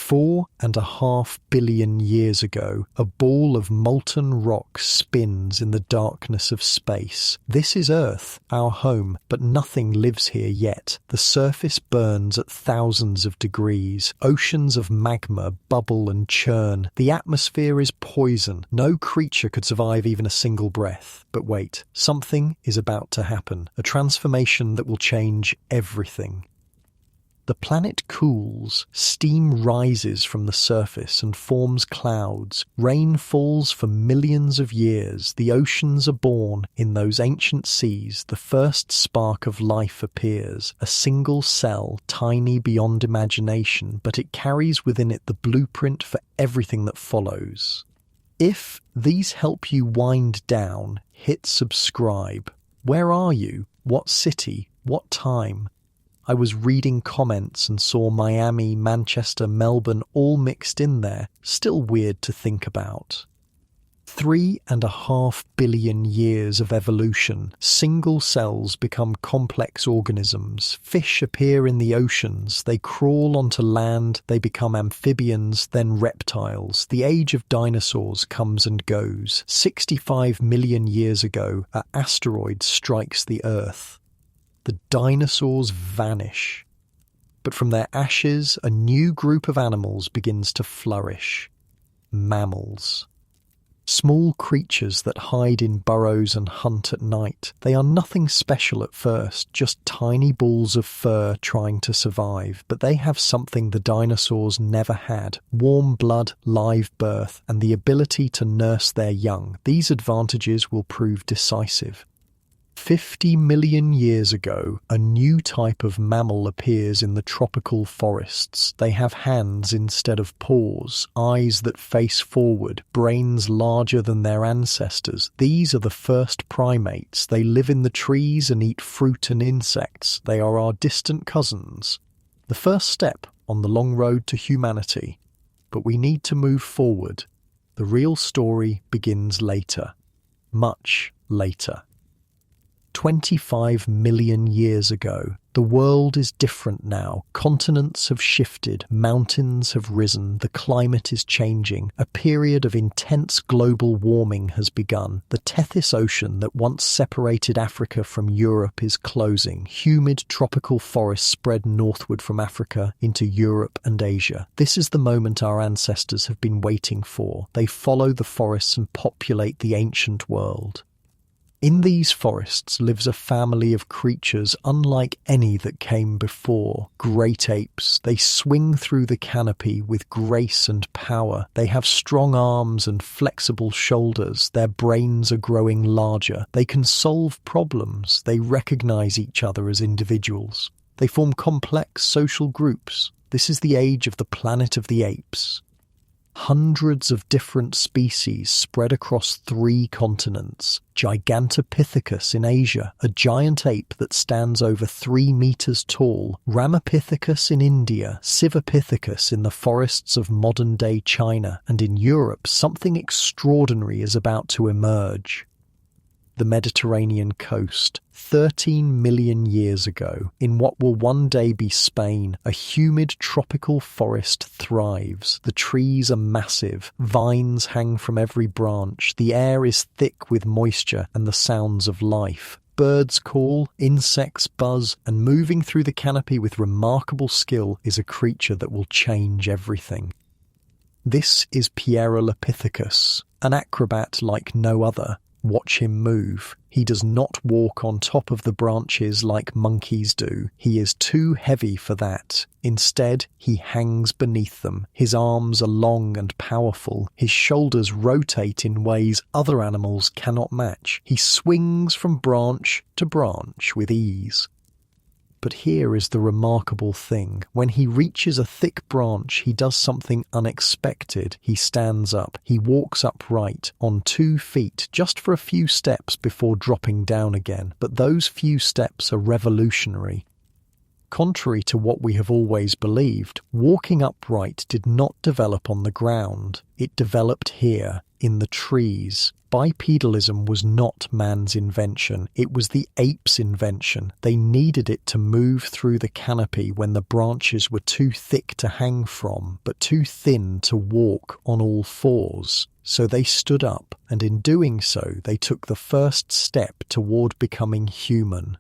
4.5 billion years ago, a ball of molten rock spins in the darkness of space. This is Earth, our home, but nothing lives here yet. The surface burns at thousands of degrees. Oceans of magma bubble and churn. The atmosphere is poison. No creature could survive even a single breath. But wait, something is about to happen. A transformation that will change everything. The planet cools, steam rises from the surface and forms clouds, rain falls for millions of years, the oceans are born, in those ancient seas the first spark of life appears, a single cell, tiny beyond imagination, but it carries within it the blueprint for everything that follows. If these help you wind down, hit subscribe. Where are you? What city? What time? I was reading comments and saw Miami, Manchester, Melbourne all mixed in there. Still weird to think about. 3.5 billion years of evolution. Single cells become complex organisms. Fish appear in the oceans. They crawl onto land. They become amphibians, then reptiles. The age of dinosaurs comes and goes. 65 million years ago, an asteroid strikes the Earth. The dinosaurs vanish, but from their ashes a new group of animals begins to flourish. Mammals. Small creatures that hide in burrows and hunt at night. They are nothing special at first, just tiny balls of fur trying to survive, but they have something the dinosaurs never had: warm blood, live birth, and the ability to nurse their young. These advantages will prove decisive. 50 million years ago, a new type of mammal appears in the tropical forests. They have hands instead of paws, eyes that face forward, brains larger than their ancestors. These are the first primates. They live in the trees and eat fruit and insects. They are our distant cousins. The first step on the long road to humanity. But we need to move forward. The real story begins later. Much later. 25 million years ago. The world is different now. Continents have shifted, mountains have risen, the climate is changing. A period of intense global warming has begun. The Tethys Ocean that once separated Africa from Europe is closing. Humid tropical forests spread northward from Africa into Europe and Asia. This is the moment our ancestors have been waiting for. They follow the forests and populate the ancient world. In these forests lives a family of creatures unlike any that came before. Great apes. They swing through the canopy with grace and power. They have strong arms and flexible shoulders. Their brains are growing larger. They can solve problems. They recognize each other as individuals. They form complex social groups. This is the age of the planet of the apes. Hundreds of different species spread across 3 continents. Gigantopithecus in Asia, a giant ape that stands over 3 meters tall. Ramapithecus in India, Sivapithecus in the forests of modern-day China. And in Europe, something extraordinary is about to emerge. The Mediterranean coast. 13 million years ago, in what will one day be Spain, a humid tropical forest thrives. The trees are massive, vines hang from every branch, the air is thick with moisture and the sounds of life. Birds call, insects buzz, and moving through the canopy with remarkable skill is a creature that will change everything. This is Pierolopithecus, an acrobat like no other. Watch him move. He does not walk on top of the branches like monkeys do. He is too heavy for that. Instead, he hangs beneath them. His arms are long and powerful. His shoulders rotate in ways other animals cannot match. He swings from branch to branch with ease. But here is the remarkable thing. When he reaches a thick branch, he does something unexpected. He stands up. He walks upright, on 2 feet, just for a few steps before dropping down again. But those few steps are revolutionary. Contrary to what we have always believed, walking upright did not develop on the ground. It developed here, in the trees. Bipedalism was not man's invention. It was the apes' invention. They needed it to move through the canopy when the branches were too thick to hang from, but too thin to walk on all fours. So they stood up, and in doing so, they took the first step toward becoming human.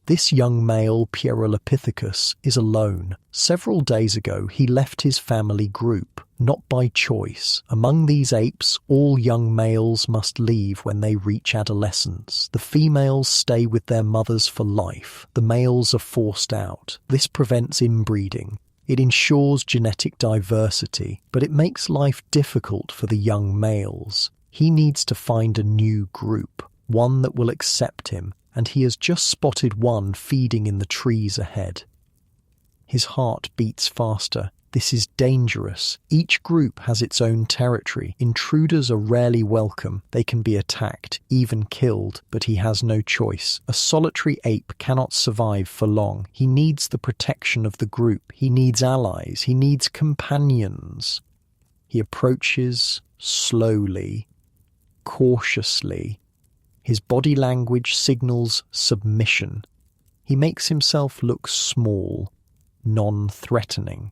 This young male Pierolopithecus is alone. Several days ago he left his family group, not by choice. Among these apes, all young males must leave when they reach adolescence. The females stay with their mothers for life. The males are forced out. This prevents inbreeding. It ensures genetic diversity, but it makes life difficult for the young males. He needs to find a new group, one that will accept him, and he has just spotted one feeding in the trees ahead. His heart beats faster. This is dangerous. Each group has its own territory. Intruders are rarely welcome. They can be attacked, even killed, but he has no choice. A solitary ape cannot survive for long. He needs the protection of the group. He needs allies. He needs companions. He approaches slowly, cautiously. His body language signals submission. He makes himself look small, non-threatening.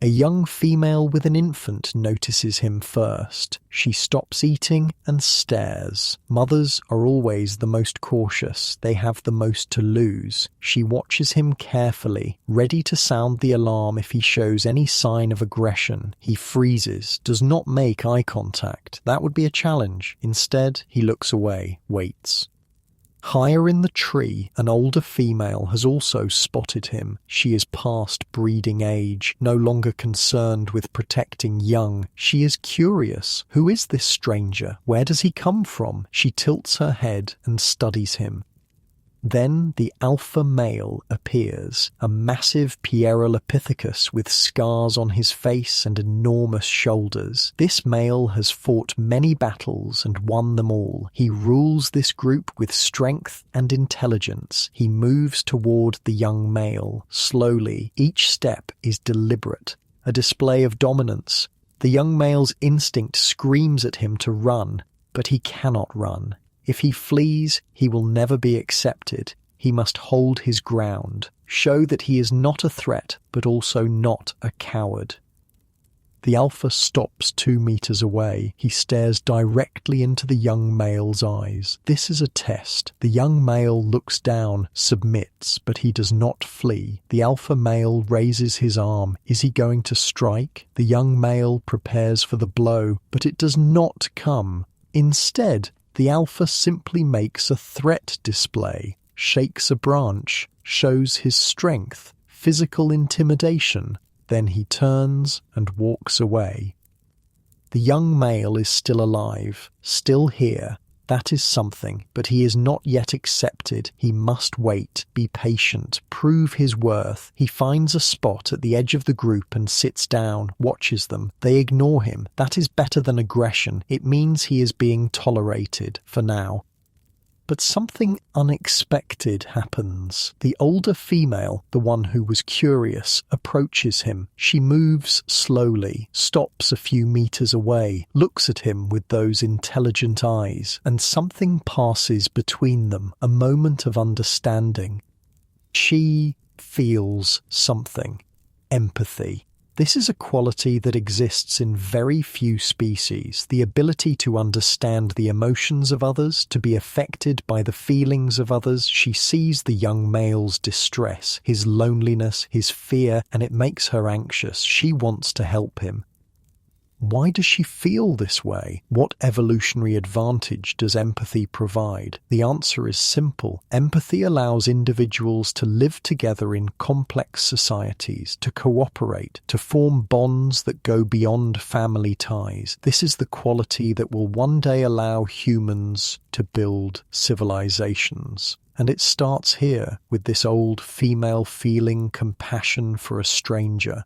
A young female with an infant notices him first. She stops eating and stares. Mothers are always the most cautious. They have the most to lose. She watches him carefully, ready to sound the alarm if he shows any sign of aggression. He freezes, does not make eye contact. That would be a challenge. Instead, he looks away, waits. Higher in the tree, an older female has also spotted him. She is past breeding age, no longer concerned with protecting young. She is curious. Who is this stranger? Where does he come from? She tilts her head and studies him. Then the alpha male appears, a massive Pierolopithecus with scars on his face and enormous shoulders. This male has fought many battles and won them all. He rules this group with strength and intelligence. He moves toward the young male. Slowly, each step is deliberate, a display of dominance. The young male's instinct screams at him to run, but he cannot run. If he flees, he will never be accepted. He must hold his ground, show that he is not a threat, but also not a coward. The alpha stops 2 meters away. He stares directly into the young male's eyes. This is a test. The young male looks down, submits, but he does not flee. The alpha male raises his arm. Is he going to strike? The young male prepares for the blow, but it does not come. Instead, the alpha simply makes a threat display, shakes a branch, shows his strength, physical intimidation. Then he turns and walks away. The young male is still alive, still here. That is something, but he is not yet accepted. He must wait, be patient, prove his worth. He finds a spot at the edge of the group and sits down, watches them. They ignore him. That is better than aggression. It means he is being tolerated, for now. But something unexpected happens. The older female, the one who was curious, approaches him. She moves slowly, stops a few meters away, looks at him with those intelligent eyes, and something passes between them, a moment of understanding. She feels something. Empathy. This is a quality that exists in very few species, the ability to understand the emotions of others, to be affected by the feelings of others. She sees the young male's distress, his loneliness, his fear, and it makes her anxious. She wants to help him. Why does she feel this way? What evolutionary advantage does empathy provide? The answer is simple. Empathy allows individuals to live together in complex societies, to cooperate, to form bonds that go beyond family ties. This is the quality that will one day allow humans to build civilizations. And it starts here, with this old female feeling compassion for a stranger.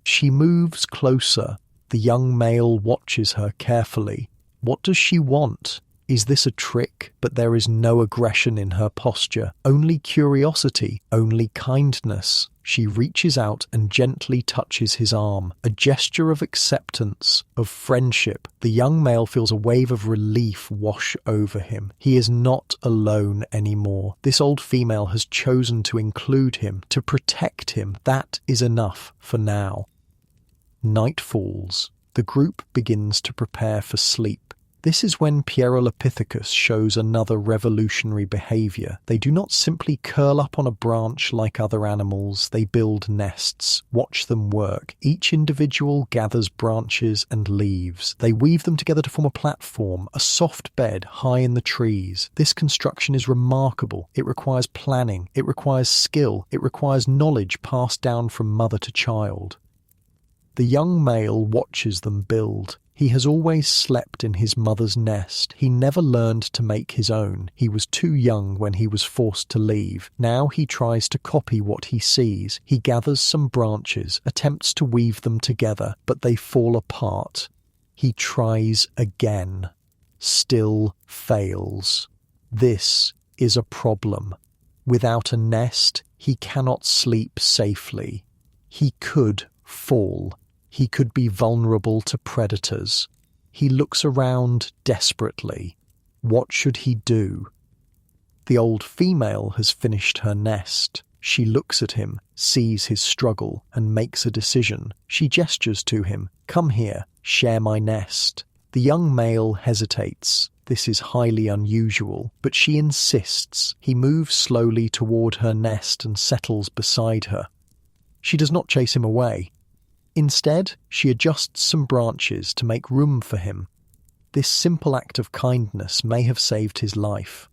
She moves closer. The young male watches her carefully. What does she want? Is this a trick? But there is no aggression in her posture, only curiosity, only kindness. She reaches out and gently touches his arm, a gesture of acceptance, of friendship. The young male feels a wave of relief wash over him. He is not alone anymore. This old female has chosen to include him, to protect him. That is enough for now. Night falls. The group begins to prepare for sleep. This is when Pierolopithecus shows another revolutionary behavior. They do not simply curl up on a branch like other animals, they build nests. Watch them work. Each individual gathers branches and leaves. They weave them together to form a platform, a soft bed high in the trees. This construction is remarkable. It requires planning, it requires skill, it requires knowledge passed down from mother to child. The young male watches them build. He has always slept in his mother's nest. He never learned to make his own. He was too young when he was forced to leave. Now he tries to copy what he sees. He gathers some branches, attempts to weave them together, but they fall apart. He tries again. Still fails. This is a problem. Without a nest, he cannot sleep safely. He could fall. He could be vulnerable to predators. He looks around desperately. What should he do? The old female has finished her nest. She looks at him, sees his struggle, and makes a decision. She gestures to him, "Come here, share my nest." The young male hesitates. This is highly unusual, but she insists. He moves slowly toward her nest and settles beside her. She does not chase him away. Instead, she adjusts some branches to make room for him. This simple act of kindness may have saved his life.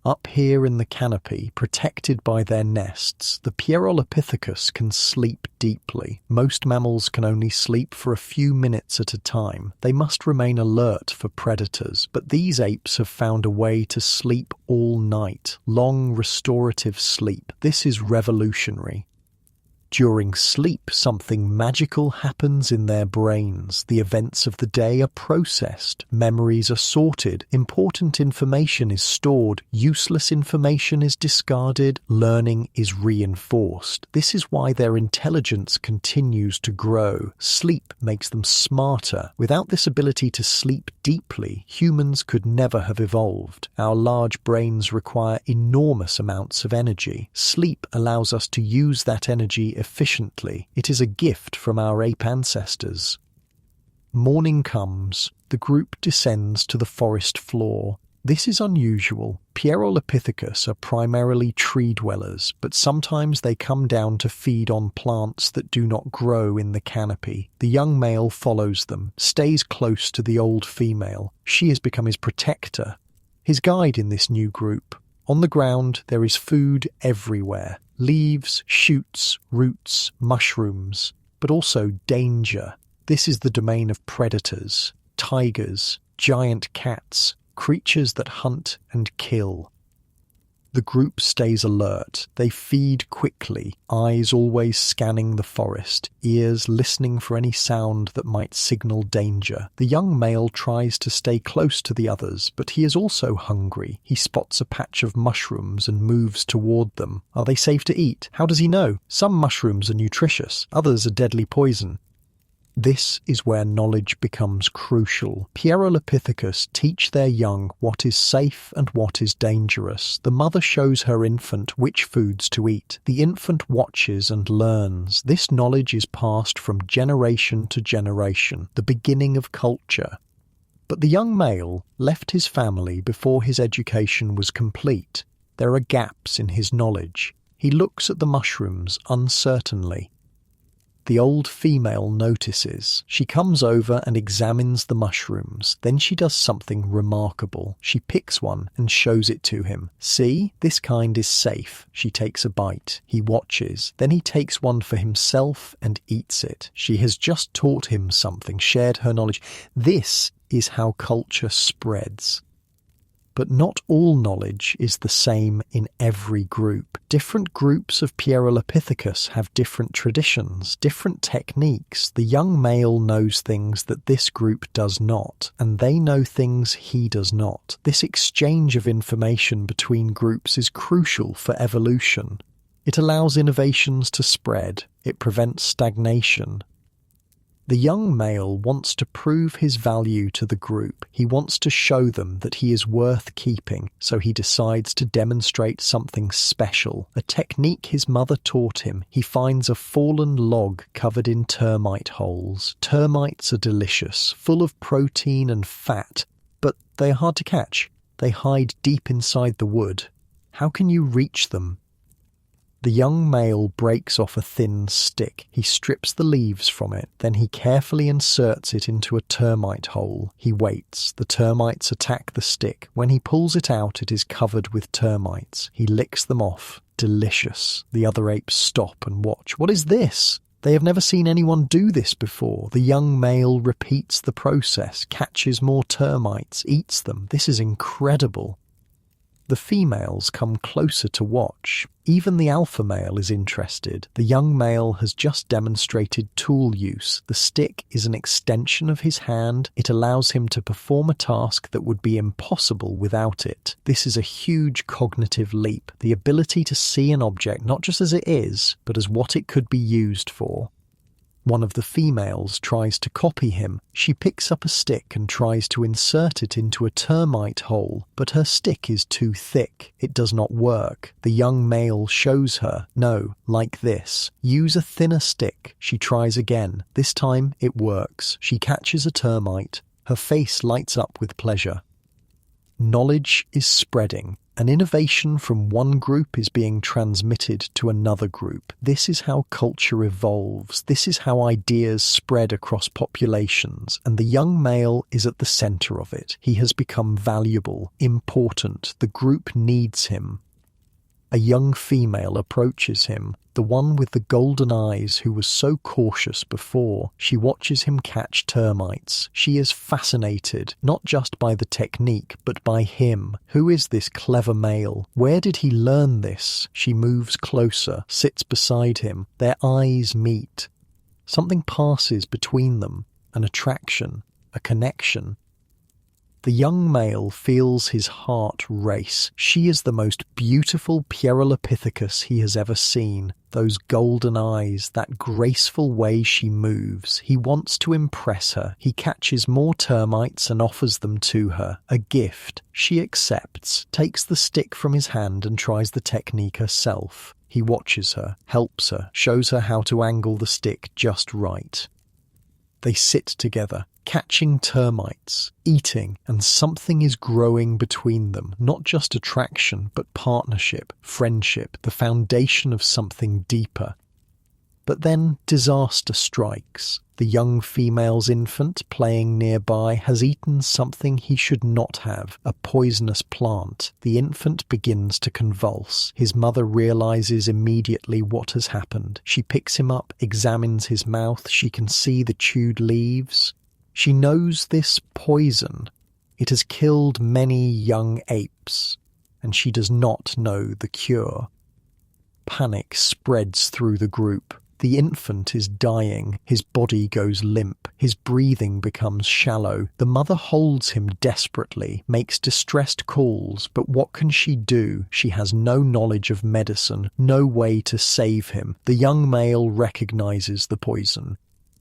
Up here in the canopy, protected by their nests, the Pierolopithecus can sleep deeply. Most mammals can only sleep for a few minutes at a time. They must remain alert for predators, but these apes have found a way to sleep all night. Long, restorative sleep. This is revolutionary. During sleep, something magical happens in their brains. The events of the day are processed, memories are sorted, important information is stored, useless information is discarded, learning is reinforced. This is why their intelligence continues to grow. Sleep makes them smarter. Without this ability to sleep deeply, humans could never have evolved. Our large brains require enormous amounts of energy. Sleep allows us to use that energy efficiently. It is a gift from our ape ancestors. Morning comes. The group descends to the forest floor. This is unusual. Pierolopithecus are primarily tree dwellers, but sometimes they come down to feed on plants that do not grow in the canopy. The young male follows them, stays close to the old female. She has become his protector, his guide in this new group. On the ground, there is food everywhere. Leaves, shoots, roots, mushrooms, but also danger. This is the domain of predators, tigers, giant cats, creatures that hunt and kill. The group stays alert. They feed quickly, eyes always scanning the forest, ears listening for any sound that might signal danger. The young male tries to stay close to the others, but he is also hungry. He spots a patch of mushrooms and moves toward them. Are they safe to eat? How does he know? Some mushrooms are nutritious, others are deadly poison. This is where knowledge becomes crucial. Pierolopithecus teach their young what is safe and what is dangerous. The mother shows her infant which foods to eat. The infant watches and learns. This knowledge is passed from generation to generation, the beginning of culture. But the young male left his family before his education was complete. There are gaps in his knowledge. He looks at the mushrooms uncertainly. The old female notices. She comes over and examines the mushrooms. Then she does something remarkable. She picks one and shows it to him. See, this kind is safe. She takes a bite. He watches. Then he takes one for himself and eats it. She has just taught him something, shared her knowledge. This is how culture spreads. But not all knowledge is the same in every group. Different groups of Pierolopithecus have different traditions, different techniques. The young male knows things that this group does not, and they know things he does not. This exchange of information between groups is crucial for evolution. It allows innovations to spread. It prevents stagnation. The young male wants to prove his value to the group. He wants to show them that he is worth keeping, so he decides to demonstrate something special. A technique his mother taught him. He finds a fallen log covered in termite holes. Termites are delicious, full of protein and fat, but they are hard to catch. They hide deep inside the wood. How can you reach them? The young male breaks off a thin stick. He strips the leaves from it. Then he carefully inserts it into a termite hole. He waits. The termites attack the stick. When he pulls it out, it is covered with termites. He licks them off. Delicious. The other apes stop and watch. What is this? They have never seen anyone do this before. The young male repeats the process, catches more termites, eats them. This is incredible. The females come closer to watch. Even the alpha male is interested. The young male has just demonstrated tool use. The stick is an extension of his hand. It allows him to perform a task that would be impossible without it. This is a huge cognitive leap. The ability to see an object not just as it is, but as what it could be used for. One of the females tries to copy him. She picks up a stick and tries to insert it into a termite hole, but her stick is too thick. It does not work. The young male shows her, no, like this. Use a thinner stick. She tries again. This time it works. She catches a termite. Her face lights up with pleasure. Knowledge is spreading. An innovation from one group is being transmitted to another group. This is how culture evolves. This is how ideas spread across populations, and the young male is at the center of it. He has become valuable, important. The group needs him. A young female approaches him, the one with the golden eyes who was so cautious before. She watches him catch termites. She is fascinated, not just by the technique, but by him. Who is this clever male? Where did he learn this? She moves closer, sits beside him. Their eyes meet. Something passes between them, an attraction, a connection. The young male feels his heart race. She is the most beautiful Pierolopithecus he has ever seen. Those golden eyes, that graceful way she moves. He wants to impress her. He catches more termites and offers them to her. A gift. She accepts, takes the stick from his hand and tries the technique herself. He watches her, helps her, shows her how to angle the stick just right. They sit together, catching termites, eating, and something is growing between them. Not just attraction, but partnership, friendship, the foundation of something deeper. But then disaster strikes. The young female's infant, playing nearby, has eaten something he should not have, a poisonous plant. The infant begins to convulse. His mother realizes immediately what has happened. She picks him up, examines his mouth. She can see the chewed leaves. She knows this poison. It has killed many young apes, and she does not know the cure. Panic spreads through the group. The infant is dying. His body goes limp. His breathing becomes shallow. The mother holds him desperately, makes distressed calls, but what can she do? She has no knowledge of medicine, no way to save him. The young male recognizes the poison.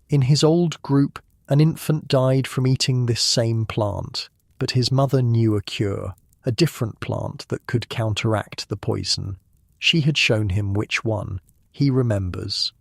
In his old group, an infant died from eating this same plant, but his mother knew a cure, a different plant that could counteract the poison. She had shown him which one. He remembers.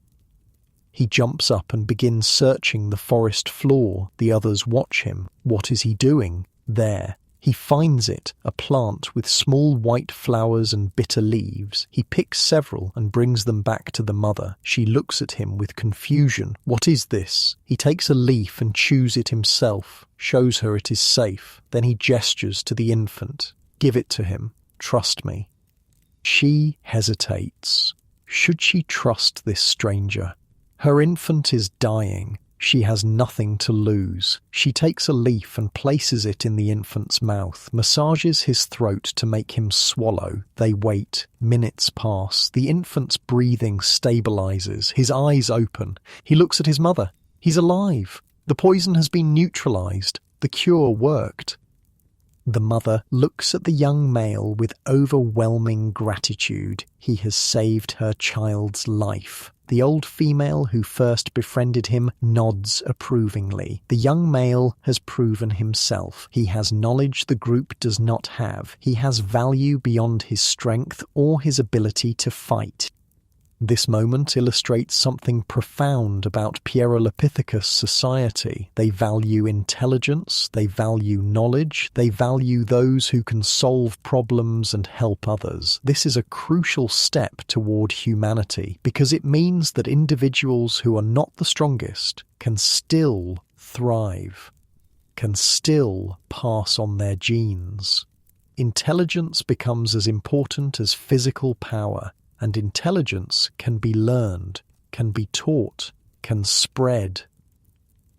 He jumps up and begins searching the forest floor. The others watch him. What is he doing? There. He finds it, a plant with small white flowers and bitter leaves. He picks several and brings them back to the mother. She looks at him with confusion. What is this? He takes a leaf and chews it himself, shows her it is safe. Then he gestures to the infant. Give it to him. Trust me. She hesitates. Should she trust this stranger? Her infant is dying. She has nothing to lose. She takes a leaf and places it in the infant's mouth, massages his throat to make him swallow. They wait. Minutes pass. The infant's breathing stabilizes. His eyes open. He looks at his mother. He's alive. The poison has been neutralized. The cure worked. The mother looks at the young male with overwhelming gratitude. He has saved her child's life. The old female who first befriended him nods approvingly. The young male has proven himself. He has knowledge the group does not have. He has value beyond his strength or his ability to fight. This moment illustrates something profound about Pierolopithecus society. They value intelligence, they value knowledge, they value those who can solve problems and help others. This is a crucial step toward humanity because it means that individuals who are not the strongest can still thrive, can still pass on their genes. Intelligence becomes as important as physical power. And intelligence can be learned, can be taught, can spread.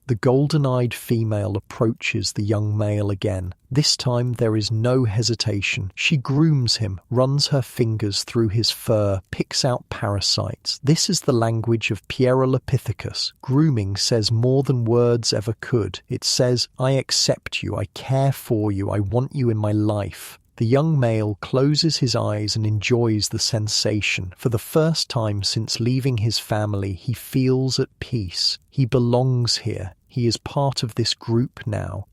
The golden-eyed female approaches the young male again. This time there is no hesitation. She grooms him, runs her fingers through his fur, picks out parasites. This is the language of Pierolopithecus. Grooming says more than words ever could. It says, I accept you, I care for you, I want you in my life. The young male closes his eyes and enjoys the sensation. For the first time since leaving his family, he feels at peace. He belongs here. He is part of this group now.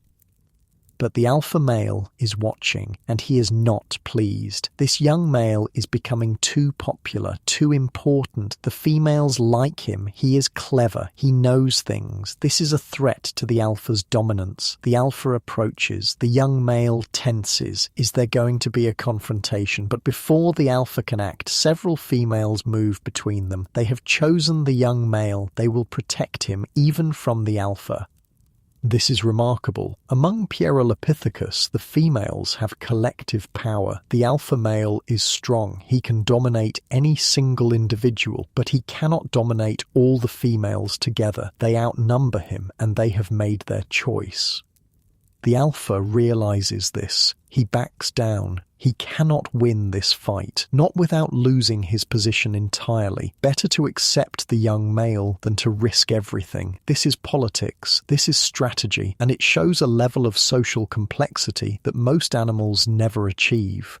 But the alpha male is watching, and he is not pleased. This young male is becoming too popular, too important. The females like him. He is clever. He knows things. This is a threat to the alpha's dominance. The alpha approaches. The young male tenses. Is there going to be a confrontation? But before the alpha can act, several females move between them. They have chosen the young male. They will protect him, even from the alpha. This is remarkable. Among Pierolopithecus, the females have collective power. The alpha male is strong. He can dominate any single individual, but he cannot dominate all the females together. They outnumber him, and they have made their choice. The alpha realizes this. He backs down. He cannot win this fight, not without losing his position entirely. Better to accept the young male than to risk everything. This is politics, this is strategy, and it shows a level of social complexity that most animals never achieve.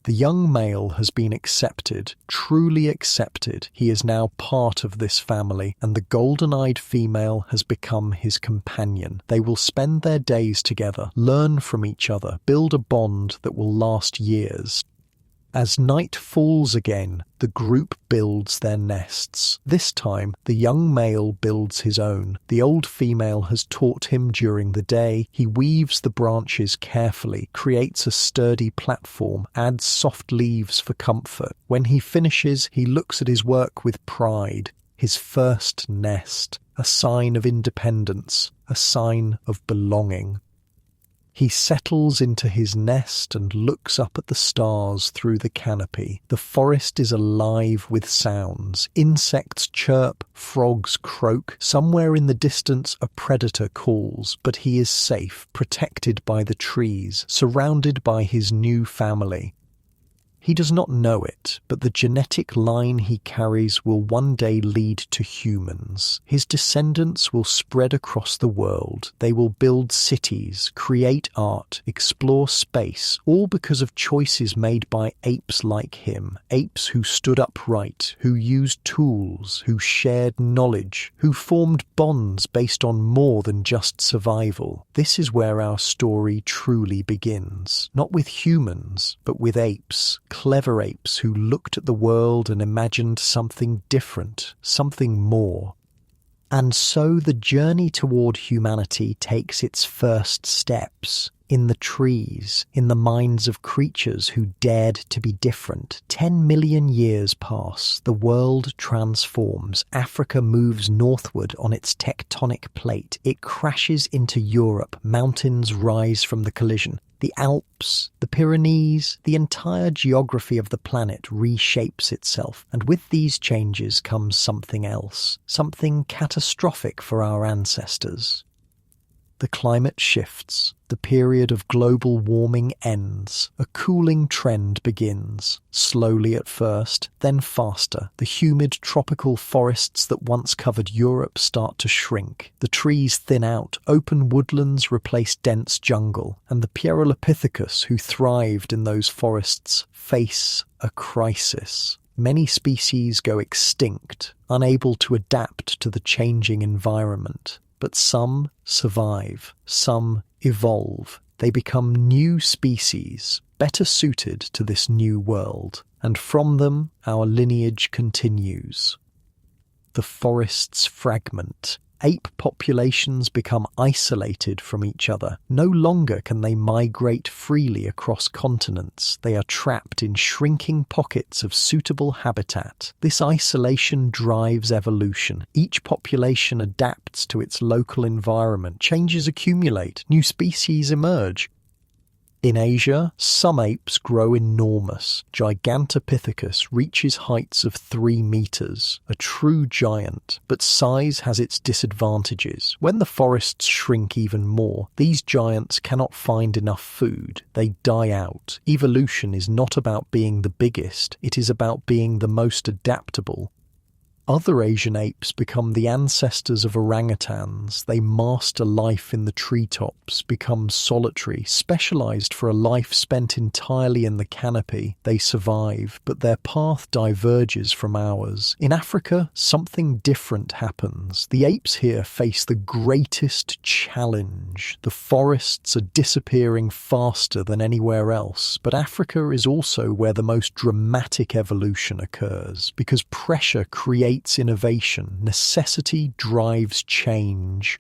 The young male has been accepted, truly accepted. He is now part of this family, and the golden-eyed female has become his companion. They will spend their days together, learn from each other, build a bond that will last years. As night falls again, the group builds their nests. This time, the young male builds his own. The old female has taught him during the day. He weaves the branches carefully, creates a sturdy platform, adds soft leaves for comfort. When he finishes, he looks at his work with pride. His first nest, a sign of independence, a sign of belonging. He settles into his nest and looks up at the stars through the canopy. The forest is alive with sounds. Insects chirp, frogs croak. Somewhere in the distance a predator calls, but he is safe, protected by the trees, surrounded by his new family. He does not know it, but the genetic line he carries will one day lead to humans. His descendants will spread across the world. They will build cities, create art, explore space, all because of choices made by apes like him. Apes who stood upright, who used tools, who shared knowledge, who formed bonds based on more than just survival. This is where our story truly begins. Not with humans, but with apes. Clever apes who looked at the world and imagined something different, something more. And so the journey toward humanity takes its first steps. In the trees, in the minds of creatures who dared to be different. 10 million years pass, the world transforms. Africa moves northward on its tectonic plate. It crashes into Europe, mountains rise from the collision. The Alps, the Pyrenees, the entire geography of the planet reshapes itself, and with these changes comes something else, something catastrophic for our ancestors. The climate shifts, the period of global warming ends, a cooling trend begins, slowly at first, then faster. The humid tropical forests that once covered Europe start to shrink, the trees thin out, open woodlands replace dense jungle, and the Pierolopithecus who thrived in those forests face a crisis. Many species go extinct, unable to adapt to the changing environment. But some survive, some evolve. They become new species, better suited to this new world, and from them our lineage continues. The forests fragment. Ape populations become isolated from each other. No longer can they migrate freely across continents. They are trapped in shrinking pockets of suitable habitat. This isolation drives evolution. Each population adapts to its local environment. Changes accumulate. New species emerge. In Asia, some apes grow enormous. Gigantopithecus reaches heights of 3 meters, a true giant. But size has its disadvantages. When the forests shrink even more, these giants cannot find enough food. They die out. Evolution is not about being the biggest, it is about being the most adaptable. Other Asian apes become the ancestors of orangutans. They master life in the treetops, become solitary, specialized for a life spent entirely in the canopy. They survive, but their path diverges from ours. In Africa, something different happens. The apes here face the greatest challenge. The forests are disappearing faster than anywhere else, but Africa is also where the most dramatic evolution occurs, because pressure creates innovation, necessity drives change.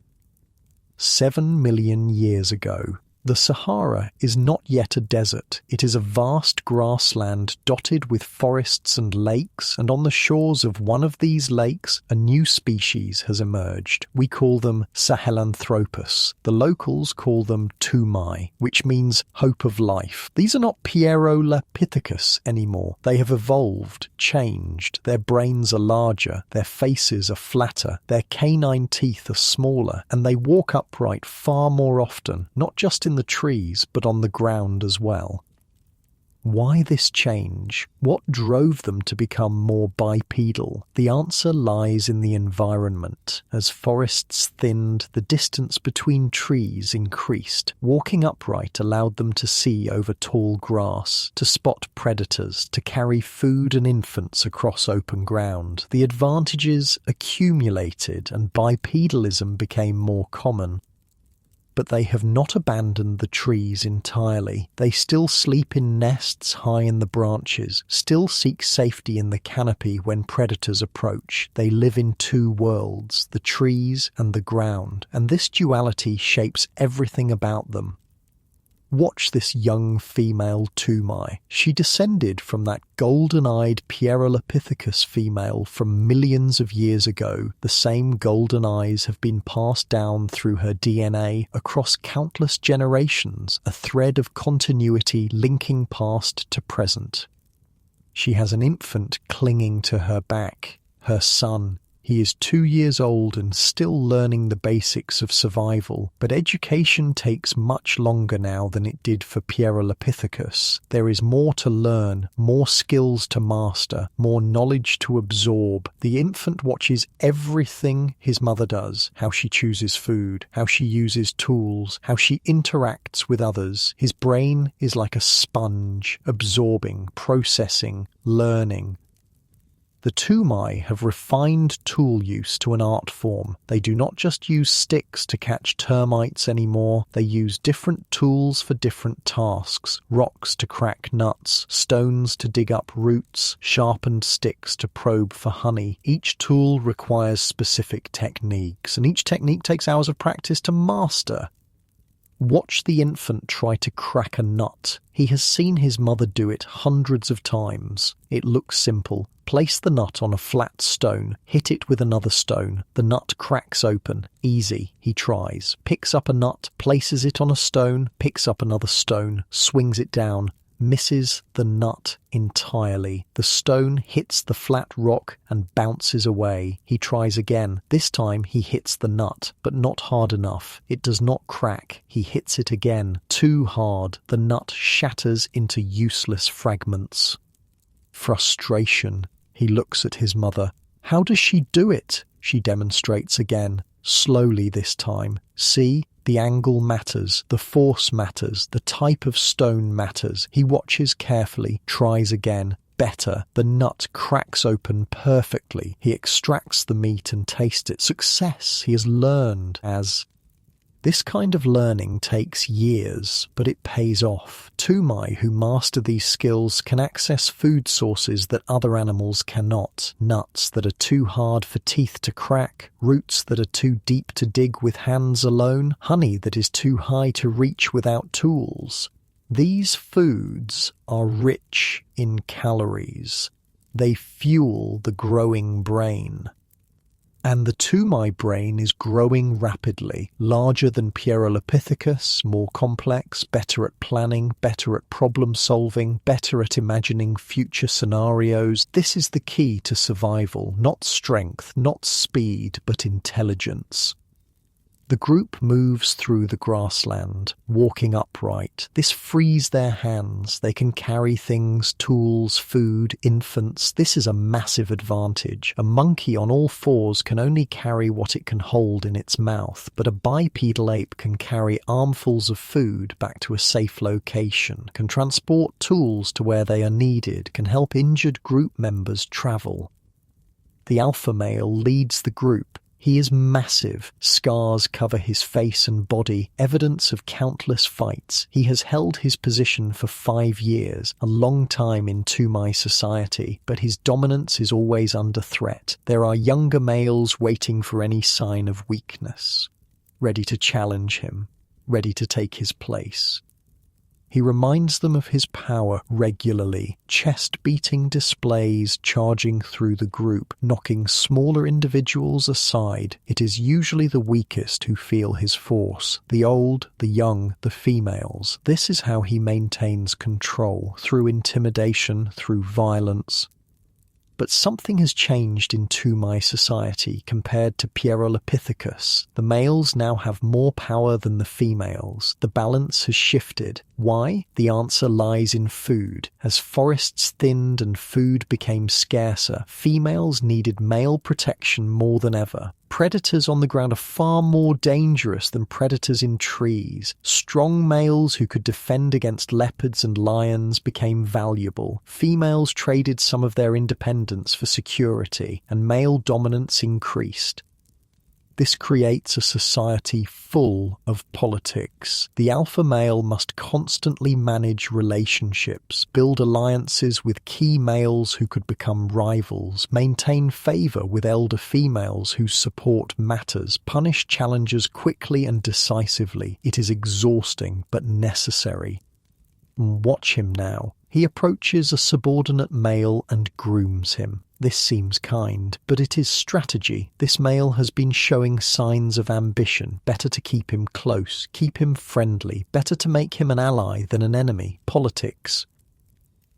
7 million years ago, the Sahara is not yet a desert. It is a vast grassland dotted with forests and lakes, and on the shores of one of these lakes, a new species has emerged. We call them Sahelanthropus. The locals call them Tumai, which means hope of life. These are not Pierolopithecus anymore. They have evolved, changed. Their brains are larger, their faces are flatter, their canine teeth are smaller, and they walk upright far more often, not just in the trees, but on the ground as well. Why this change? What drove them to become more bipedal? The answer lies in the environment. As forests thinned, the distance between trees increased. Walking upright allowed them to see over tall grass, to spot predators, to carry food and infants across open ground. The advantages accumulated and bipedalism became more common. But they have not abandoned the trees entirely. They still sleep in nests high in the branches, still seek safety in the canopy when predators approach. They live in 2 worlds, the trees and the ground, and this duality shapes everything about them. Watch this young female Tumai. She descended from that golden-eyed Pierolopithecus female from millions of years ago. The same golden eyes have been passed down through her DNA across countless generations, a thread of continuity linking past to present. She has an infant clinging to her back, her son. He is 2 years old and still learning the basics of survival, but education takes much longer now than it did for Pierolopithecus. There is more to learn, more skills to master, more knowledge to absorb. The infant watches everything his mother does, how she chooses food, how she uses tools, how she interacts with others. His brain is like a sponge, absorbing, processing, learning. The Tumai have refined tool use to an art form. They do not just use sticks to catch termites anymore. They use different tools for different tasks. Rocks to crack nuts, stones to dig up roots, sharpened sticks to probe for honey. Each tool requires specific techniques, and each technique takes hours of practice to master. Watch the infant try to crack a nut. He has seen his mother do it hundreds of times. It looks simple. Place the nut on a flat stone, hit it with another stone. The nut cracks open. Easy, he tries. Picks up a nut, places it on a stone, picks up another stone, swings it down. Misses the nut entirely. The stone hits the flat rock and bounces away. He tries again. This time he hits the nut, but not hard enough. It does not crack. He hits it again. Too hard. The nut shatters into useless fragments. Frustration. He looks at his mother. How does she do it? She demonstrates again. Slowly this time. See? The angle matters, the force matters, the type of stone matters. He watches carefully, tries again. Better. The nut cracks open perfectly. He extracts the meat and tastes it. Success. He has learned as... This kind of learning takes years, but it pays off. Tumai who master these skills can access food sources that other animals cannot. Nuts that are too hard for teeth to crack, roots that are too deep to dig with hands alone, honey that is too high to reach without tools. These foods are rich in calories. They fuel the growing brain. And the Tumai brain is growing rapidly, larger than Pierolopithecus, more complex, better at planning, better at problem solving, better at imagining future scenarios. This is the key to survival, not strength, not speed, but intelligence. The group moves through the grassland, walking upright. This frees their hands. They can carry things, tools, food, infants. This is a massive advantage. A monkey on all fours can only carry what it can hold in its mouth, but a bipedal ape can carry armfuls of food back to a safe location, can transport tools to where they are needed, can help injured group members travel. The alpha male leads the group. He is massive. Scars cover his face and body, evidence of countless fights. He has held his position for 5 years, a long time in Tumai society, but his dominance is always under threat. There are younger males waiting for any sign of weakness, ready to challenge him, ready to take his place. He reminds them of his power regularly, chest-beating displays charging through the group, knocking smaller individuals aside. It is usually the weakest who feel his force, the old, the young, the females. This is how he maintains control, through intimidation, through violence. But something has changed in Tumai society compared to Pierolopithecus. The males now have more power than the females. The balance has shifted. Why? The answer lies in food. As forests thinned and food became scarcer, females needed male protection more than ever. Predators on the ground are far more dangerous than predators in trees. Strong males who could defend against leopards and lions became valuable. Females traded some of their independence for security, and male dominance increased. This creates a society full of politics. The alpha male must constantly manage relationships, build alliances with key males who could become rivals, maintain favor with elder females whose support matters, punish challengers quickly and decisively. It is exhausting but necessary. Watch him now. He approaches a subordinate male and grooms him. This seems kind, but it is strategy. This male has been showing signs of ambition. Better to keep him close, keep him friendly. Better to make him an ally than an enemy. Politics.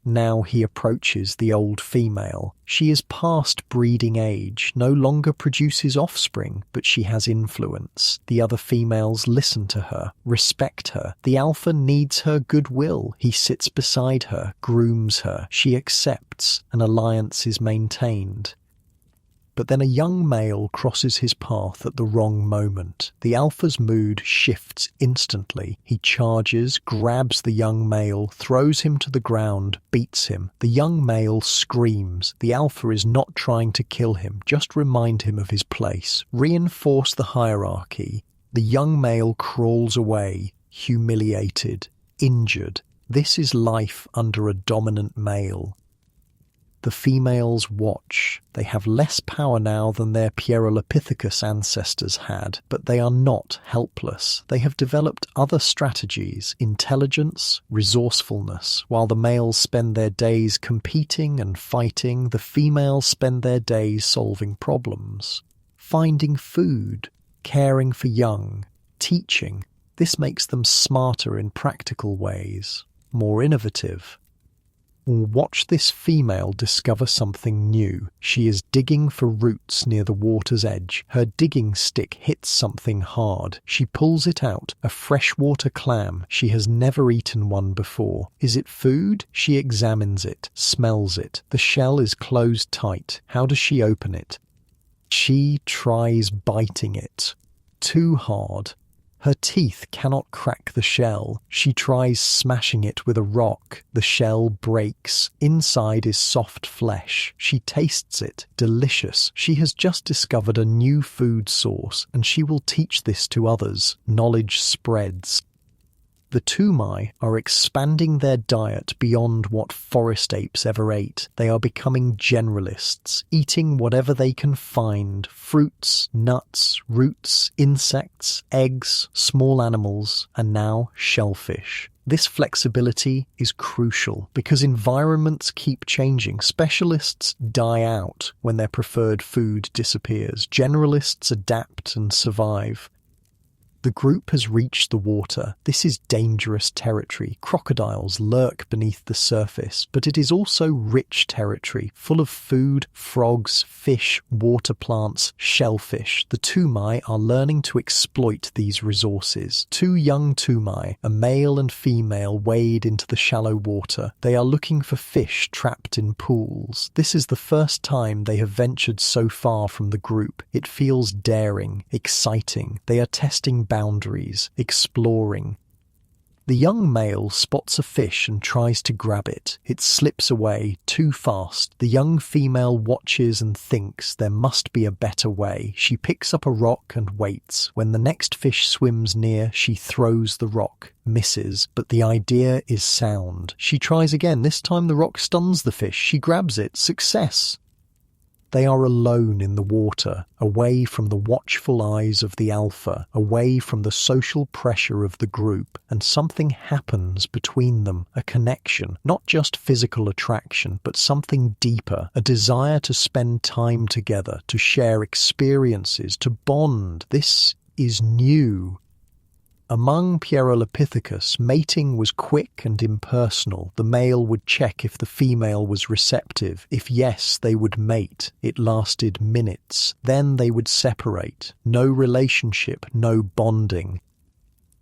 Now he approaches the old female. She is past breeding age, no longer produces offspring, but she has influence. The other females listen to her, respect her. The alpha needs her goodwill. He sits beside her, grooms her. She accepts. An alliance is maintained. But then a young male crosses his path at the wrong moment. The alpha's mood shifts instantly. He charges, grabs the young male, throws him to the ground, beats him. The young male screams. The alpha is not trying to kill him, just remind him of his place. Reinforce the hierarchy. The young male crawls away, humiliated, injured. This is life under a dominant male. The females watch. They have less power now than their Pierolopithecus ancestors had, but they are not helpless. They have developed other strategies, intelligence, resourcefulness. While the males spend their days competing and fighting, the females spend their days solving problems, finding food, caring for young, teaching. This makes them smarter in practical ways, more innovative. Watch this female discover something new. She is digging for roots near the water's edge. Her digging stick hits something hard. She pulls it out, a freshwater clam. She has never eaten one before. Is it food? She examines it, smells it. The shell is closed tight. How does she open it? She tries biting it. Too hard. Her teeth cannot crack the shell. She tries smashing it with a rock. The shell breaks. Inside is soft flesh. She tastes it. Delicious. She has just discovered a new food source, and she will teach this to others. Knowledge spreads. The Tumai are expanding their diet beyond what forest apes ever ate. They are becoming generalists, eating whatever they can find: fruits, nuts, roots, insects, eggs, small animals, and now shellfish. This flexibility is crucial because environments keep changing. Specialists die out when their preferred food disappears. Generalists adapt and survive. The group has reached the water. This is dangerous territory. Crocodiles lurk beneath the surface, but it is also rich territory, full of food, frogs, fish, water plants, shellfish. The Tumai are learning to exploit these resources. Two young Tumai, a male and female, wade into the shallow water. They are looking for fish trapped in pools. This is the first time they have ventured so far from the group. It feels daring, exciting. They are testing boundaries, exploring. The young male spots a fish and tries to grab it. It slips away too fast. The young female watches and thinks there must be a better way. She picks up a rock and waits. When the next fish swims near, she throws the rock, misses, but the idea is sound. She tries again. This time the rock stuns the fish. She grabs it. Success! They are alone in the water, away from the watchful eyes of the alpha, away from the social pressure of the group, and something happens between them, a connection, not just physical attraction, but something deeper, a desire to spend time together, to share experiences, to bond. This is new. Among Pierolopithecus, mating was quick and impersonal. The male would check if the female was receptive. If yes, they would mate. It lasted minutes. Then they would separate. No relationship, no bonding.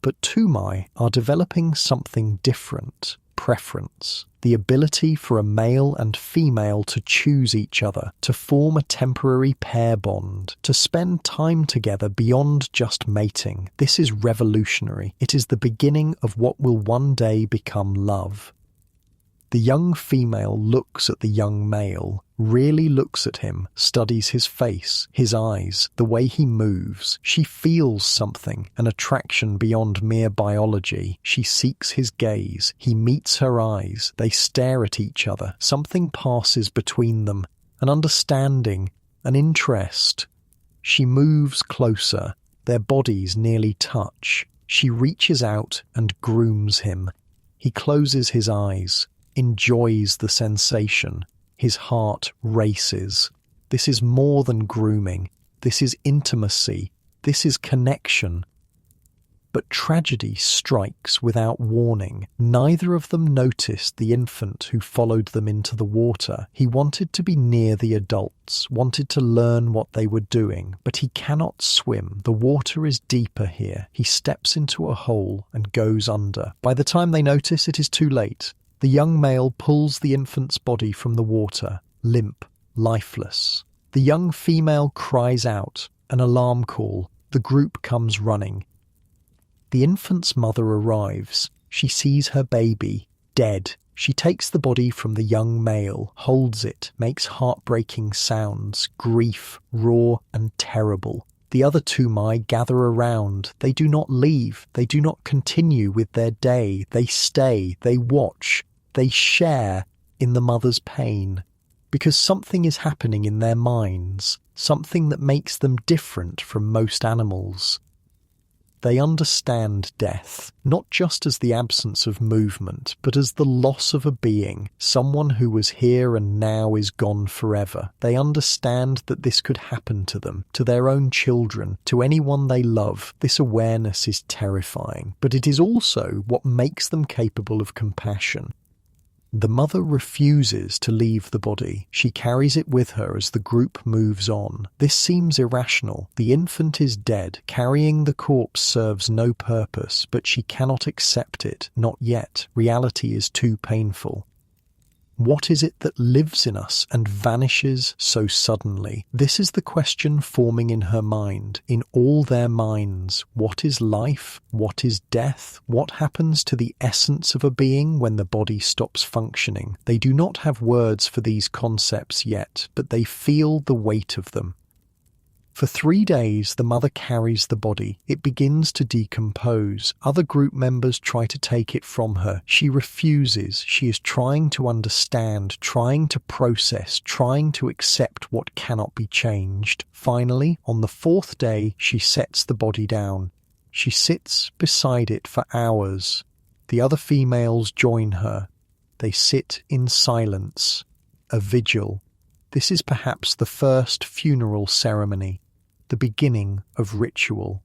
But Tumai are developing something different. Preference. The ability for a male and female to choose each other, to form a temporary pair bond, to spend time together beyond just mating. This is revolutionary. It is the beginning of what will one day become love. The young female looks at the young male, really looks at him, studies his face, his eyes, the way he moves. She feels something, an attraction beyond mere biology. She seeks his gaze. He meets her eyes. They stare at each other. Something passes between them, an understanding, an interest. She moves closer. Their bodies nearly touch. She reaches out and grooms him. He closes his eyes, enjoys the sensation. His heart races. This is more than grooming. This is intimacy. This is connection. But tragedy strikes without warning. Neither of them noticed the infant who followed them into the water. He wanted to be near the adults, wanted to learn what they were doing, but he cannot swim. The water is deeper here. He steps into a hole and goes under. By the time they notice, it is too late. The young male pulls the infant's body from the water, limp, lifeless. The young female cries out, an alarm call. The group comes running. The infant's mother arrives. She sees her baby, dead. She takes the body from the young male, holds it, makes heartbreaking sounds, grief, raw and terrible. The other Tumai gather around. They do not leave. They do not continue with their day. They stay. They watch. They share in the mother's pain. Because something is happening in their minds, something that makes them different from most animals. They understand death, not just as the absence of movement, but as the loss of a being, someone who was here and now is gone forever. They understand that this could happen to them, to their own children, to anyone they love. This awareness is terrifying, but it is also what makes them capable of compassion. The mother refuses to leave the body. She carries it with her as the group moves on. This seems irrational. The infant is dead. Carrying the corpse serves no purpose, but she cannot accept it. Not yet. Reality is too painful. What is it that lives in us and vanishes so suddenly? This is the question forming in her mind, in all their minds. What is life? What is death? What happens to the essence of a being when the body stops functioning? They do not have words for these concepts yet, but they feel the weight of them. For 3 days, the mother carries the body. It begins to decompose. Other group members try to take it from her. She refuses. She is trying to understand, trying to process, trying to accept what cannot be changed. Finally, on the 4th day, she sets the body down. She sits beside it for hours. The other females join her. They sit in silence. A vigil. This is perhaps the first funeral ceremony, the beginning of ritual.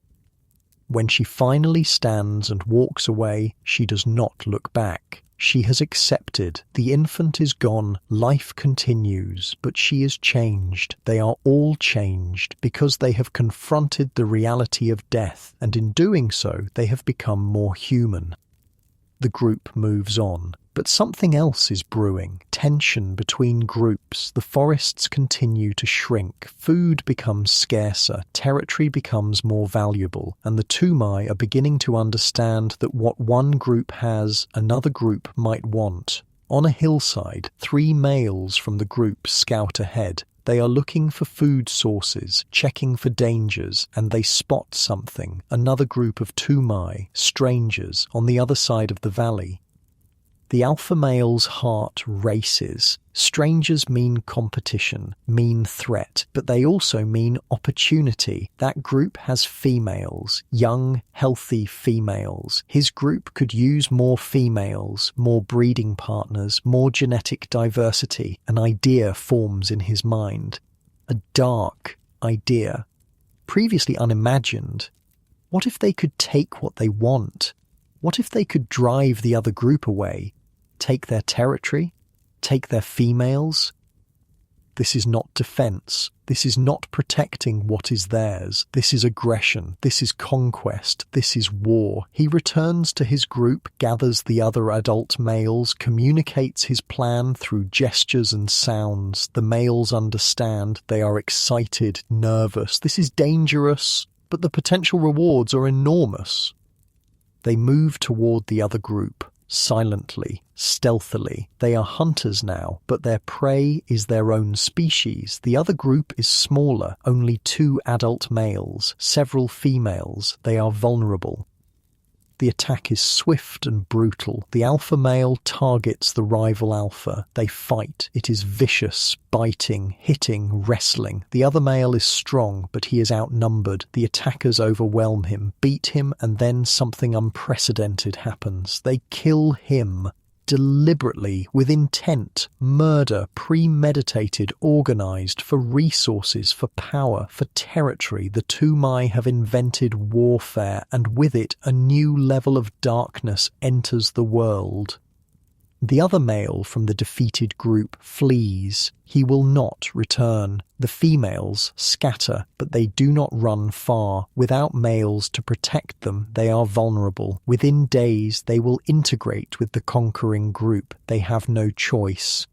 When she finally stands and walks away, she does not look back. She has accepted. The infant is gone. Life continues, but she is changed. They are all changed because they have confronted the reality of death, and in doing so, they have become more human. The group moves on. But something else is brewing. Tension between groups. The forests continue to shrink. Food becomes scarcer. Territory becomes more valuable. And the Tumai are beginning to understand that what one group has, another group might want. On a hillside, 3 males from the group scout ahead. They are looking for food sources, checking for dangers, and they spot something. Another group of Tumai, strangers, on the other side of the valley. The alpha male's heart races. Strangers mean competition, mean threat, but they also mean opportunity. That group has females, young, healthy females. His group could use more females, more breeding partners, more genetic diversity. An idea forms in his mind. A dark idea. Previously unimagined. What if they could take what they want? What if they could drive the other group away? Take their territory? Take their females? This is not defense. This is not protecting what is theirs. This is aggression. This is conquest. This is war. He returns to his group, gathers the other adult males, communicates his plan through gestures and sounds. The males understand. They are excited, nervous. This is dangerous, but the potential rewards are enormous. They move toward the other group. Silently, stealthily. They are hunters now, but their prey is their own species. The other group is smaller, only 2 adult males, several females. They are vulnerable. The attack is swift and brutal. The alpha male targets the rival alpha. They fight. It is vicious, biting, hitting, wrestling. The other male is strong, but he is outnumbered. The attackers overwhelm him, beat him, and then something unprecedented happens. They kill him. Deliberately, with intent, murder, premeditated, organized, for resources, for power, for territory. The Tumai have invented warfare, and with it a new level of darkness enters the world. The other male from the defeated group flees. He will not return. The females scatter, but they do not run far. Without males to protect them, they are vulnerable. Within days, they will integrate with the conquering group. They have no choice.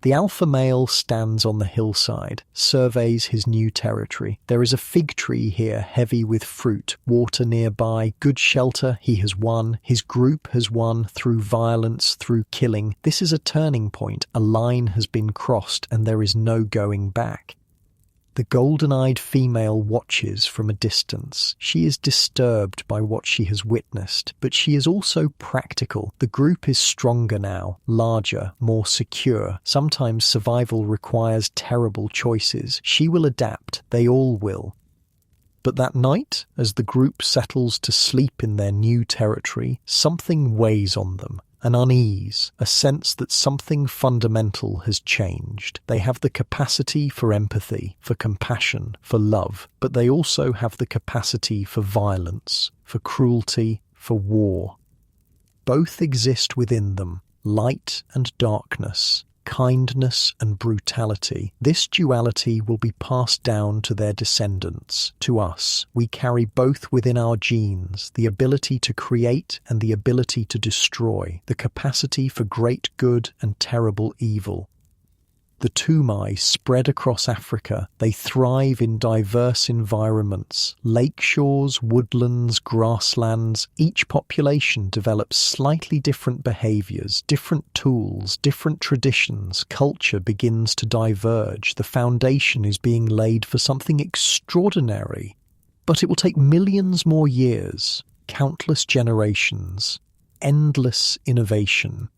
The alpha male stands on the hillside, surveys his new territory. There is a fig tree here heavy with fruit, water nearby, good shelter. He has won. His group has won through violence, through killing. This is a turning point. A line has been crossed and there is no going back. The golden-eyed female watches from a distance. She is disturbed by what she has witnessed, but she is also practical. The group is stronger now, larger, more secure. Sometimes survival requires terrible choices. She will adapt. They all will. But that night, as the group settles to sleep in their new territory, something weighs on them. An unease, a sense that something fundamental has changed. They have the capacity for empathy, for compassion, for love, but they also have the capacity for violence, for cruelty, for war. Both exist within them, light and darkness, kindness and brutality. This duality will be passed down to their descendants, to us. We carry both within our genes, the ability to create and the ability to destroy, the capacity for great good and terrible evil. The Tumai spread across Africa. They thrive in diverse environments. Lake shores, woodlands, grasslands. Each population develops slightly different behaviors, different tools, different traditions. Culture begins to diverge. The foundation is being laid for something extraordinary. But it will take millions more years, countless generations, endless innovation.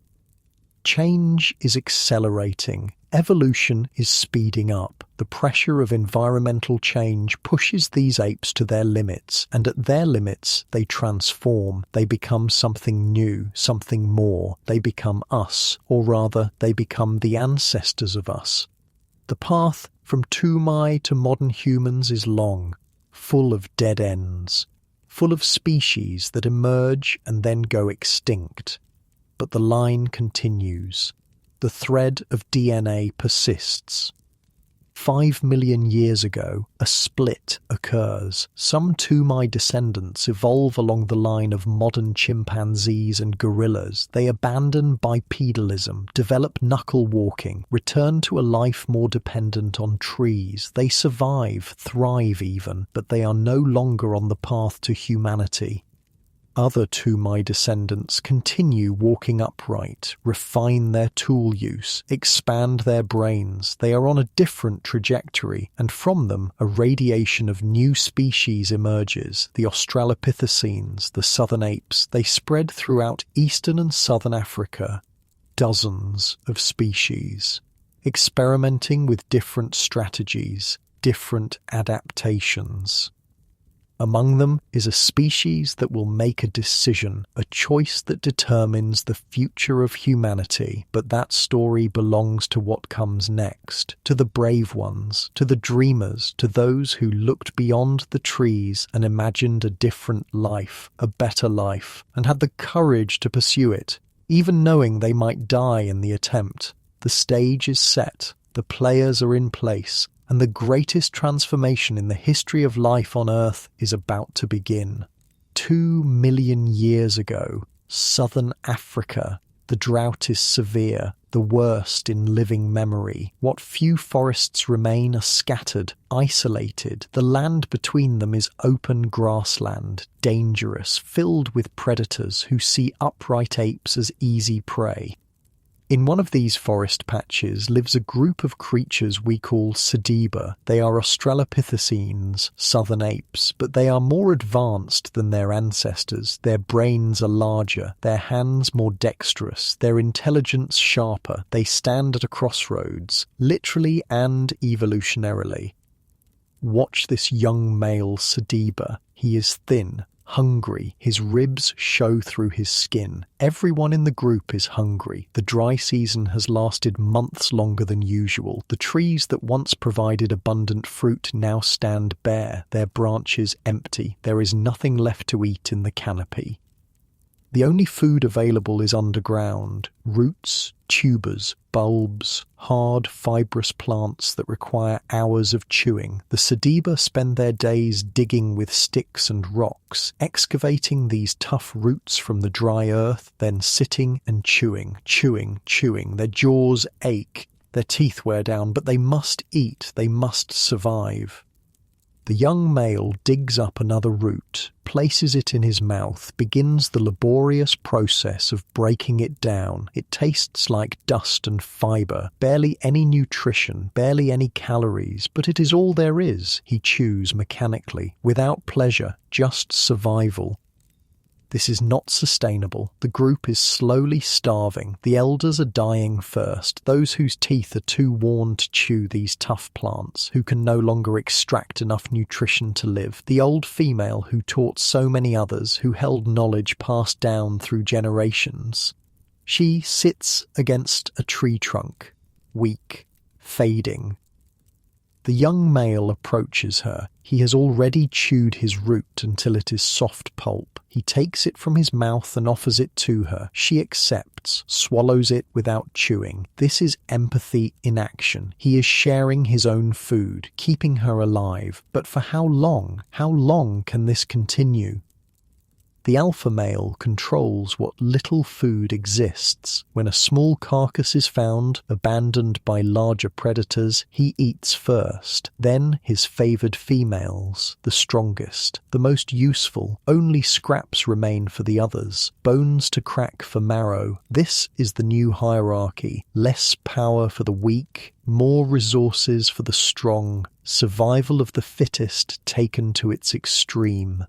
Change is accelerating. Evolution is speeding up. The pressure of environmental change pushes these apes to their limits, and at their limits they transform. They become something new, something more. They become us, or rather, they become the ancestors of us. The path from Tumai to modern humans is long, full of dead ends, full of species that emerge and then go extinct. But the line continues. The thread of DNA persists. 5 million years ago, a split occurs. Some Tumai descendants evolve along the line of modern chimpanzees and gorillas. They abandon bipedalism, develop knuckle walking, return to a life more dependent on trees. They survive, thrive even, but they are no longer on the path to humanity. Other Tumai descendants continue walking upright, refine their tool use, expand their brains. They are on a different trajectory, and from them a radiation of new species emerges. The Australopithecines, the southern apes, they spread throughout eastern and southern Africa. Dozens of species, experimenting with different strategies, different adaptations. Among them is a species that will make a decision, a choice that determines the future of humanity. But that story belongs to what comes next, to the brave ones, to the dreamers, to those who looked beyond the trees and imagined a different life, a better life, and had the courage to pursue it, even knowing they might die in the attempt. The stage is set, the players are in place, and the greatest transformation in the history of life on Earth is about to begin. 2 million years ago, southern Africa, the drought is severe, the worst in living memory. What few forests remain are scattered, isolated. The land between them is open grassland, dangerous, filled with predators who see upright apes as easy prey. In one of these forest patches lives a group of creatures we call Sediba. They are Australopithecines, southern apes, but they are more advanced than their ancestors. Their brains are larger, their hands more dexterous, their intelligence sharper. They stand at a crossroads, literally and evolutionarily. Watch this young male Sediba. He is thin, hungry. His ribs show through his skin. Everyone in the group is hungry. The dry season has lasted months longer than usual. The trees that once provided abundant fruit now stand bare, their branches empty. There is nothing left to eat in the canopy. The only food available is underground, roots, tubers, bulbs, hard, fibrous plants that require hours of chewing. The Sediba spend their days digging with sticks and rocks, excavating these tough roots from the dry earth, then sitting and chewing. Their jaws ache, their teeth wear down, but they must eat, they must survive. The young male digs up another root, places it in his mouth, begins the laborious process of breaking it down. It tastes like dust and fibre, barely any nutrition, barely any calories, but it is all there is. He chews mechanically, without pleasure, just survival. This is not sustainable. The group is slowly starving. The elders are dying first, those whose teeth are too worn to chew these tough plants, who can no longer extract enough nutrition to live. The old female who taught so many others, who held knowledge passed down through generations. She sits against a tree trunk, weak, fading. The young male approaches her. He has already chewed his root until it is soft pulp. He takes it from his mouth and offers it to her. She accepts, swallows it without chewing. This is empathy in action. He is sharing his own food, keeping her alive. But for how long? How long can this continue? The alpha male controls what little food exists. When a small carcass is found, abandoned by larger predators, he eats first. Then his favoured females, the strongest, the most useful. Only scraps remain for the others, bones to crack for marrow. This is the new hierarchy. Less power for the weak, more resources for the strong. Survival of the fittest taken to its extreme.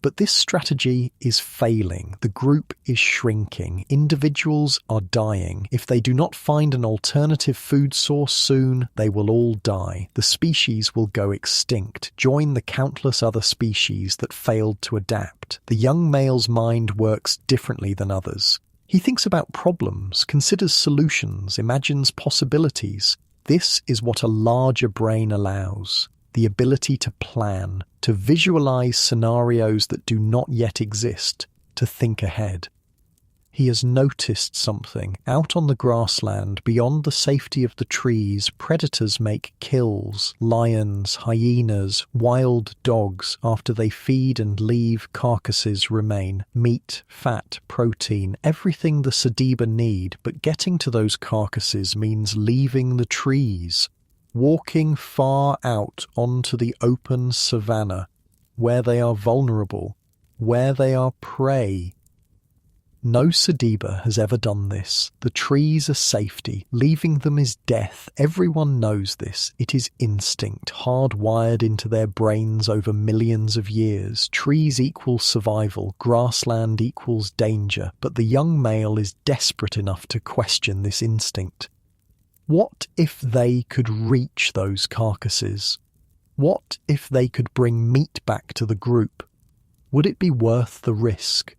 But this strategy is failing. The group is shrinking. Individuals are dying. If they do not find an alternative food source soon, they will all die. The species will go extinct, join the countless other species that failed to adapt. The young male's mind works differently than others. He thinks about problems, considers solutions, imagines possibilities. This is what a larger brain allows. The ability to plan, to visualize scenarios that do not yet exist, to think ahead. He has noticed something. Out on the grassland, beyond the safety of the trees, predators make kills. Lions, hyenas, wild dogs. After they feed and leave, carcasses remain. Meat, fat, protein, everything the Sadiba need, but getting to those carcasses means leaving the trees. Walking far out onto the open savanna, where they are vulnerable, where they are prey. No Sadiba has ever done this. The trees are safety. Leaving them is death. Everyone knows this. It is instinct, hardwired into their brains over millions of years. Trees equal survival. Grassland equals danger. But the young male is desperate enough to question this instinct. What if they could reach those carcasses? What if they could bring meat back to the group? Would it be worth the risk?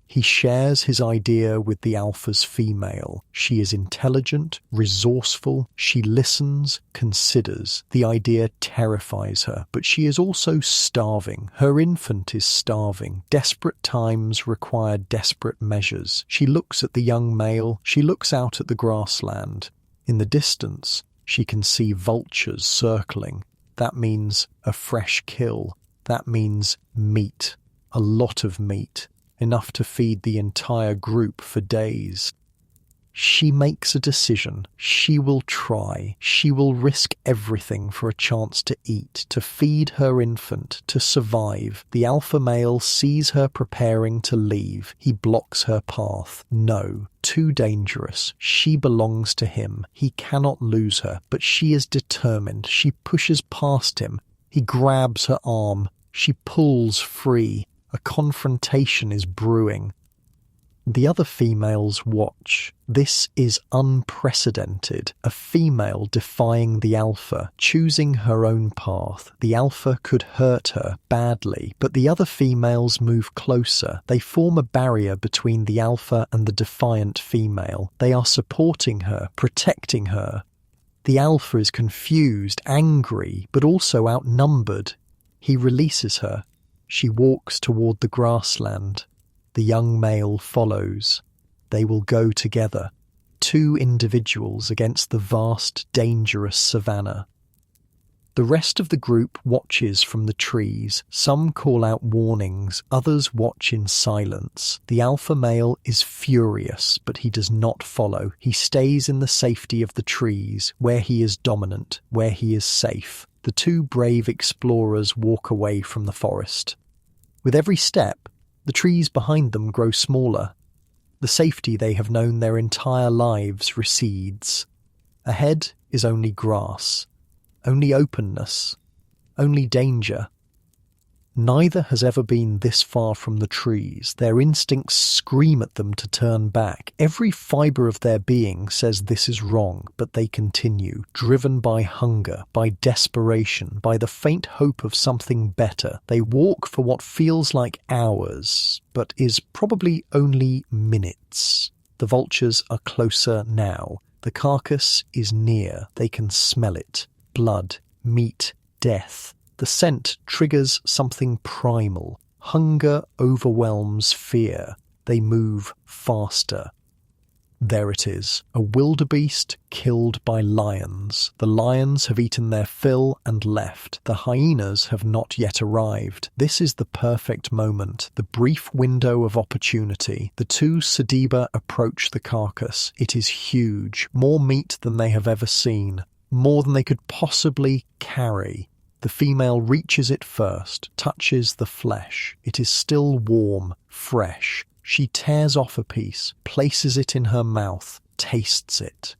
He shares his idea with the alpha's female. She is intelligent, resourceful, she listens, considers. The idea terrifies her, but she is also starving. Her infant is starving. Desperate times require desperate measures. She looks at the young male, she looks out at the grassland. In the distance, she can see vultures circling. That means a fresh kill. That means meat. A lot of meat. Enough to feed the entire group for days. She makes a decision. She will try. She will risk everything for a chance to eat, to feed her infant, to survive. The alpha male sees her preparing to leave. He blocks her path. No, too dangerous. She belongs to him. He cannot lose her, but she is determined. She pushes past him. He grabs her arm. She pulls free. A confrontation is brewing. The other females watch. This is unprecedented. A female defying the alpha, choosing her own path. The alpha could hurt her badly, but the other females move closer. They form a barrier between the alpha and the defiant female. They are supporting her, protecting her. The alpha is confused, angry, but also outnumbered. He releases her. She walks toward the grassland. The young male follows. They will go together, two individuals against the vast, dangerous savanna. The rest of the group watches from the trees. Some call out warnings, others watch in silence. The alpha male is furious, but he does not follow. He stays in the safety of the trees, where he is dominant, where he is safe. The two brave explorers walk away from the forest. With every step, the trees behind them grow smaller. The safety they have known their entire lives recedes. Ahead is only grass. Only openness, only danger. Neither has ever been this far from the trees. Their instincts scream at them to turn back. Every fibre of their being says this is wrong, but they continue, driven by hunger, by desperation, by the faint hope of something better. They walk for what feels like hours, but is probably only minutes. The vultures are closer now. The carcass is near. They can smell it. Blood, meat, death. The scent triggers something primal. Hunger overwhelms fear. They move faster. There it is, a wildebeest killed by lions. The lions have eaten their fill and left. The hyenas have not yet arrived. This is the perfect moment, the brief window of opportunity. The two Sediba approach the carcass. It is huge, more meat than they have ever seen. More than they could possibly carry. The female reaches it first, touches the flesh. It is still warm, fresh. She tears off a piece, places it in her mouth, tastes it.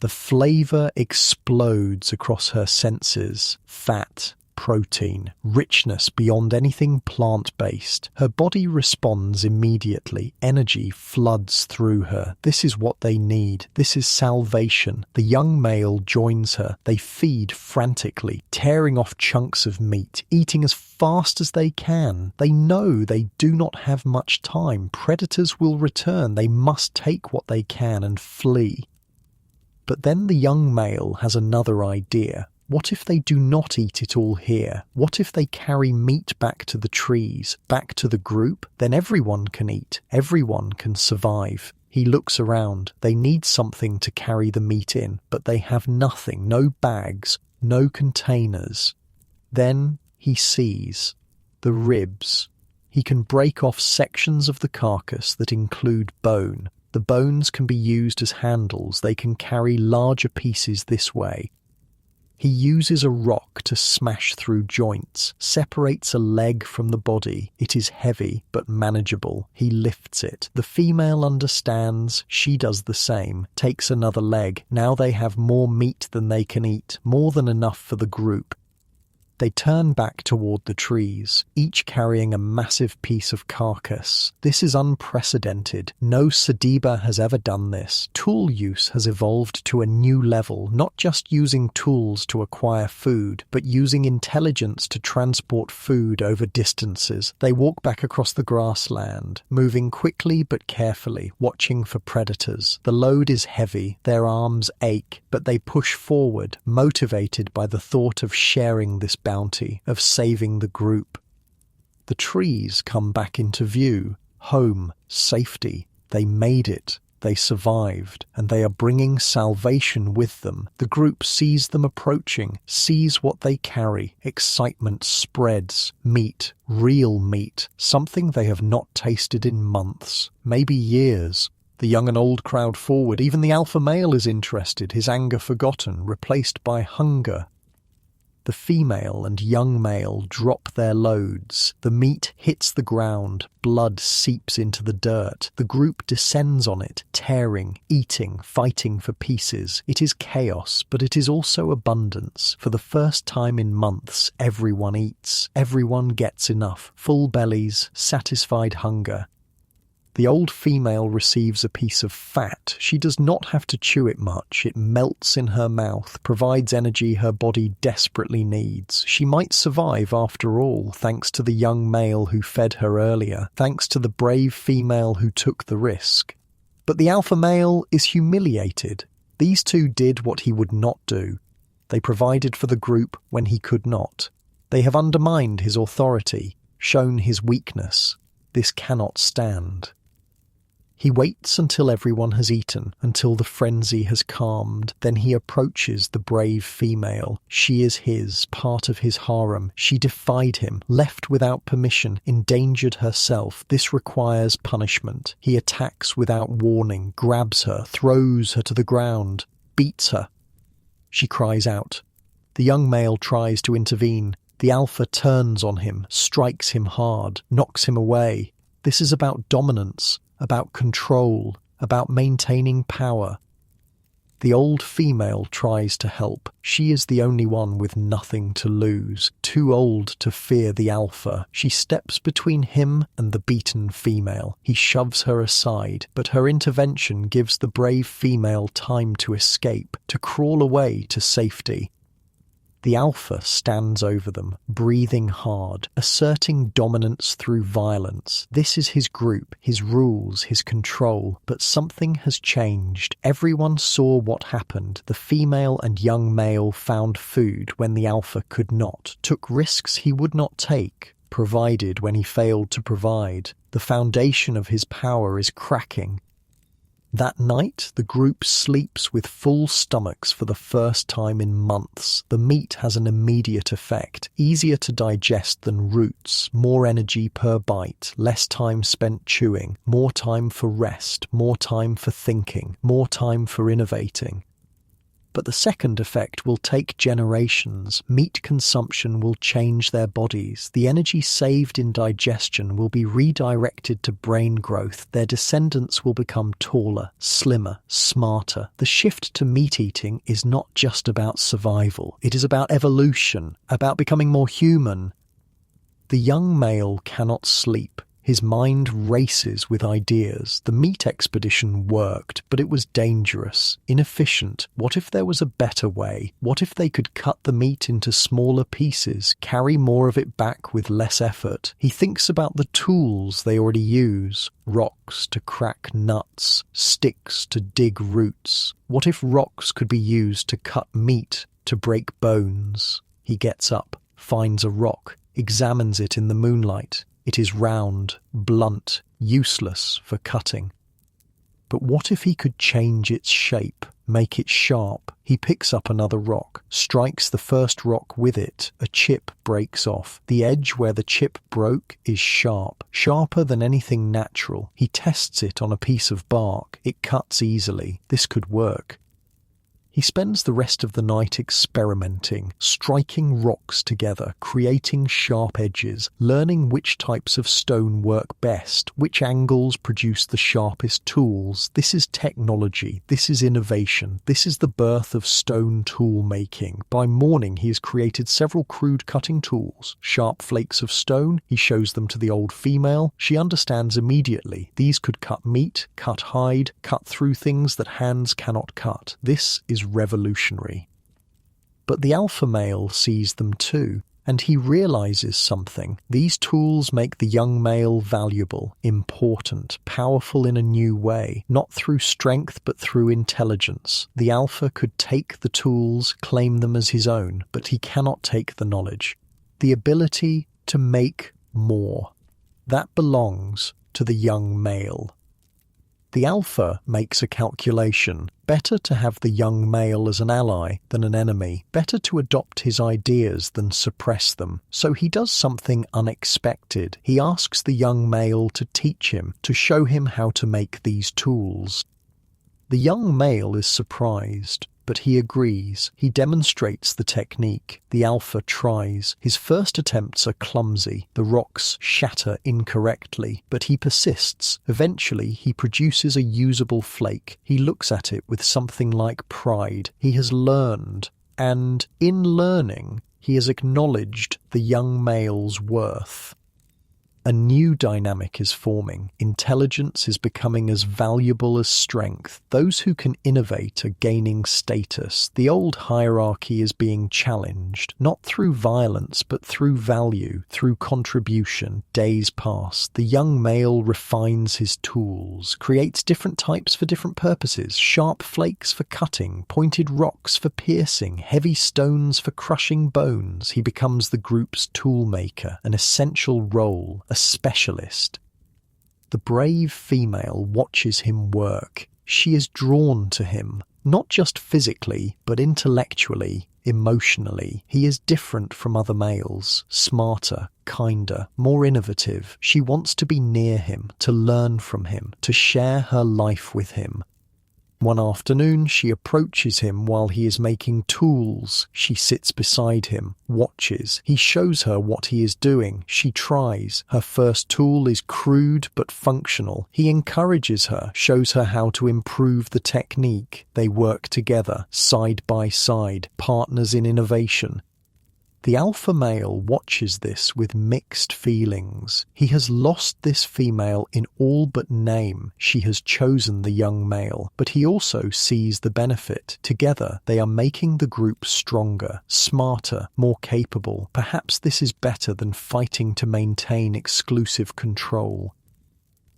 The flavour explodes across her senses. Fat, protein, richness beyond anything plant-based. Her body responds immediately. Energy floods through her. This is what they need. This is salvation. The young male joins her. They feed frantically, tearing off chunks of meat, eating as fast as they can. They know they do not have much time. Predators will return. They must take what they can and flee. But then the young male has another idea. What if they do not eat it all here? What if they carry meat back to the trees, back to the group? Then everyone can eat. Everyone can survive. He looks around. They need something to carry the meat in, but they have nothing. No bags, no containers. Then he sees the ribs. He can break off sections of the carcass that include bone. The bones can be used as handles. They can carry larger pieces this way. He uses a rock to smash through joints, separates a leg from the body. It is heavy, but manageable. He lifts it. The female understands. She does the same, takes another leg. Now they have more meat than they can eat, more than enough for the group. They turn back toward the trees, each carrying a massive piece of carcass. This is unprecedented. No Sediba has ever done this. Tool use has evolved to a new level, not just using tools to acquire food, but using intelligence to transport food over distances. They walk back across the grassland, moving quickly but carefully, watching for predators. The load is heavy, their arms ache, but they push forward, motivated by the thought of sharing this bounty, of saving the group. The trees come back into view. Home, safety. They made it. They survived, and they are bringing salvation with them. The group sees them approaching, sees what they carry. Excitement spreads. Meat, real meat, something they have not tasted in months, maybe years. The young and old crowd forward. Even the alpha male is interested, his anger forgotten, replaced by hunger. The female and young male drop their loads. The meat hits the ground. Blood seeps into the dirt. The group descends on it, tearing, eating, fighting for pieces. It is chaos, but it is also abundance. For the first time in months, everyone eats. Everyone gets enough. Full bellies, satisfied hunger. The old female receives a piece of fat. She does not have to chew it much. It melts in her mouth, provides energy her body desperately needs. She might survive after all, thanks to the young male who fed her earlier, thanks to the brave female who took the risk. But the alpha male is humiliated. These two did what he would not do. They provided for the group when he could not. They have undermined his authority, shown his weakness. This cannot stand. He waits until everyone has eaten, until the frenzy has calmed. Then he approaches the brave female. She is his, part of his harem. She defied him, left without permission, endangered herself. This requires punishment. He attacks without warning, grabs her, throws her to the ground, beats her. She cries out. The young male tries to intervene. The alpha turns on him, strikes him hard, knocks him away. This is about dominance, about control, about maintaining power. The old female tries to help. She is the only one with nothing to lose, too old to fear the alpha. She steps between him and the beaten female. He shoves her aside, but her intervention gives the brave female time to escape, to crawl away to safety. The alpha stands over them, breathing hard, asserting dominance through violence. This is his group, his rules, his control. But something has changed. Everyone saw what happened. The female and young male found food when the alpha could not, took risks he would not take, provided when he failed to provide. The foundation of his power is cracking. That night, the group sleeps with full stomachs for the first time in months. The meat has an immediate effect, easier to digest than roots, more energy per bite, less time spent chewing, more time for rest, more time for thinking, more time for innovating. But the second effect will take generations. Meat consumption will change their bodies. The energy saved in digestion will be redirected to brain growth. Their descendants will become taller, slimmer, smarter. The shift to meat eating is not just about survival. It is about evolution, about becoming more human. The young male cannot sleep. His mind races with ideas. The meat expedition worked, but it was dangerous, inefficient. What if there was a better way? What if they could cut the meat into smaller pieces, carry more of it back with less effort? He thinks about the tools they already use. Rocks to crack nuts, sticks to dig roots. What if rocks could be used to cut meat, to break bones? He gets up, finds a rock, examines it in the moonlight. It is round, blunt, useless for cutting. But what if he could change its shape, make it sharp? He picks up another rock, strikes the first rock with it. A chip breaks off. The edge where the chip broke is sharp, sharper than anything natural. He tests it on a piece of bark. It cuts easily. This could work. He spends the rest of the night experimenting, striking rocks together, creating sharp edges, learning which types of stone work best, which angles produce the sharpest tools. This is technology. This is innovation. This is the birth of stone tool making. By morning, he has created several crude cutting tools. Sharp flakes of stone. He shows them to the old female. She understands immediately. These could cut meat, cut hide, cut through things that hands cannot cut. This is revolutionary. But the alpha male sees them too, and he realizes something. These tools make the young male valuable, important, powerful in a new way, not through strength but through intelligence. The alpha could take the tools, claim them as his own, but he cannot take the knowledge. The ability to make more. That belongs to the young male. The alpha makes a calculation. Better to have the young male as an ally than an enemy. Better to adopt his ideas than suppress them. So he does something unexpected. He asks the young male to teach him, to show him how to make these tools. The young male is surprised, but he agrees. He demonstrates the technique. The alpha tries. His first attempts are clumsy. The rocks shatter incorrectly, but he persists. Eventually, he produces a usable flake. He looks at it with something like pride. He has learned, and in learning, he has acknowledged the young male's worth. A new dynamic is forming. Intelligence is becoming as valuable as strength. Those who can innovate are gaining status. The old hierarchy is being challenged, not through violence, but through value, through contribution. Days pass. The young male refines his tools, creates different types for different purposes, sharp flakes for cutting, pointed rocks for piercing, heavy stones for crushing bones. He becomes the group's tool maker, an essential role, a specialist. The brave female watches him work. She is drawn to him, not just physically, but intellectually, emotionally. He is different from other males, smarter, kinder, more innovative. She wants to be near him, to learn from him, to share her life with him. One afternoon, she approaches him while he is making tools. She sits beside him, watches. He shows her what he is doing. She tries. Her first tool is crude but functional. He encourages her, shows her how to improve the technique. They work together, side by side, partners in innovation. The alpha male watches this with mixed feelings. He has lost this female in all but name. She has chosen the young male, but he also sees the benefit. Together, they are making the group stronger, smarter, more capable. Perhaps this is better than fighting to maintain exclusive control.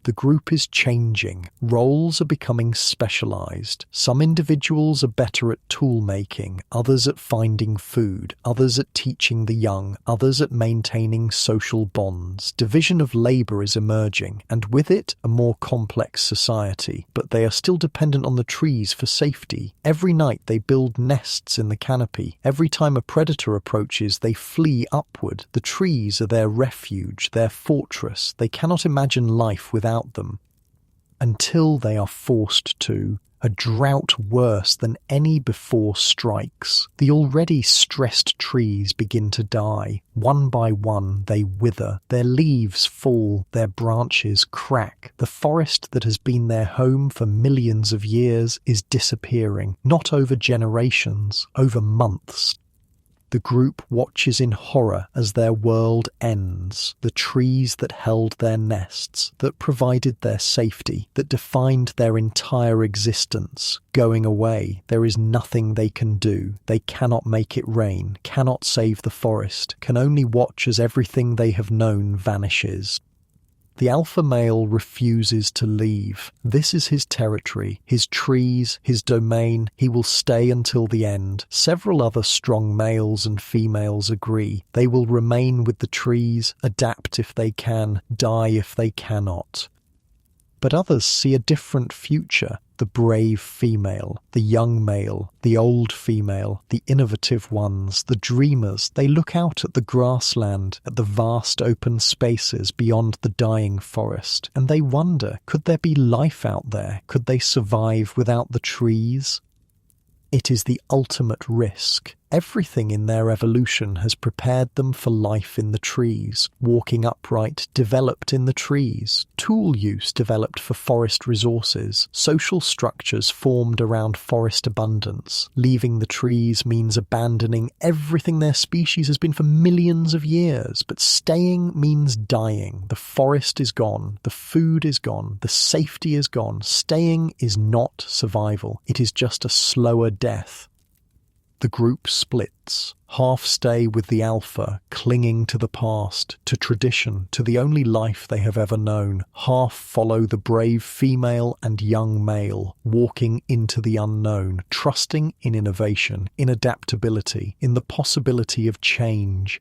The group is changing. Roles are becoming specialized. Some individuals are better at tool making, others at finding food, others at teaching the young, others at maintaining social bonds. Division of labor is emerging, and with it, a more complex society. But they are still dependent on the trees for safety. Every night they build nests in the canopy. Every time a predator approaches, they flee upward. The trees are their refuge, their fortress. They cannot imagine life without them, until they are forced to. A drought worse than any before strikes. The already stressed trees begin to die. One by one they wither. Their leaves fall. Their branches crack. The forest that has been their home for millions of years is disappearing, not over generations, over months. The group watches in horror as their world ends. The trees that held their nests, that provided their safety, that defined their entire existence, going away. There is nothing they can do. They cannot make it rain, cannot save the forest, can only watch as everything they have known vanishes. The alpha male refuses to leave. This is his territory, his trees, his domain. He will stay until the end. Several other strong males and females agree. They will remain with the trees, adapt if they can, die if they cannot. But others see a different future. The brave female, the young male, the old female, the innovative ones, the dreamers. They look out at the grassland, at the vast open spaces beyond the dying forest, and they wonder, could there be life out there? Could they survive without the trees? It is the ultimate risk. Everything in their evolution has prepared them for life in the trees. Walking upright developed in the trees. Tool use developed for forest resources. Social structures formed around forest abundance. Leaving the trees means abandoning everything their species has been for millions of years. But staying means dying. The forest is gone. The food is gone. The safety is gone. Staying is not survival. It is just a slower death. The group splits. Half stay with the alpha, clinging to the past, to tradition, to the only life they have ever known. Half follow the brave female and young male, walking into the unknown, trusting in innovation, in adaptability, in the possibility of change.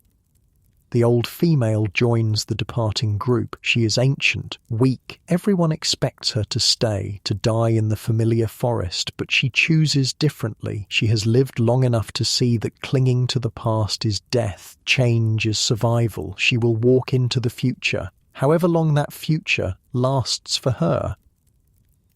The old female joins the departing group. She is ancient, weak. Everyone expects her to stay, to die in the familiar forest, but she chooses differently. She has lived long enough to see that clinging to the past is death, change is survival. She will walk into the future, however long that future lasts for her.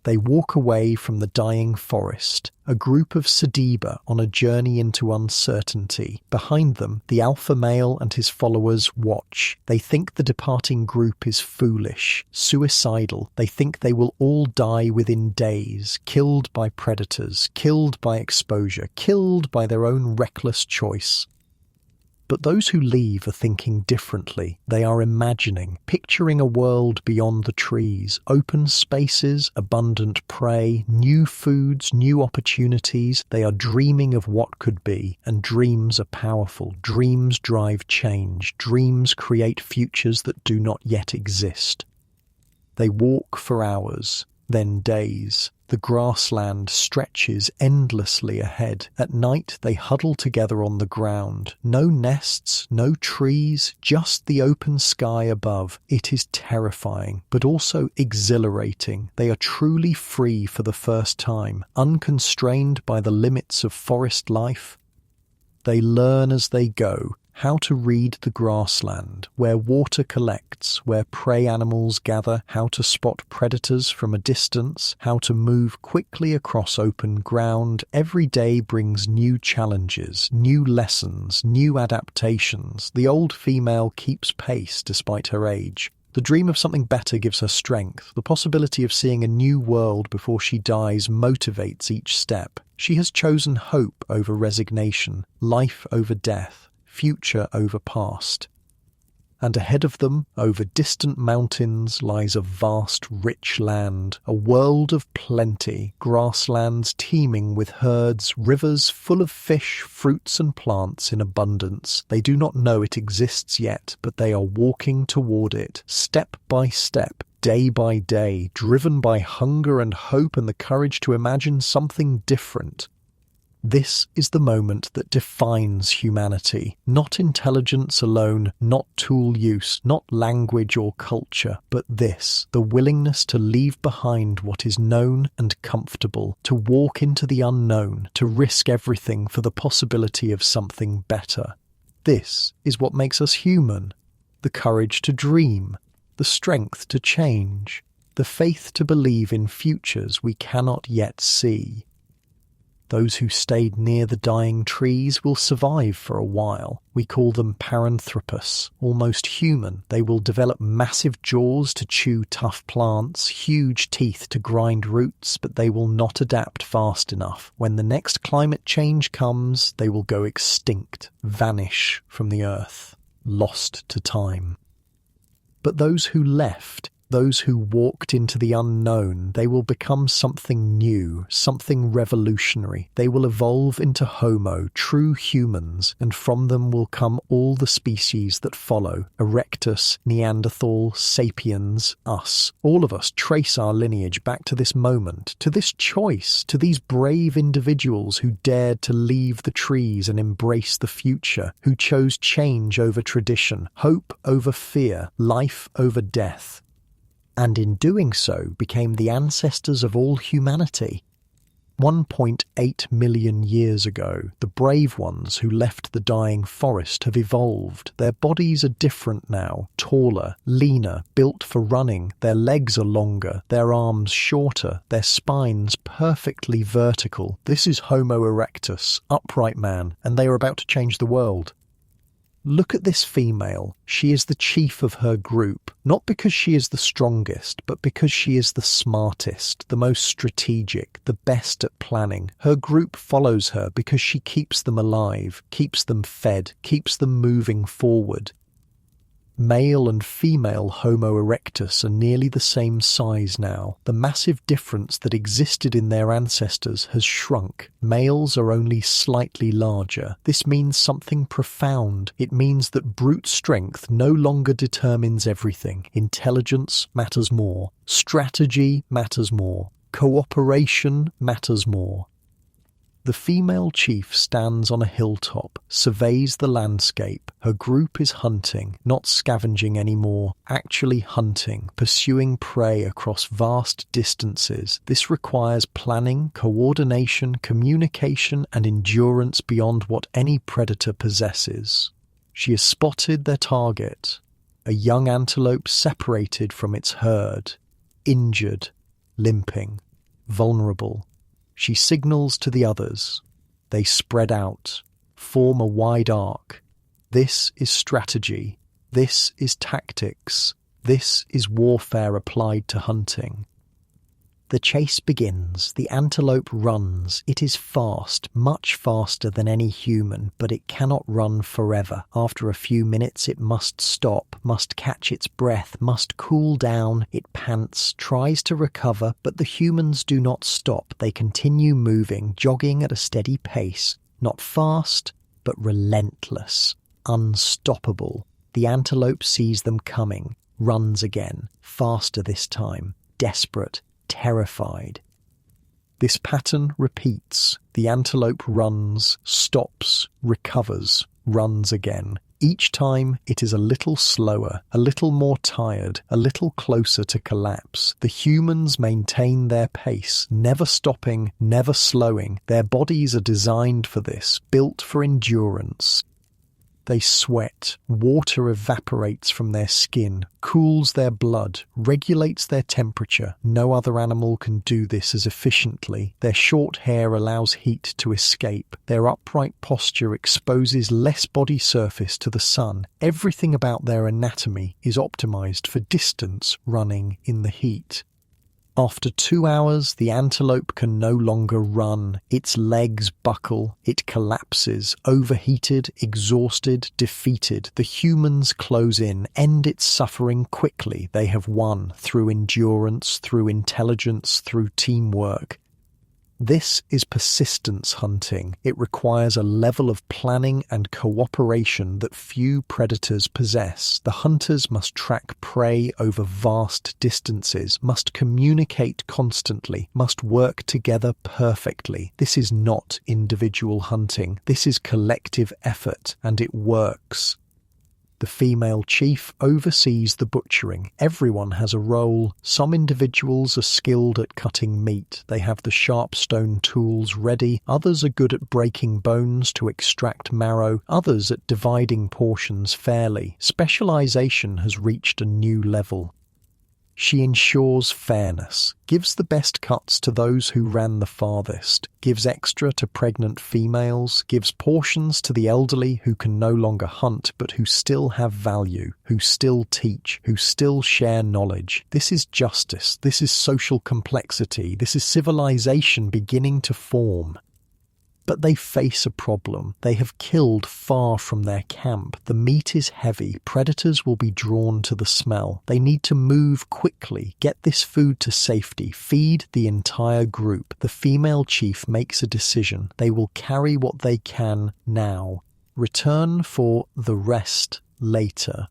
They walk away from the dying forest, a group of Sediba on a journey into uncertainty. Behind them, the alpha male and his followers watch. They think the departing group is foolish, suicidal. They think they will all die within days, killed by predators, killed by exposure, killed by their own reckless choice. But those who leave are thinking differently. They are imagining, picturing a world beyond the trees, open spaces, abundant prey, new foods, new opportunities. They are dreaming of what could be, and dreams are powerful. Dreams drive change. Dreams create futures that do not yet exist. They walk for hours, then days, The grassland stretches endlessly ahead. At night, they huddle together on the ground. No nests, no trees, just the open sky above. It is terrifying, but also exhilarating. They are truly free for the first time, unconstrained by the limits of forest life. They learn as they go how to read the grassland, where water collects, where prey animals gather, how to spot predators from a distance, how to move quickly across open ground. Every day brings new challenges, new lessons, new adaptations. The old female keeps pace despite her age. The dream of something better gives her strength. The possibility of seeing a new world before she dies motivates each step. She has chosen hope over resignation, life over death, future over past. And ahead of them, over distant mountains, lies a vast, rich land, a world of plenty, grasslands teeming with herds, rivers full of fish, fruits and plants in abundance. They do not know it exists yet, but they are walking toward it, step by step, day by day, driven by hunger and hope and the courage to imagine something different. This is the moment that defines humanity. Not intelligence alone, not tool use, not language or culture, but this, the willingness to leave behind what is known and comfortable, to walk into the unknown, to risk everything for the possibility of something better. This is what makes us human. The courage to dream, the strength to change, the faith to believe in futures we cannot yet see. Those who stayed near the dying trees will survive for a while. We call them paranthropus, almost human. They will develop massive jaws to chew tough plants, huge teeth to grind roots, but they will not adapt fast enough. When the next climate change comes, they will go extinct, vanish from the earth, lost to time. But those who left, those who walked into the unknown, they will become something new, something revolutionary. They will evolve into Homo, true humans, and from them will come all the species that follow. Erectus, Neanderthal, Sapiens, us. All of us trace our lineage back to this moment, to this choice, to these brave individuals who dared to leave the trees and embrace the future, who chose change over tradition, hope over fear, life over death. And in doing so became the ancestors of all humanity. 1.8 million years ago, the brave ones who left the dying forest have evolved. Their bodies are different now, taller, leaner, built for running. Their legs are longer, their arms shorter, their spines perfectly vertical. This is Homo erectus, upright man, and they are about to change the world. Look at this female. She is the chief of her group, not because she is the strongest, but because she is the smartest, the most strategic, the best at planning. Her group follows her because she keeps them alive, keeps them fed, keeps them moving forward. Male and female Homo erectus are nearly the same size now. The massive difference that existed in their ancestors has shrunk. Males are only slightly larger. This means something profound. It means that brute strength no longer determines everything. Intelligence matters more. Strategy matters more. Cooperation matters more. The female chief stands on a hilltop, surveys the landscape. Her group is hunting, not scavenging anymore, actually hunting, pursuing prey across vast distances. This requires planning, coordination, communication, and endurance beyond what any predator possesses. She has spotted their target, a young antelope separated from its herd, injured, limping, vulnerable. She signals to the others. They spread out, form a wide arc. This is strategy. This is tactics. This is warfare applied to hunting. The chase begins. The antelope runs. It is fast, much faster than any human, but it cannot run forever. After a few minutes it must stop, must catch its breath, must cool down. It pants, tries to recover, but the humans do not stop. They continue moving, jogging at a steady pace. Not fast, but relentless, unstoppable. The antelope sees them coming, runs again, faster this time, desperate, terrified. This pattern repeats. The antelope runs, stops, recovers, runs again. Each time it is a little slower, a little more tired, a little closer to collapse. The humans maintain their pace, never stopping, never slowing. Their bodies are designed for this, built for endurance. They sweat, water evaporates from their skin, cools their blood, regulates their temperature. No other animal can do this as efficiently. Their short hair allows heat to escape. Their upright posture exposes less body surface to the sun. Everything about their anatomy is optimized for distance running in the heat. After 2 hours, the antelope can no longer run. Its legs buckle. It collapses, overheated, exhausted, defeated. The humans close in, end its suffering quickly. They have won through endurance, through intelligence, through teamwork. This is persistence hunting. It requires a level of planning and cooperation that few predators possess. The hunters must track prey over vast distances, must communicate constantly, must work together perfectly. This is not individual hunting. This is collective effort, and it works. The female chief oversees the butchering. Everyone has a role. Some individuals are skilled at cutting meat. They have the sharp stone tools ready. Others are good at breaking bones to extract marrow. Others at dividing portions fairly. Specialization has reached a new level. She ensures fairness, gives the best cuts to those who ran the farthest, gives extra to pregnant females, gives portions to the elderly who can no longer hunt but who still have value, who still teach, who still share knowledge. This is justice, this is social complexity, this is civilization beginning to form. But they face a problem. They have killed far from their camp. The meat is heavy. Predators will be drawn to the smell. They need to move quickly, get this food to safety, feed the entire group. The female chief makes a decision. They will carry what they can now, return for the rest later.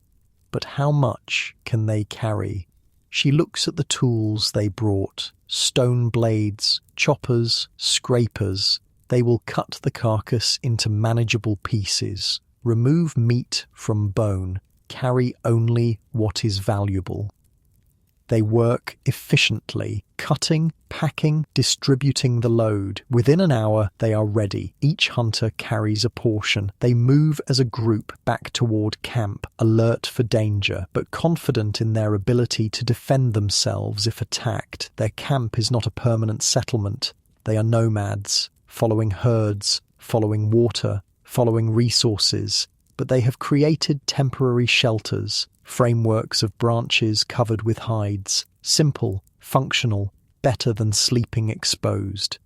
But how much can they carry? She looks at the tools they brought. Stone blades, choppers, scrapers. They will cut the carcass into manageable pieces, remove meat from bone, carry only what is valuable. They work efficiently, cutting, packing, distributing the load. Within an hour, they are ready. Each hunter carries a portion. They move as a group back toward camp, alert for danger, but confident in their ability to defend themselves if attacked. Their camp is not a permanent settlement. They are nomads, following herds, following water, following resources, but they have created temporary shelters, frameworks of branches covered with hides, simple, functional, better than sleeping exposed.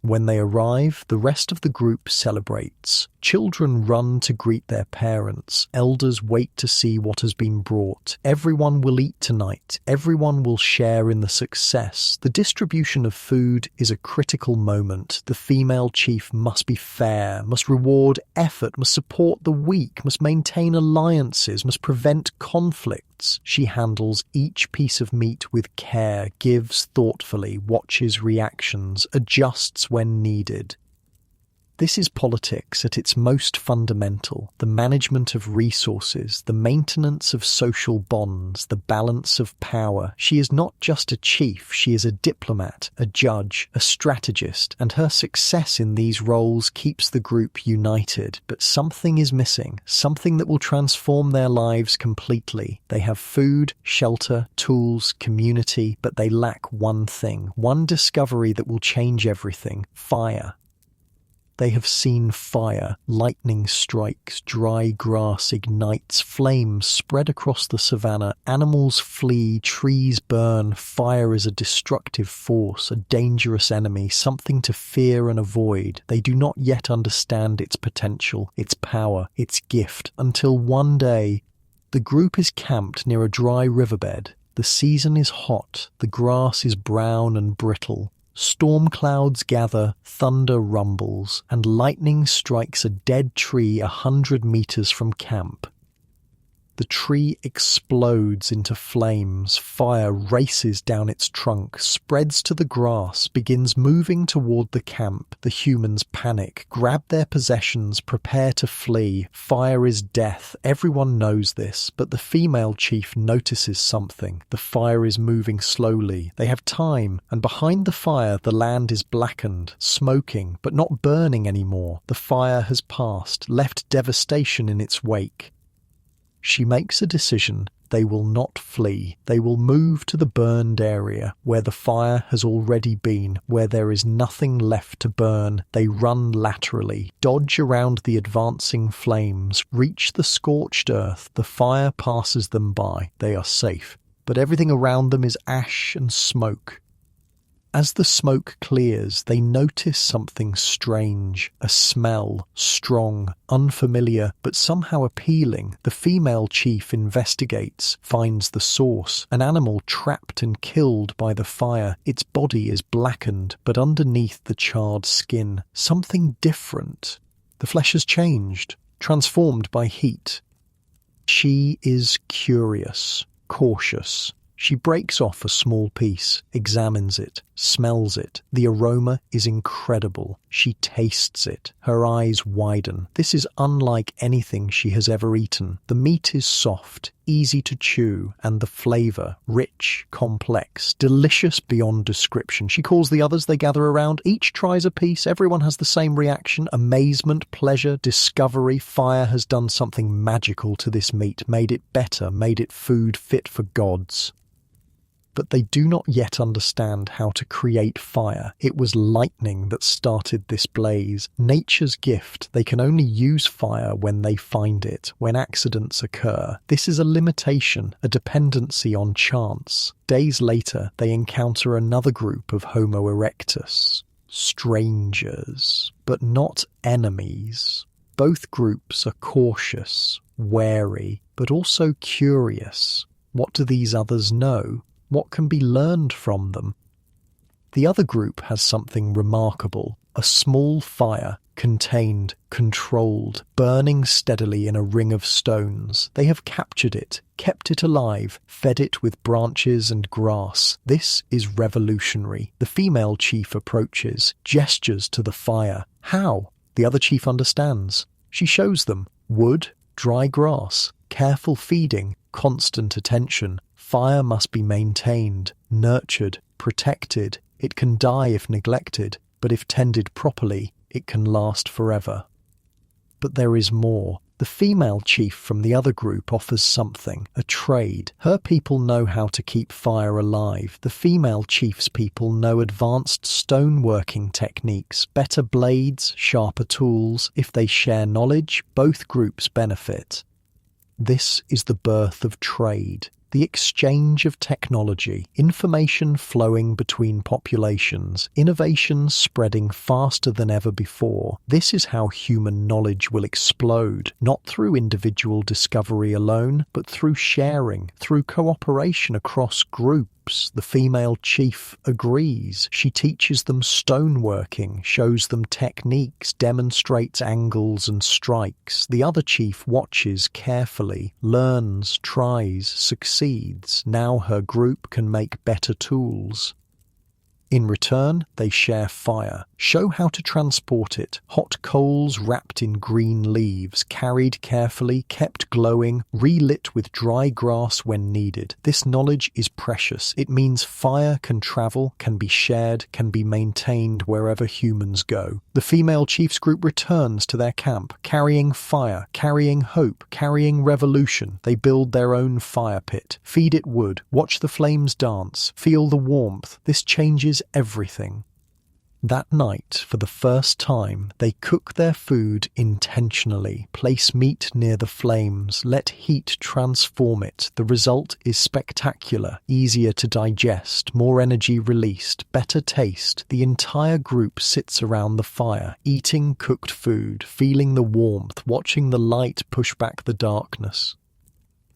When they arrive, the rest of the group celebrates. Children run to greet their parents. Elders wait to see what has been brought. Everyone will eat tonight. Everyone will share in the success. The distribution of food is a critical moment. The female chief must be fair, must reward effort, must support the weak, must maintain alliances, must prevent conflicts. She handles each piece of meat with care, gives thoughtfully, watches reactions, adjusts when needed. This is politics at its most fundamental, the management of resources, the maintenance of social bonds, the balance of power. She is not just a chief, she is a diplomat, a judge, a strategist, and her success in these roles keeps the group united. But something is missing, something that will transform their lives completely. They have food, shelter, tools, community, but they lack one thing, one discovery that will change everything: fire. They have seen fire, lightning strikes, dry grass ignites, flames spread across the savannah, animals flee, trees burn. Fire is a destructive force, a dangerous enemy, something to fear and avoid. They do not yet understand its potential, its power, its gift, until one day the group is camped near a dry riverbed. The season is hot, the grass is brown and brittle. Storm clouds gather, thunder rumbles, and lightning strikes a dead tree 100 meters from camp. The tree explodes into flames. Fire races down its trunk, spreads to the grass, begins moving toward the camp. The humans panic, grab their possessions, prepare to flee. Fire is death. Everyone knows this, but the female chief notices something. The fire is moving slowly. They have time, and behind the fire the land is blackened, smoking, but not burning anymore. The fire has passed, left devastation in its wake. She makes a decision. They will not flee. They will move to the burned area, where the fire has already been, where there is nothing left to burn. They run laterally, dodge around the advancing flames, reach the scorched earth. The fire passes them by. They are safe. But everything around them is ash and smoke. As the smoke clears, they notice something strange, a smell, strong, unfamiliar, but somehow appealing. The female chief investigates, finds the source, an animal trapped and killed by the fire. Its body is blackened, but underneath the charred skin, something different. The flesh has changed, transformed by heat. She is curious, cautious. She breaks off a small piece, examines it, smells it. The aroma is incredible. She tastes it. Her eyes widen. This is unlike anything she has ever eaten. The meat is soft, easy to chew, and the flavour, rich, complex, delicious beyond description. She calls the others, they gather around. Each tries a piece. Everyone has the same reaction. Amazement, pleasure, discovery. Fire has done something magical to this meat, made it better, made it food fit for gods. But they do not yet understand how to create fire. It was lightning that started this blaze. Nature's gift. They can only use fire when they find it, when accidents occur. This is a limitation, a dependency on chance. Days later, they encounter another group of Homo erectus. Strangers, but not enemies. Both groups are cautious, wary, but also curious. What do these others know? What can be learned from them? The other group has something remarkable, a small fire, contained, controlled, burning steadily in a ring of stones. They have captured it, kept it alive, fed it with branches and grass. This is revolutionary. The female chief approaches, gestures to the fire. How? The other chief understands. She shows them wood, dry grass, careful feeding, constant attention. Fire must be maintained, nurtured, protected. It can die if neglected, but if tended properly, it can last forever. But there is more. The female chief from the other group offers something, a trade. Her people know how to keep fire alive. The female chief's people know advanced stoneworking techniques, better blades, sharper tools. If they share knowledge, both groups benefit. This is the birth of trade. The exchange of technology, information flowing between populations, innovation spreading faster than ever before. This is how human knowledge will explode, not through individual discovery alone, but through sharing, through cooperation across groups. The female chief agrees. She teaches them stoneworking, shows them techniques, demonstrates angles and strikes. The other chief watches carefully, learns, tries, succeeds. Now her group can make better tools. In return, they share fire, show how to transport it. Hot coals wrapped in green leaves, carried carefully, kept glowing, relit with dry grass when needed. This knowledge is precious. It means fire can travel, can be shared, can be maintained wherever humans go. The female chief's group returns to their camp, carrying fire, carrying hope, carrying revolution. They build their own fire pit, feed it wood, watch the flames dance, feel the warmth. This changes everything. That night, for the first time, they cook their food intentionally, place meat near the flames, let heat transform it. The result is spectacular, easier to digest, more energy released, better taste. The entire group sits around the fire, eating cooked food, feeling the warmth, watching the light push back the darkness.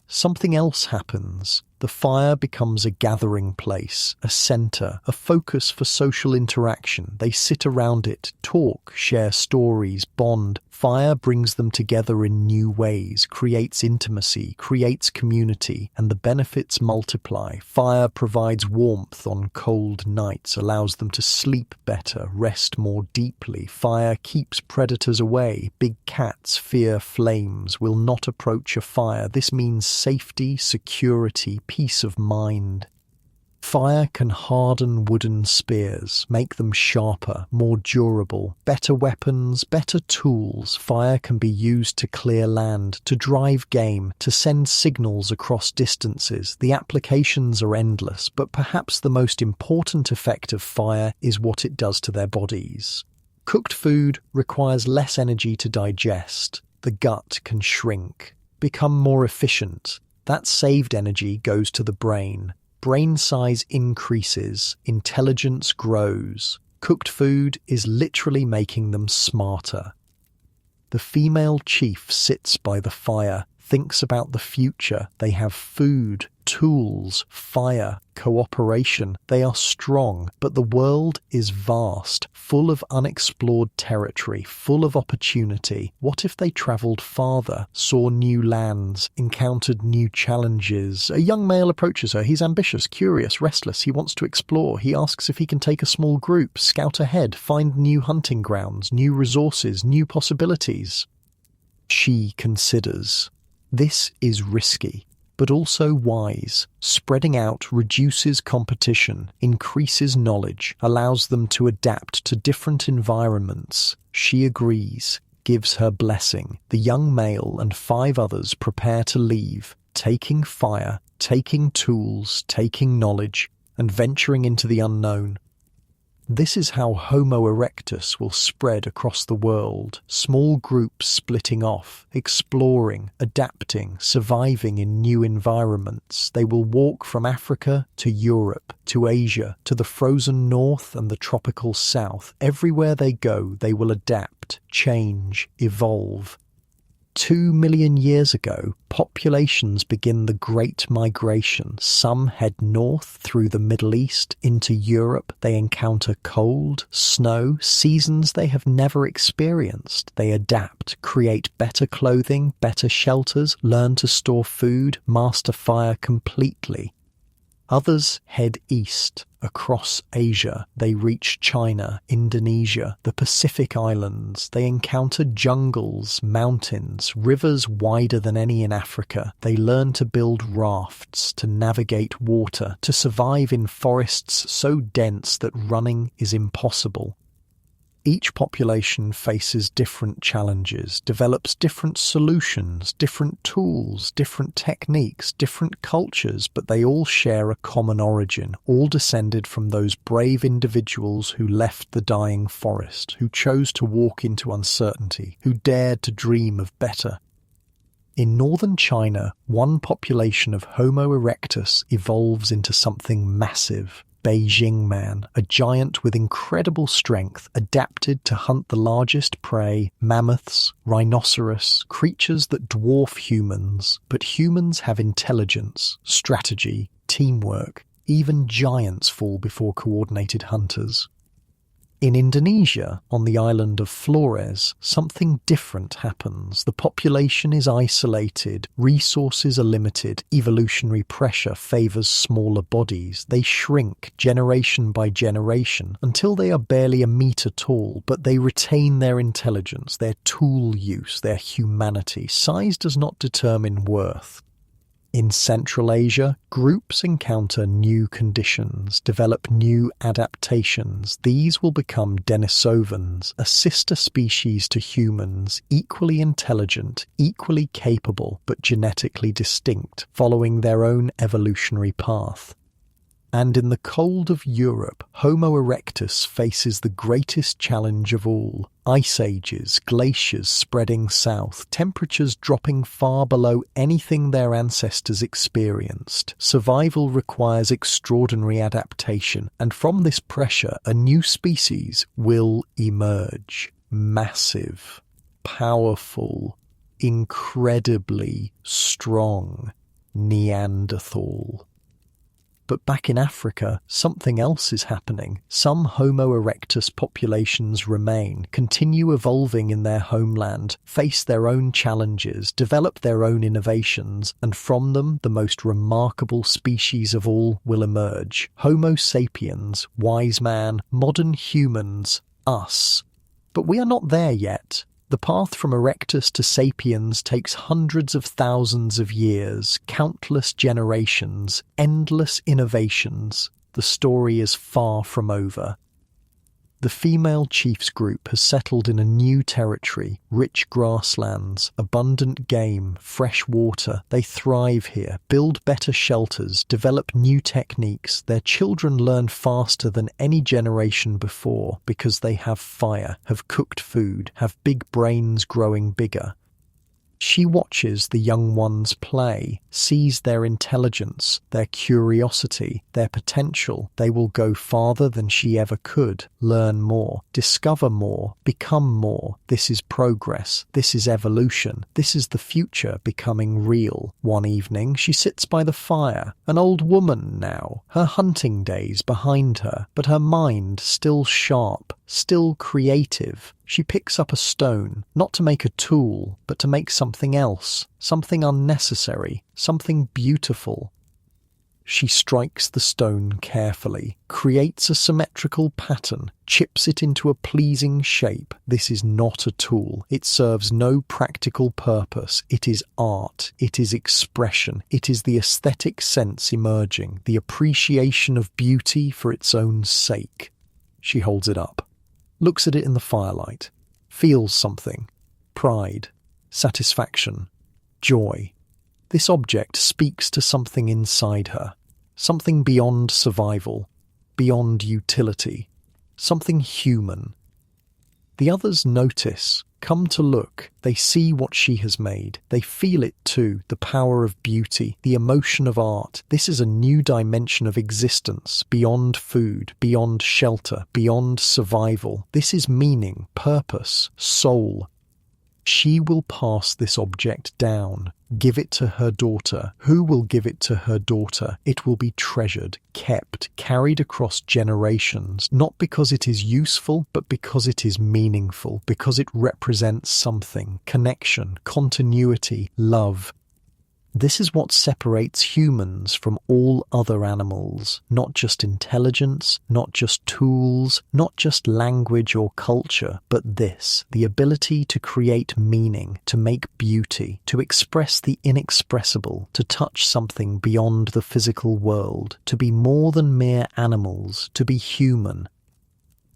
Something else happens. The fire becomes a gathering place, a center, a focus for social interaction. They sit around it, talk, share stories, bond. Fire brings them together in new ways, creates intimacy, creates community, and the benefits multiply. Fire provides warmth on cold nights, allows them to sleep better, rest more deeply. Fire keeps predators away. Big cats fear flames, will not approach a fire. This means safety, security, peace of mind. Fire can harden wooden spears, make them sharper, more durable, better weapons, better tools. Fire can be used to clear land, to drive game, to send signals across distances. The applications are endless, but perhaps the most important effect of fire is what it does to their bodies. Cooked food requires less energy to digest. The gut can shrink, become more efficient. That saved energy goes to the brain. Brain size increases, intelligence grows. Cooked food is literally making them smarter. The female chief sits by the fire, thinks about the future. They have food, tools, fire, cooperation. They are strong, but the world is vast, full of unexplored territory, full of opportunity. What if they travelled farther, saw new lands, encountered new challenges? A young male approaches her. He's ambitious, curious, restless. He wants to explore. He asks if he can take a small group, scout ahead, find new hunting grounds, new resources, new possibilities. She considers. This is risky, but also wise. Spreading out reduces competition, increases knowledge, allows them to adapt to different environments. She agrees, gives her blessing. The young male and 5 others prepare to leave, taking fire, taking tools, taking knowledge, and venturing into the unknown. This is how Homo erectus will spread across the world, small groups splitting off, exploring, adapting, surviving in new environments. They will walk from Africa to Europe, to Asia, to the frozen north and the tropical south. Everywhere they go, they will adapt, change, evolve. 2 million years ago, populations begin the Great Migration. Some head north through the Middle East into Europe. They encounter cold, snow, seasons they have never experienced. They adapt, create better clothing, better shelters, learn to store food, master fire completely. Others head east, across Asia. They reach China, Indonesia, the Pacific Islands. They encounter jungles, mountains, rivers wider than any in Africa. They learn to build rafts, to navigate water, to survive in forests so dense that running is impossible. Each population faces different challenges, develops different solutions, different tools, different techniques, different cultures, but they all share a common origin, all descended from those brave individuals who left the dying forest, who chose to walk into uncertainty, who dared to dream of better. In northern China, one population of Homo erectus evolves into something massive. Beijing man, a giant with incredible strength, adapted to hunt the largest prey, mammoths, rhinoceros, creatures that dwarf humans. But humans have intelligence, strategy, teamwork. Even giants fall before coordinated hunters. In Indonesia, on the island of Flores, something different happens. The population is isolated, resources are limited, evolutionary pressure favours smaller bodies. They shrink generation by generation until they are barely a metre tall, but they retain their intelligence, their tool use, their humanity. Size does not determine worth. In Central Asia, groups encounter new conditions, develop new adaptations. These will become Denisovans, a sister species to humans, equally intelligent, equally capable, but genetically distinct, following their own evolutionary path. And in the cold of Europe, Homo erectus faces the greatest challenge of all. Ice ages, glaciers spreading south, temperatures dropping far below anything their ancestors experienced. Survival requires extraordinary adaptation, and from this pressure, a new species will emerge. Massive, powerful, incredibly strong. Neanderthal. But back in Africa, something else is happening. Some Homo erectus populations remain, continue evolving in their homeland, face their own challenges, develop their own innovations, and from them the most remarkable species of all will emerge. Homo sapiens, wise man, modern humans, us. But we are not there yet. The path from erectus to sapiens takes hundreds of thousands of years, countless generations, endless innovations. The story is far from over. The female chiefs group has settled in a new territory, rich grasslands, abundant game, fresh water. They thrive here, build better shelters, develop new techniques. Their children learn faster than any generation before because they have fire, have cooked food, have big brains growing bigger. She watches the young ones play, sees their intelligence, their curiosity, their potential. They will go farther than she ever could, learn more, discover more, become more. This is progress. This is evolution. This is the future becoming real. One evening, she sits by the fire, an old woman now, her hunting days behind her, but her mind still sharp, still creative. She picks up a stone, not to make a tool, but to make something else, something unnecessary, something beautiful. She strikes the stone carefully, creates a symmetrical pattern, chips it into a pleasing shape. This is not a tool. It serves no practical purpose. It is art. It is expression. It is the aesthetic sense emerging, the appreciation of beauty for its own sake. She holds it up, looks at it in the firelight, feels something, pride, satisfaction, joy. This object speaks to something inside her, something beyond survival, beyond utility, something human. The others notice, come to look. They see what she has made. They feel it too, the power of beauty, the emotion of art. This is a new dimension of existence, beyond food, beyond shelter, beyond survival. This is meaning, purpose, soul. She will pass this object down, give it to her daughter. Who will give it to her daughter? It will be treasured, kept, carried across generations, not because it is useful, but because it is meaningful, because it represents something, connection, continuity, love. This is what separates humans from all other animals. Not just intelligence, not just tools, not just language or culture, but this, the ability to create meaning, to make beauty, to express the inexpressible, to touch something beyond the physical world, to be more than mere animals, to be human.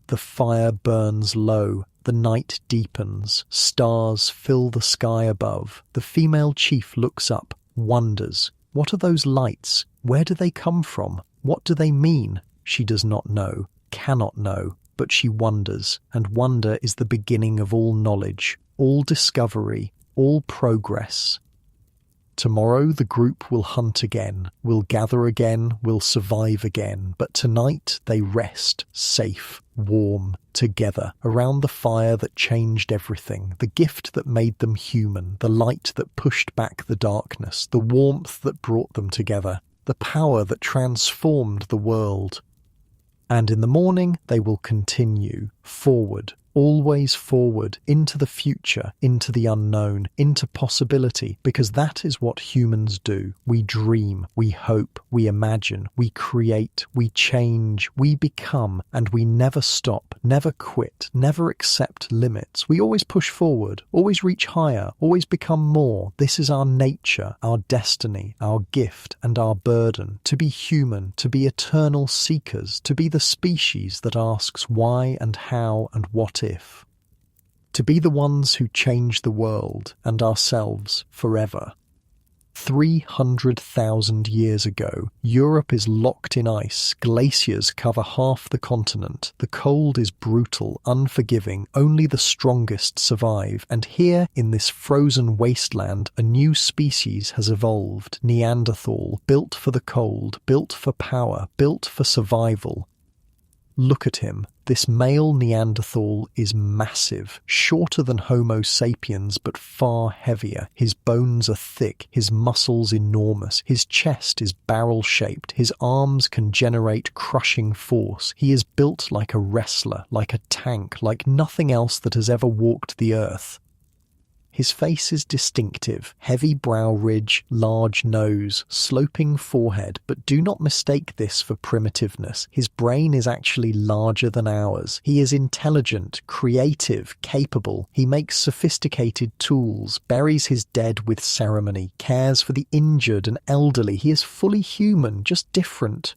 The fire burns low. The night deepens. Stars fill the sky above. The female chief looks up, wonders. What are those lights? Where do they come from? What do they mean? She does not know, cannot know, but she wonders, and wonder is the beginning of all knowledge, all discovery, all progress. Tomorrow the group will hunt again, will gather again, will survive again, but tonight they rest, safe, warm, together, around the fire that changed everything, the gift that made them human, the light that pushed back the darkness, the warmth that brought them together, the power that transformed the world. And in the morning they will continue, forward, always forward, into the future, into the unknown, into possibility, because that is what humans do. We dream, we hope, we imagine, we create, we change, we become, and we never stop, never quit, never accept limits. We always push forward, always reach higher, always become more. This is our nature, our destiny, our gift, and our burden. To be human, to be eternal seekers, to be the species that asks why and how and what if. To be the ones who change the world and ourselves forever. 300,000 years ago, Europe is locked in ice, glaciers cover half the continent, the cold is brutal, unforgiving, only the strongest survive, and here, in this frozen wasteland, a new species has evolved, Neanderthal, built for the cold, built for power, built for survival. Look at him. This male Neanderthal is massive, shorter than Homo sapiens but far heavier. His bones are thick, his muscles enormous, his chest is barrel-shaped, his arms can generate crushing force. He is built like a wrestler, like a tank, like nothing else that has ever walked the earth. His face is distinctive, heavy brow ridge, large nose, sloping forehead, but do not mistake this for primitiveness. His brain is actually larger than ours. He is intelligent, creative, capable. He makes sophisticated tools, buries his dead with ceremony, cares for the injured and elderly. He is fully human, just different.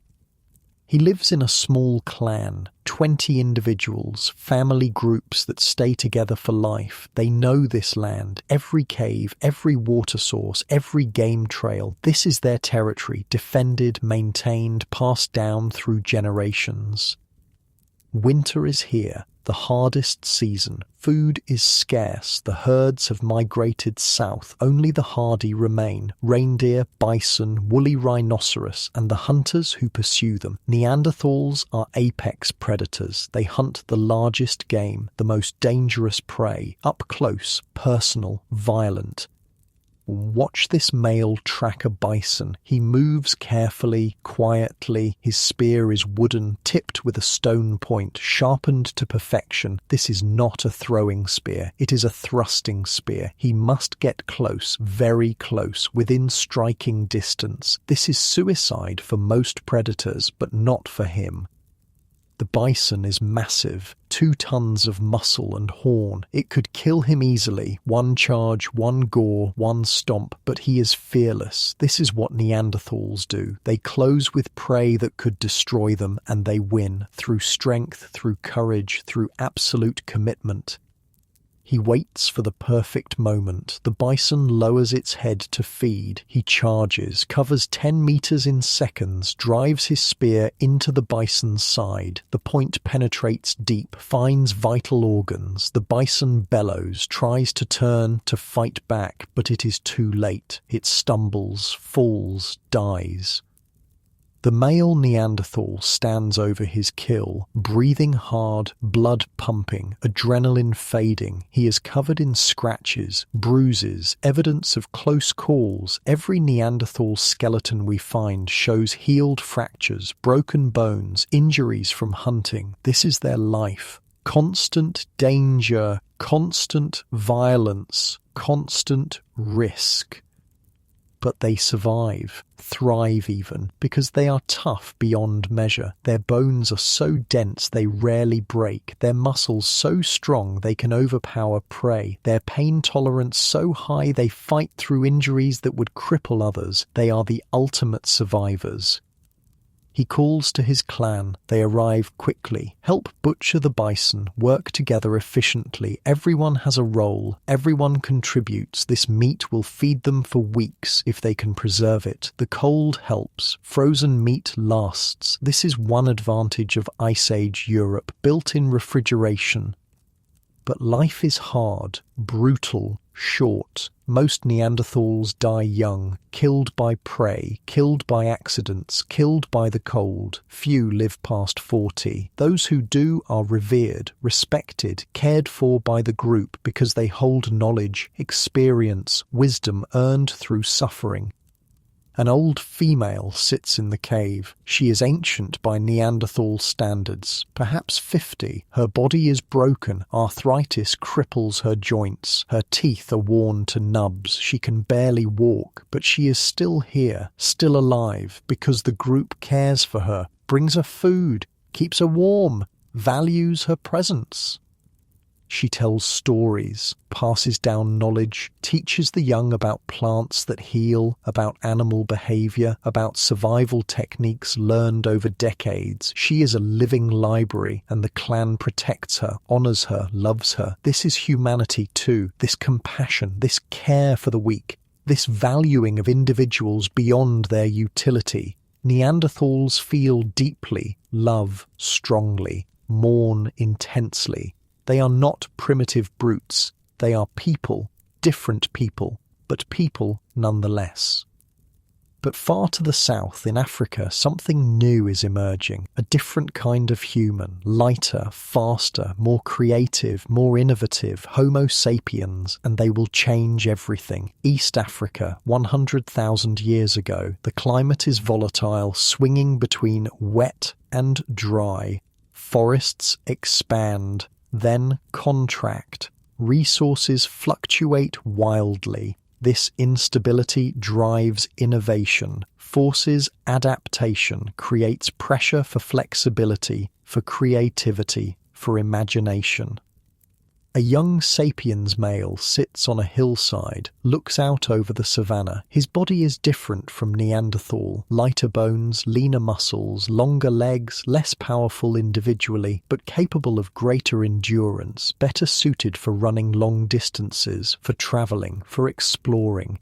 He lives in a small clan, 20 individuals, family groups that stay together for life. They know this land, every cave, every water source, every game trail. This is their territory, defended, maintained, passed down through generations. Winter is here, the hardest season. Food is scarce. The herds have migrated south. Only the hardy remain. Reindeer, bison, woolly rhinoceros, and the hunters who pursue them. Neanderthals are apex predators. They hunt the largest game, the most dangerous prey, up close, personal, violent. Watch this male track a bison. He moves carefully, quietly. His spear is wooden, tipped with a stone point, sharpened to perfection. This is not a throwing spear. It is a thrusting spear. He must get close, very close, within striking distance. This is suicide for most predators, but not for him. The bison is massive, 2 tons of muscle and horn. It could kill him easily, one charge, one gore, one stomp, but he is fearless. This is what Neanderthals do. They close with prey that could destroy them, and they win, through strength, through courage, through absolute commitment. He waits for the perfect moment. The bison lowers its head to feed. He charges, covers 10 meters in seconds, drives his spear into the bison's side. The point penetrates deep, finds vital organs. The bison bellows, tries to turn, to fight back, but it is too late. It stumbles, falls, dies. The male Neanderthal stands over his kill, breathing hard, blood pumping, adrenaline fading. He is covered in scratches, bruises, evidence of close calls. Every Neanderthal skeleton we find shows healed fractures, broken bones, injuries from hunting. This is their life. Constant danger, constant violence, constant risk. But they survive, thrive even, because they are tough beyond measure. Their bones are so dense they rarely break, their muscles so strong they can overpower prey, their pain tolerance so high they fight through injuries that would cripple others. They are the ultimate survivors. He calls to his clan. They arrive quickly, help butcher the bison, work together efficiently. Everyone has a role. Everyone contributes. This meat will feed them for weeks if they can preserve it. The cold helps. Frozen meat lasts. This is one advantage of Ice Age Europe, built-in refrigeration. But life is hard, brutal, short. Most Neanderthals die young, killed by prey, killed by accidents, killed by the cold. Few live past 40. Those who do are revered, respected, cared for by the group because they hold knowledge, experience, wisdom earned through suffering. An old female sits in the cave. She is ancient by Neanderthal standards, perhaps 50. Her body is broken. Arthritis cripples her joints. Her teeth are worn to nubs. She can barely walk, but she is still here, still alive, because the group cares for her, brings her food, keeps her warm, values her presence. She tells stories, passes down knowledge, teaches the young about plants that heal, about animal behavior, about survival techniques learned over decades. She is a living library, and the clan protects her, honors her, loves her. This is humanity too, this compassion, this care for the weak, this valuing of individuals beyond their utility. Neanderthals feel deeply, love strongly, mourn intensely. They are not primitive brutes. They are people, different people, but people nonetheless. But far to the south, in Africa, something new is emerging. A different kind of human, lighter, faster, more creative, more innovative, Homo sapiens, and they will change everything. East Africa, 100,000 years ago, the climate is volatile, swinging between wet and dry. Forests expand, then contract. Resources fluctuate wildly. This instability drives innovation, forces adaptation, creates pressure for flexibility, for creativity, for imagination. A young sapiens male sits on a hillside, looks out over the savannah. His body is different from Neanderthal, lighter bones, leaner muscles, longer legs, less powerful individually, but capable of greater endurance, better suited for running long distances, for travelling, for exploring.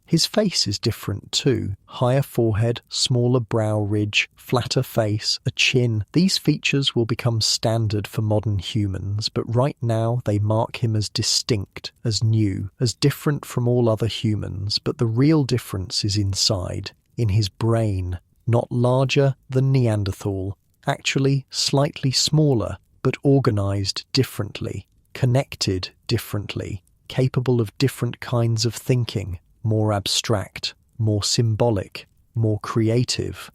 His face is different too. Higher forehead, smaller brow ridge, flatter face, a chin. These features will become standard for modern humans, but right now they mark him as distinct, as new, as different from all other humans. But the real difference is inside, in his brain. Not larger than Neanderthal, actually slightly smaller, but organised differently, connected differently, capable of different kinds of thinking. More abstract, more symbolic, more creative.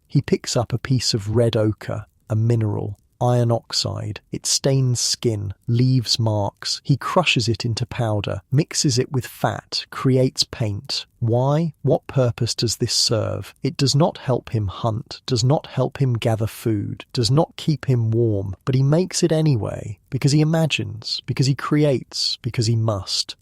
He picks up a piece of red ochre, a mineral, iron oxide. It stains skin, leaves marks. He crushes it into powder, mixes it with fat, creates paint. Why? What purpose does this serve? It does not help him hunt, does not help him gather food, does not keep him warm, but he makes it anyway, because he imagines, because he creates, because he must.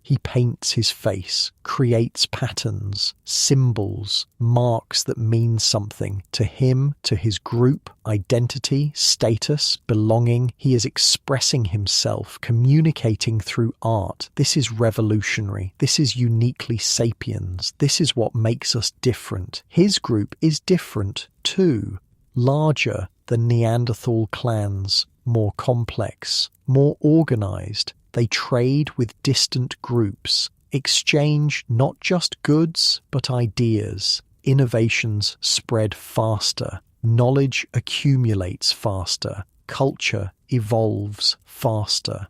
He paints his face, creates patterns, symbols, marks that mean something to him, to his group, identity, status, belonging. He is expressing himself, communicating through art. This is revolutionary. This is uniquely sapiens. This is what makes us different. His group is different too, larger than Neanderthal clans, more complex, more organized. They trade with distant groups, exchange not just goods, but ideas. Innovations spread faster. Knowledge accumulates faster. Culture evolves faster.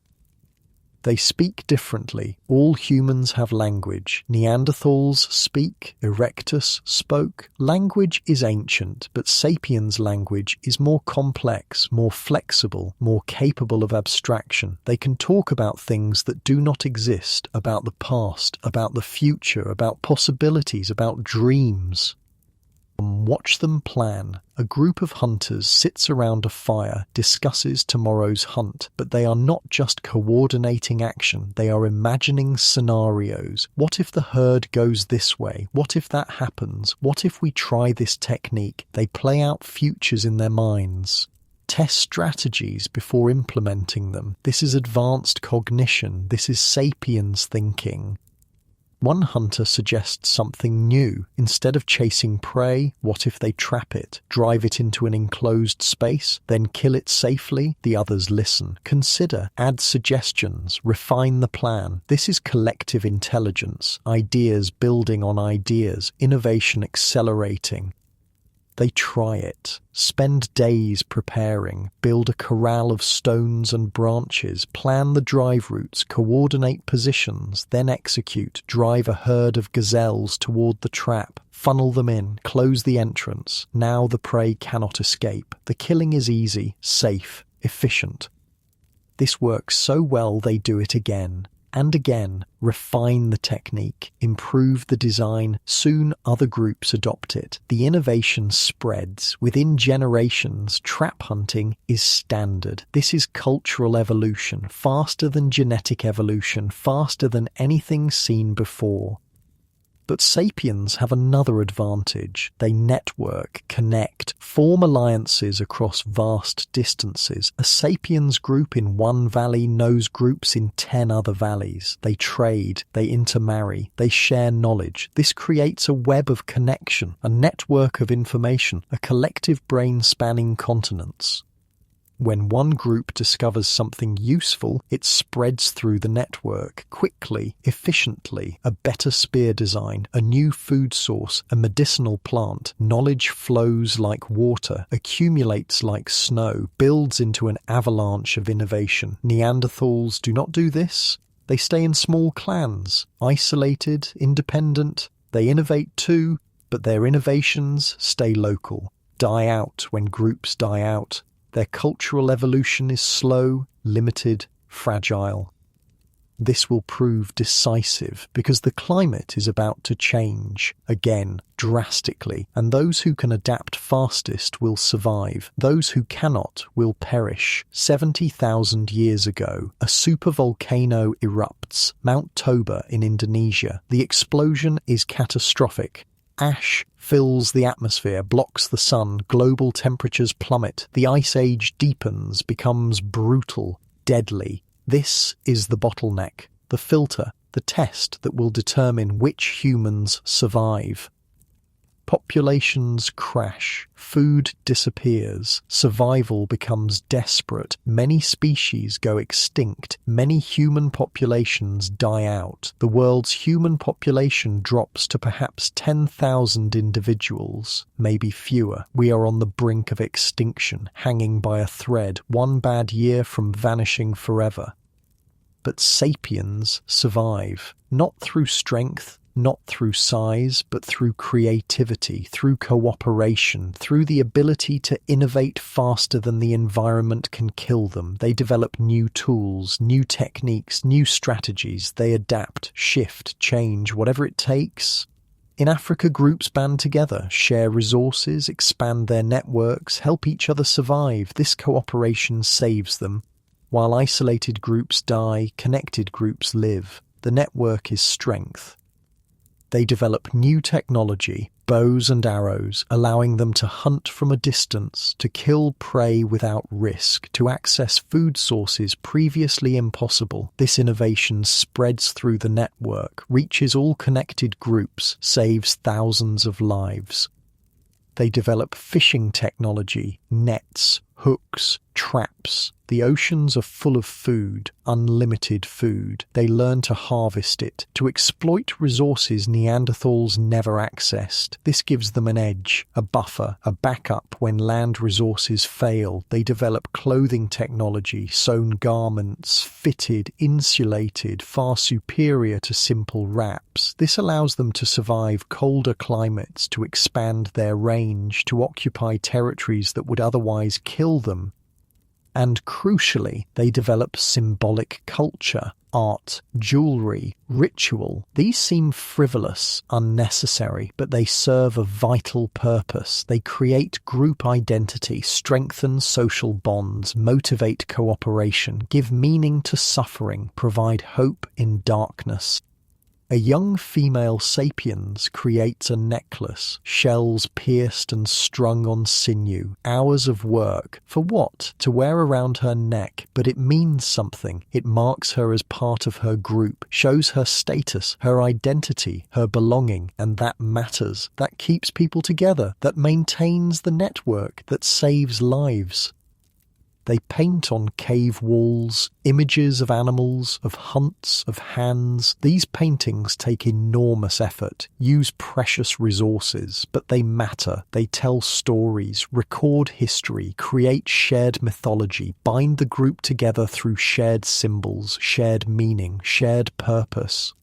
They speak differently. All humans have language. Neanderthals speak, erectus spoke. Language is ancient, but sapiens' language is more complex, more flexible, more capable of abstraction. They can talk about things that do not exist, about the past, about the future, about possibilities, about dreams. Watch them plan. A group of hunters sits around a fire, discusses tomorrow's hunt, but they are not just coordinating action, they are imagining scenarios. What if the herd goes this way? What if that happens? What if we try this technique? They play out futures in their minds. Test strategies before implementing them. This is advanced cognition. This is sapiens thinking. One hunter suggests something new. Instead of chasing prey, what if they trap it, drive it into an enclosed space, then kill it safely? The others listen, consider, add suggestions, refine the plan. This is collective intelligence, ideas building on ideas, innovation accelerating. They try it, spend days preparing, build a corral of stones and branches, plan the drive routes, coordinate positions, then execute, drive a herd of gazelles toward the trap, funnel them in, close the entrance. Now the prey cannot escape. The killing is easy, safe, efficient. This works so well they do it again. And again, refine the technique, improve the design. Soon other groups adopt it. The innovation spreads. Within generations, trap hunting is standard. This is cultural evolution, faster than genetic evolution, faster than anything seen before. But sapiens have another advantage. They network, connect, form alliances across vast distances. A sapiens group in one valley knows groups in 10 other valleys. They trade, they intermarry, they share knowledge. This creates a web of connection, a network of information, a collective brain spanning continents. When one group discovers something useful, it spreads through the network, quickly, efficiently. A better spear design, a new food source, a medicinal plant. Knowledge flows like water, accumulates like snow, builds into an avalanche of innovation. Neanderthals do not do this. They stay in small clans, isolated, independent. They innovate too, but their innovations stay local, die out when groups die out. Their cultural evolution is slow, limited, fragile. This will prove decisive because the climate is about to change, again, drastically, and those who can adapt fastest will survive. Those who cannot will perish. 70,000 years ago, a supervolcano erupts, Mount Toba in Indonesia. The explosion is catastrophic. Ash fills the atmosphere, blocks the sun, global temperatures plummet, the ice age deepens, becomes brutal, deadly. This is the bottleneck, the filter, the test that will determine which humans survive. Populations crash, food disappears, survival becomes desperate, many species go extinct, many human populations die out. The world's human population drops to perhaps 10,000 individuals, maybe fewer. We are on the brink of extinction, hanging by a thread, one bad year from vanishing forever. But sapiens survive, not through strength, not through size, but through creativity, through cooperation, through the ability to innovate faster than the environment can kill them. They develop new tools, new techniques, new strategies. They adapt, shift, change, whatever it takes. In Africa, groups band together, share resources, expand their networks, help each other survive. This cooperation saves them. While isolated groups die, connected groups live. The network is strength. They develop new technology, bows and arrows, allowing them to hunt from a distance, to kill prey without risk, to access food sources previously impossible. This innovation spreads through the network, reaches all connected groups, saves thousands of lives. They develop fishing technology, nets, hooks, traps. The oceans are full of food, unlimited food. They learn to harvest it, to exploit resources Neanderthals never accessed. This gives them an edge, a buffer, a backup when land resources fail. They develop clothing technology, sewn garments, fitted, insulated, far superior to simple wraps. This allows them to survive colder climates, to expand their range, to occupy territories that would otherwise kill them. And crucially, they develop symbolic culture, art, jewelry, ritual. These seem frivolous, unnecessary, but they serve a vital purpose. They create group identity, strengthen social bonds, motivate cooperation, give meaning to suffering, provide hope in darkness. A young female sapiens creates a necklace, shells pierced and strung on sinew, hours of work. For what? To wear around her neck, but it means something. It marks her as part of her group, shows her status, her identity, her belonging, and that matters. That keeps people together, that maintains the network, that saves lives. They paint on cave walls images of animals, of hunts, of hands. These paintings take enormous effort, use precious resources, but they matter. They tell stories, record history, create shared mythology, bind the group together through shared symbols, shared meaning, shared purpose.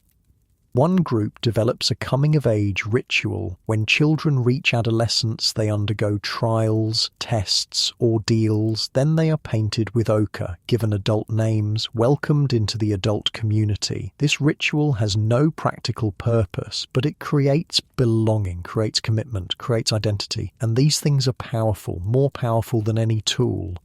One group develops a coming-of-age ritual. When children reach adolescence, they undergo trials, tests, ordeals. Then they are painted with ochre, given adult names, welcomed into the adult community. This ritual has no practical purpose, but it creates belonging, creates commitment, creates identity. And these things are powerful, more powerful than any tool.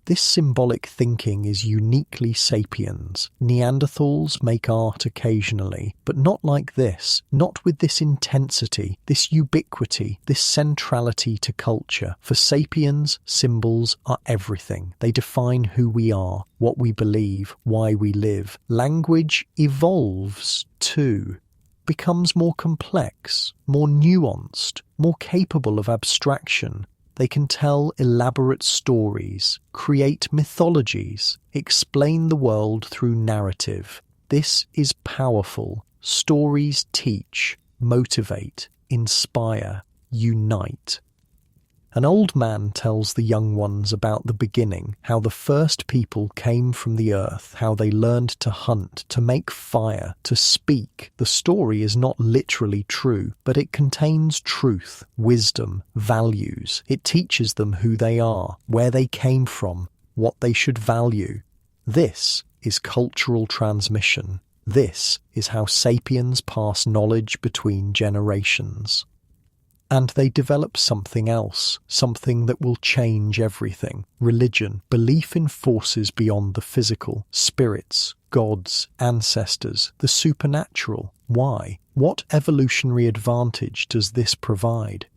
This symbolic thinking is uniquely sapiens. Neanderthals make art occasionally, but not like this, not with this intensity, this ubiquity, this centrality to culture. For sapiens, symbols are everything. They define who we are, what we believe, why we live. Language evolves too, becomes more complex, more nuanced, more capable of abstraction. They can tell elaborate stories, create mythologies, explain the world through narrative. This is powerful. Stories teach, motivate, inspire, unite. An old man tells the young ones about the beginning, how the first people came from the earth, how they learned to hunt, to make fire, to speak. The story is not literally true, but it contains truth, wisdom, values. It teaches them who they are, where they came from, what they should value. This is cultural transmission. This is how sapiens pass knowledge between generations. And they develop something else, something that will change everything. Religion, belief in forces beyond the physical, spirits, gods, ancestors, the supernatural. Why? What evolutionary advantage does this provide?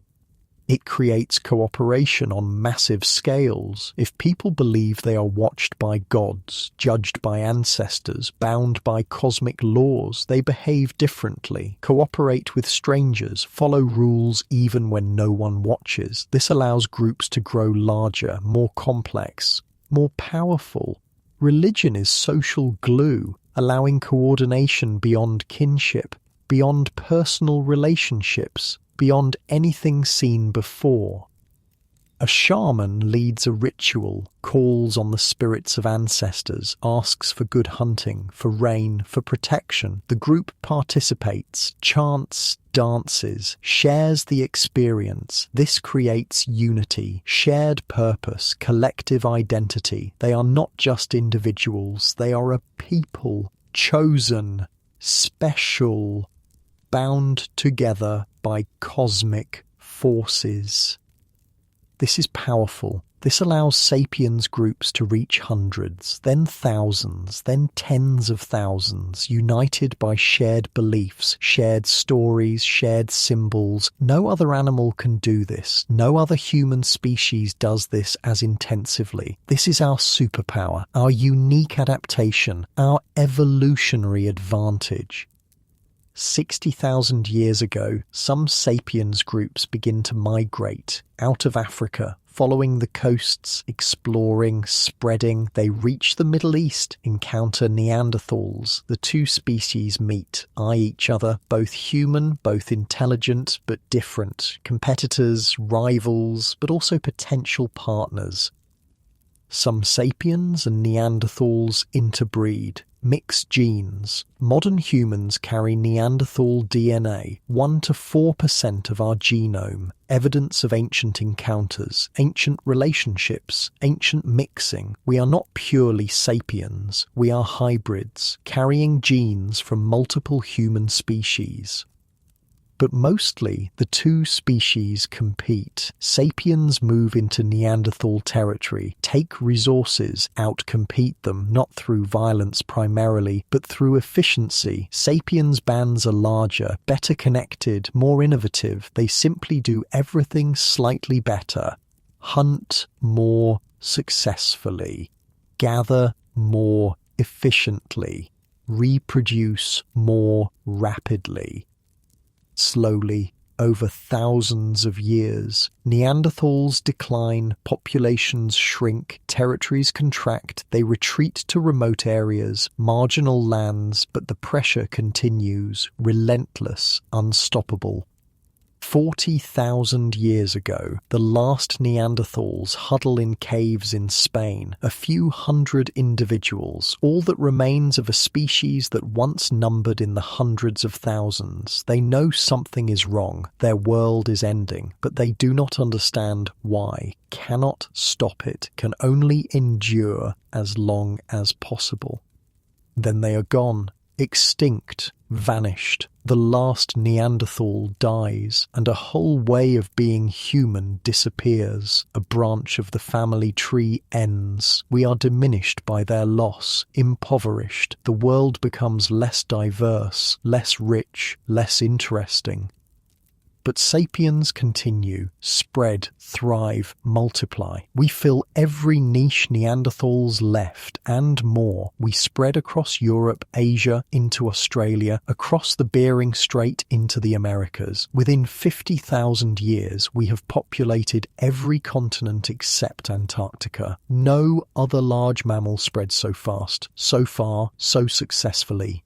It creates cooperation on massive scales. If people believe they are watched by gods, judged by ancestors, bound by cosmic laws, they behave differently, cooperate with strangers, follow rules even when no one watches. This allows groups to grow larger, more complex, more powerful. Religion is social glue, allowing coordination beyond kinship, beyond personal relationships, beyond anything seen before. A shaman leads a ritual, calls on the spirits of ancestors, asks for good hunting, for rain, for protection. The group participates, chants, dances, shares the experience. This creates unity, shared purpose, collective identity. They are not just individuals, they are a people, chosen, special, bound together by cosmic forces. This is powerful. This allows sapiens groups to reach hundreds, then thousands, then tens of thousands, united by shared beliefs, shared stories, shared symbols. No other animal can do this. No other human species does this as intensively. This is our superpower, our unique adaptation, our evolutionary advantage. 60,000 years ago, some sapiens groups begin to migrate out of Africa, following the coasts, exploring, spreading. They reach the Middle East, encounter Neanderthals. The two species meet, eye each other, both human, both intelligent, but different, competitors, rivals, but also potential partners. Some sapiens and Neanderthals interbreed, mix genes. Modern humans carry Neanderthal DNA, 1 to 4% of our genome, evidence of ancient encounters, ancient relationships, ancient mixing. We are not purely sapiens, we are hybrids, carrying genes from multiple human species. But mostly, the two species compete. Sapiens move into Neanderthal territory, take resources, outcompete them, not through violence primarily, but through efficiency. Sapiens bands are larger, better connected, more innovative. They simply do everything slightly better. Hunt more successfully. Gather more efficiently. Reproduce more rapidly. Slowly, over thousands of years, Neanderthals decline, populations shrink, territories contract, they retreat to remote areas, marginal lands, but the pressure continues, relentless, unstoppable. 40,000 years ago, the last Neanderthals huddle in caves in Spain, a few hundred individuals, all that remains of a species that once numbered in the hundreds of thousands. They know something is wrong, their world is ending, but they do not understand why, cannot stop it, can only endure as long as possible. Then they are gone, extinct, vanished. The last Neanderthal dies, and a whole way of being human disappears. A branch of the family tree ends. We are diminished by their loss, impoverished. The world becomes less diverse, less rich, less interesting. But sapiens continue, spread, thrive, multiply. We fill every niche Neanderthals left and more. We spread across Europe, Asia, into Australia, across the Bering Strait into the Americas. Within 50,000 years, we have populated every continent except Antarctica. No other large mammal spread so fast, so far, so successfully.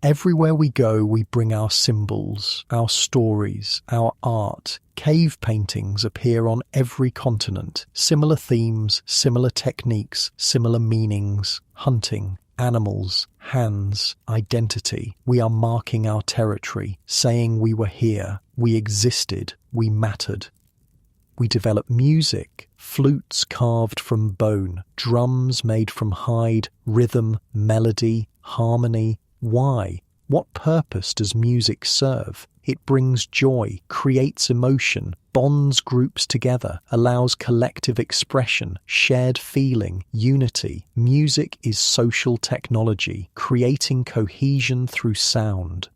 Everywhere we go, we bring our symbols, our stories, our art. Cave paintings appear on every continent. Similar themes, similar techniques, similar meanings. Hunting, animals, hands, identity. We are marking our territory, saying we were here, we existed, we mattered. We develop music, flutes carved from bone, drums made from hide, rhythm, melody, harmony. Why? What purpose does music serve? It brings joy, creates emotion, bonds groups together, allows collective expression, shared feeling, unity. Music is social technology, creating cohesion through sound.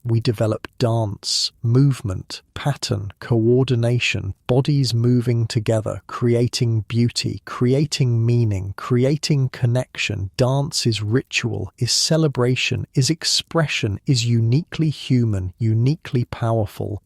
We develop dance, movement, pattern, coordination, bodies moving together, creating beauty, creating meaning, creating connection. Dance is ritual, is celebration, is expression, is uniquely human, uniquely powerful.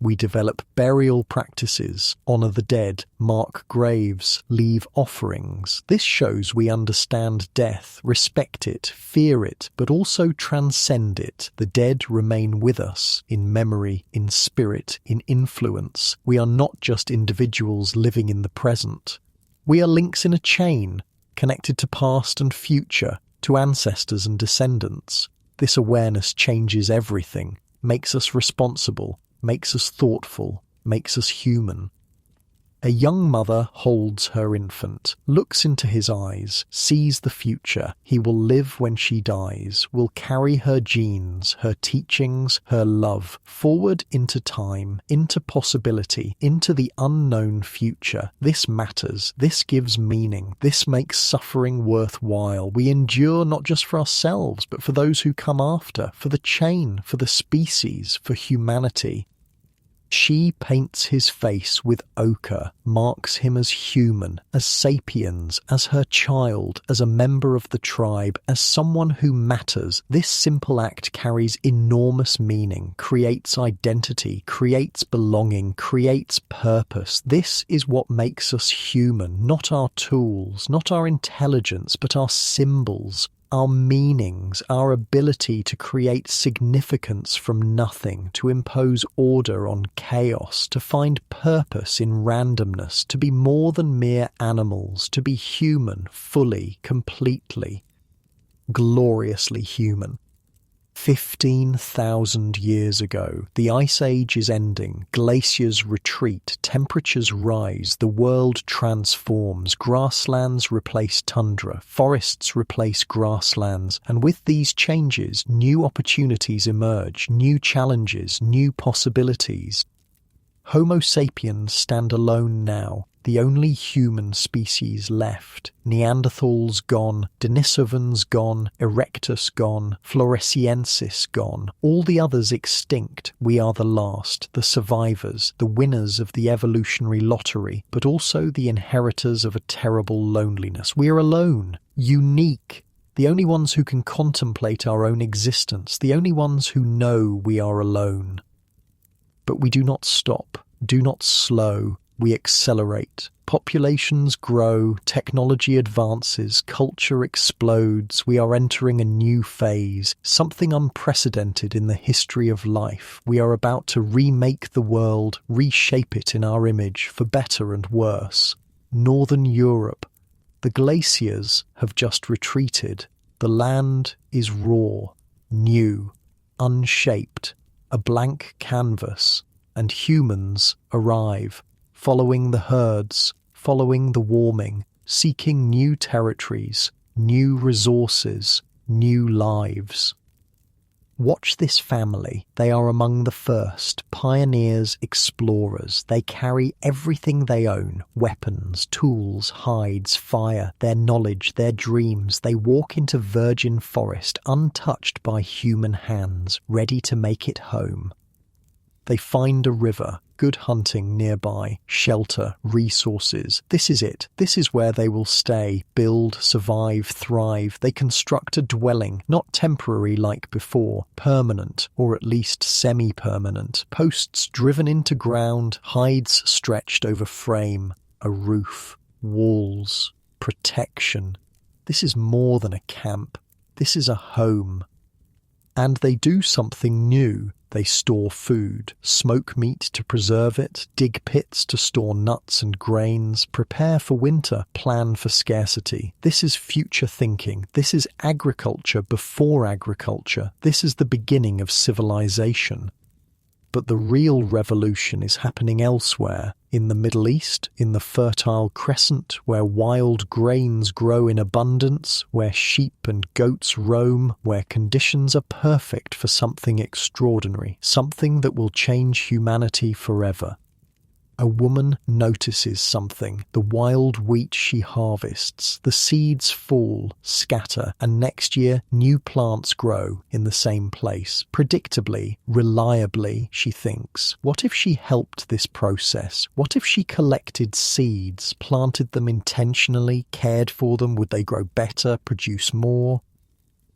We develop burial practices, honor the dead, mark graves, leave offerings. This shows we understand death, respect it, fear it, but also transcend it. The dead remain with us, in memory, in spirit, in influence. We are not just individuals living in the present. We are links in a chain, connected to past and future, to ancestors and descendants. This awareness changes everything, makes us responsible, makes us thoughtful, makes us human. A young mother holds her infant, looks into his eyes, sees the future. He will live when she dies, will carry her genes, her teachings, her love, forward into time, into possibility, into the unknown future. This matters, this gives meaning, this makes suffering worthwhile. We endure not just for ourselves, but for those who come after, for the chain, for the species, for humanity. She paints his face with ochre, marks him as human, as sapiens, as her child, as a member of the tribe, as someone who matters. This simple act carries enormous meaning, creates identity, creates belonging, creates purpose. This is what makes us human, not our tools, not our intelligence, but our symbols. Our meanings, our ability to create significance from nothing, to impose order on chaos, to find purpose in randomness, to be more than mere animals, to be human, fully, completely, gloriously human. 15,000 years ago, the Ice Age is ending, glaciers retreat, temperatures rise, the world transforms, grasslands replace tundra, forests replace grasslands, and with these changes, new opportunities emerge, new challenges, new possibilities. Homo sapiens stand alone now, the only human species left. Neanderthals gone, Denisovans gone, erectus gone, floresiensis gone, all the others extinct. We are the last, the survivors, the winners of the evolutionary lottery, but also the inheritors of a terrible loneliness. We are alone, unique, the only ones who can contemplate our own existence, the only ones who know we are alone. But we do not stop, do not slow. We accelerate. Populations grow, technology advances, culture explodes. We are entering a new phase, something unprecedented in the history of life. We are about to remake the world, reshape it in our image, for better and worse. Northern Europe. The glaciers have just retreated. The land is raw, new, unshaped, a blank canvas, and humans arrive. Following the herds, following the warming, seeking new territories, new resources, new lives. Watch this family. They are among the first, pioneers, explorers. They carry everything they own, weapons, tools, hides, fire, their knowledge, their dreams. They walk into virgin forest, untouched by human hands, ready to make it home. They find a river, good hunting nearby, shelter, resources. This is it. This is where they will stay, build, survive, thrive. They construct a dwelling, not temporary like before, permanent, or at least semi-permanent. Posts driven into ground, hides stretched over frame, a roof, walls, protection. This is more than a camp. This is a home. And they do something new. They store food, smoke meat to preserve it, dig pits to store nuts and grains, prepare for winter, plan for scarcity. This is future thinking. This is agriculture before agriculture. This is the beginning of civilization. But the real revolution is happening elsewhere, in the Middle East, in the Fertile Crescent, where wild grains grow in abundance, where sheep and goats roam, where conditions are perfect for something extraordinary, something that will change humanity forever. A woman notices something. The wild wheat she harvests. The seeds fall, scatter, and next year new plants grow in the same place. Predictably, reliably, she thinks. What if she helped this process? What if she collected seeds, planted them intentionally, cared for them? Would they grow better, produce more?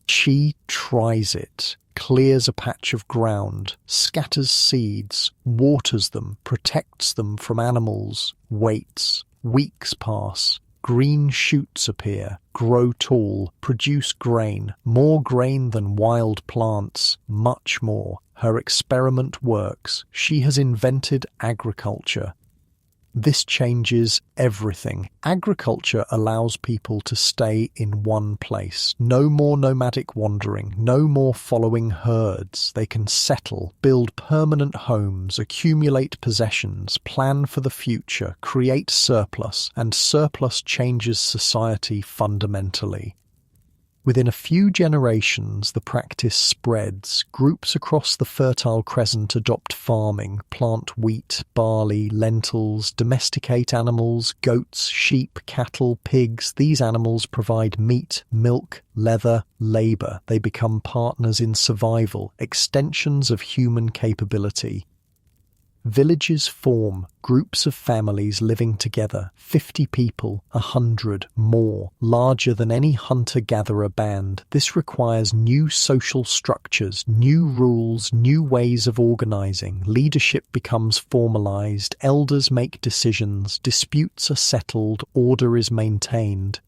She tries it. Clears a patch of ground, scatters seeds, waters them, protects them from animals, waits. Weeks pass. Green shoots appear, grow tall, produce grain, more grain than wild plants, much more. Her experiment works. She has invented agriculture. This changes everything. Agriculture allows people to stay in one place. No more nomadic wandering, no more following herds. They can settle, build permanent homes, accumulate possessions, plan for the future, create surplus, and surplus changes society fundamentally. Within a few generations, the practice spreads. Groups across the Fertile Crescent adopt farming, plant wheat, barley, lentils, domesticate animals, goats, sheep, cattle, pigs. These animals provide meat, milk, leather, labour. They become partners in survival, extensions of human capability. Villages form, groups of families living together, 50 people, 100, more, larger than any hunter-gatherer band. This requires new social structures, new rules, new ways of organising. Leadership becomes formalised, elders make decisions, disputes are settled, order is maintained.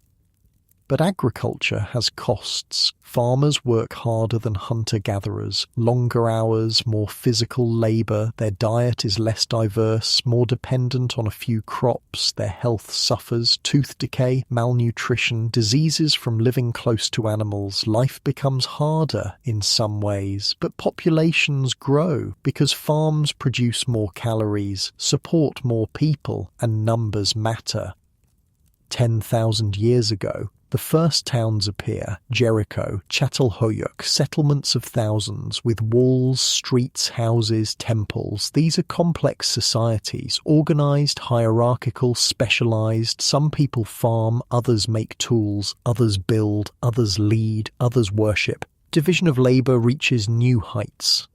But agriculture has costs. Farmers work harder than hunter-gatherers, longer hours, more physical labour, their diet is less diverse, more dependent on a few crops, their health suffers, tooth decay, malnutrition, diseases from living close to animals. Life becomes harder in some ways, but populations grow because farms produce more calories, support more people, and numbers matter. 10,000 years ago, the first towns appear, Jericho, Çatalhöyük, settlements of thousands, with walls, streets, houses, temples. These are complex societies, organised, hierarchical, specialised. Some people farm, others make tools, others build, others lead, others worship. Division of labour reaches new heights.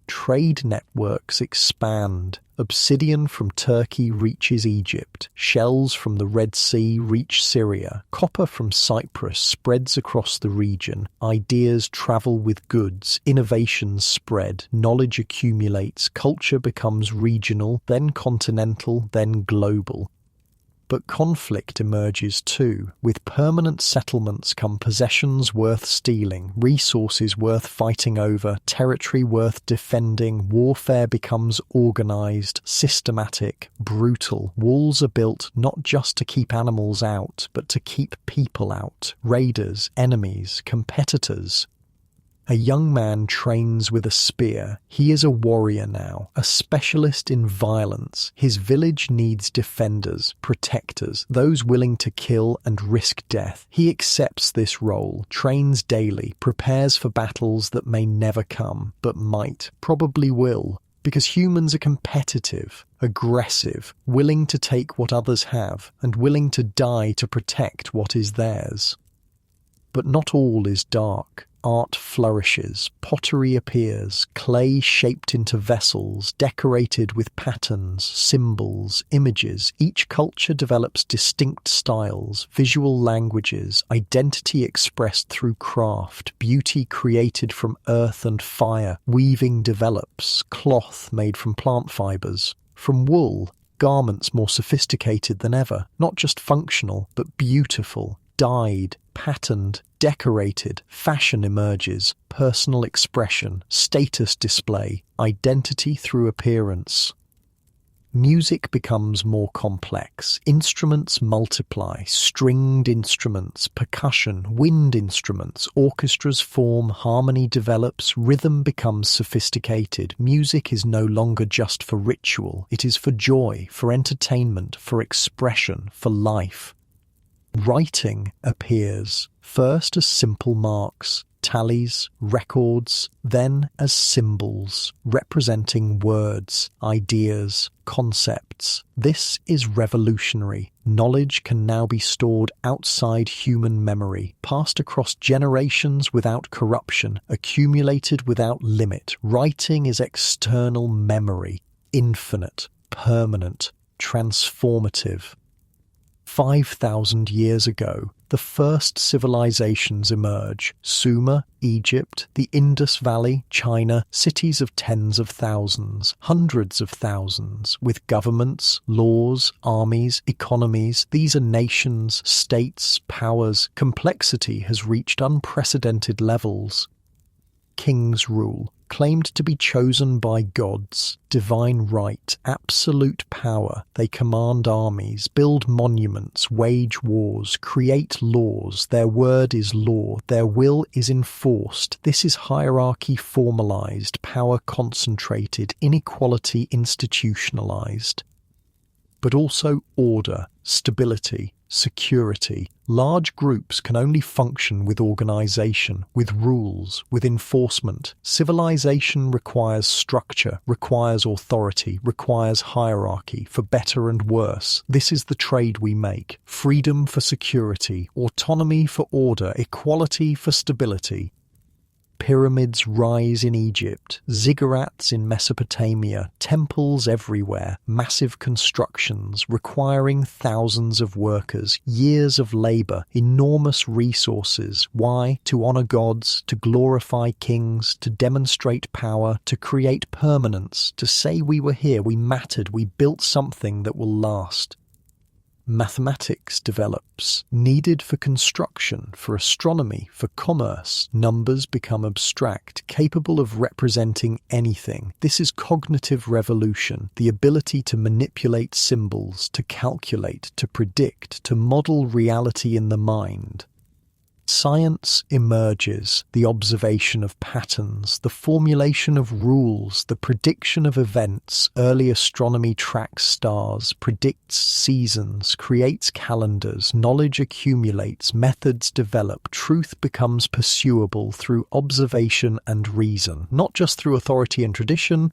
Trade networks expand. Obsidian from Turkey reaches Egypt. Shells from the Red Sea reach Syria. Copper from Cyprus spreads across the region. Ideas travel with goods. Innovations spread. Knowledge accumulates. Culture becomes regional, then continental, then global. But conflict emerges too. With permanent settlements come possessions worth stealing, resources worth fighting over, territory worth defending. Warfare becomes organised, systematic, brutal. Walls are built not just to keep animals out, but to keep people out. Raiders, enemies, competitors. A young man trains with a spear. He is a warrior now, a specialist in violence. His village needs defenders, protectors, those willing to kill and risk death. He accepts this role, trains daily, prepares for battles that may never come, but might, probably will. Because humans are competitive, aggressive, willing to take what others have, and willing to die to protect what is theirs. But not all is dark. art flourishes, pottery appears, clay shaped into vessels, decorated with patterns, symbols, images. Each culture develops distinct styles, visual languages, identity expressed through craft, beauty created from earth and fire. Weaving develops, cloth made from plant fibers. From wool, garments more sophisticated than ever, not just functional, but beautiful, dyed, patterned, decorated. Fashion emerges, personal expression, status display, identity through appearance. Music becomes more complex. Instruments multiply, stringed instruments, percussion, wind instruments, orchestras form, harmony develops, rhythm becomes sophisticated. Music is no longer just for ritual, it is for joy, for entertainment, for expression, for life. Writing appears, first as simple marks, tallies, records, then as symbols, representing words, ideas, concepts. This is revolutionary. Knowledge can now be stored outside human memory, passed across generations without corruption, accumulated without limit. Writing is external memory, infinite, permanent, transformative. 5,000 years ago, the first civilizations emerge. Sumer, Egypt, the Indus Valley, China, cities of tens of thousands, hundreds of thousands, with governments, laws, armies, economies. These are nations, states, powers. Complexity has reached unprecedented levels. Kings rule, claimed to be chosen by gods, divine right, absolute power. They command armies, build monuments, wage wars, create laws. Their word is law, their will is enforced. This is hierarchy formalized, power concentrated, inequality institutionalized. But also order, stability, security. Large groups can only function with organization, with rules, with enforcement. Civilization requires structure, requires authority, requires hierarchy, for better and worse. This is the trade we make. Freedom for security, autonomy for order, equality for stability. Pyramids rise in Egypt, ziggurats in Mesopotamia, temples everywhere, massive constructions requiring thousands of workers, years of labor, enormous resources. Why? To honor gods, to glorify kings, to demonstrate power, to create permanence, to say we were here, we mattered, we built something that will last. Mathematics develops, needed for construction, for astronomy, for commerce. Numbers become abstract, capable of representing anything. This is cognitive revolution, the ability to manipulate symbols, to calculate, to predict, to model reality in the mind. Science emerges, the observation of patterns, the formulation of rules, the prediction of events. Early astronomy tracks stars, predicts seasons, creates calendars. Knowledge accumulates, methods develop, truth becomes pursuable through observation and reason, not just through authority and tradition,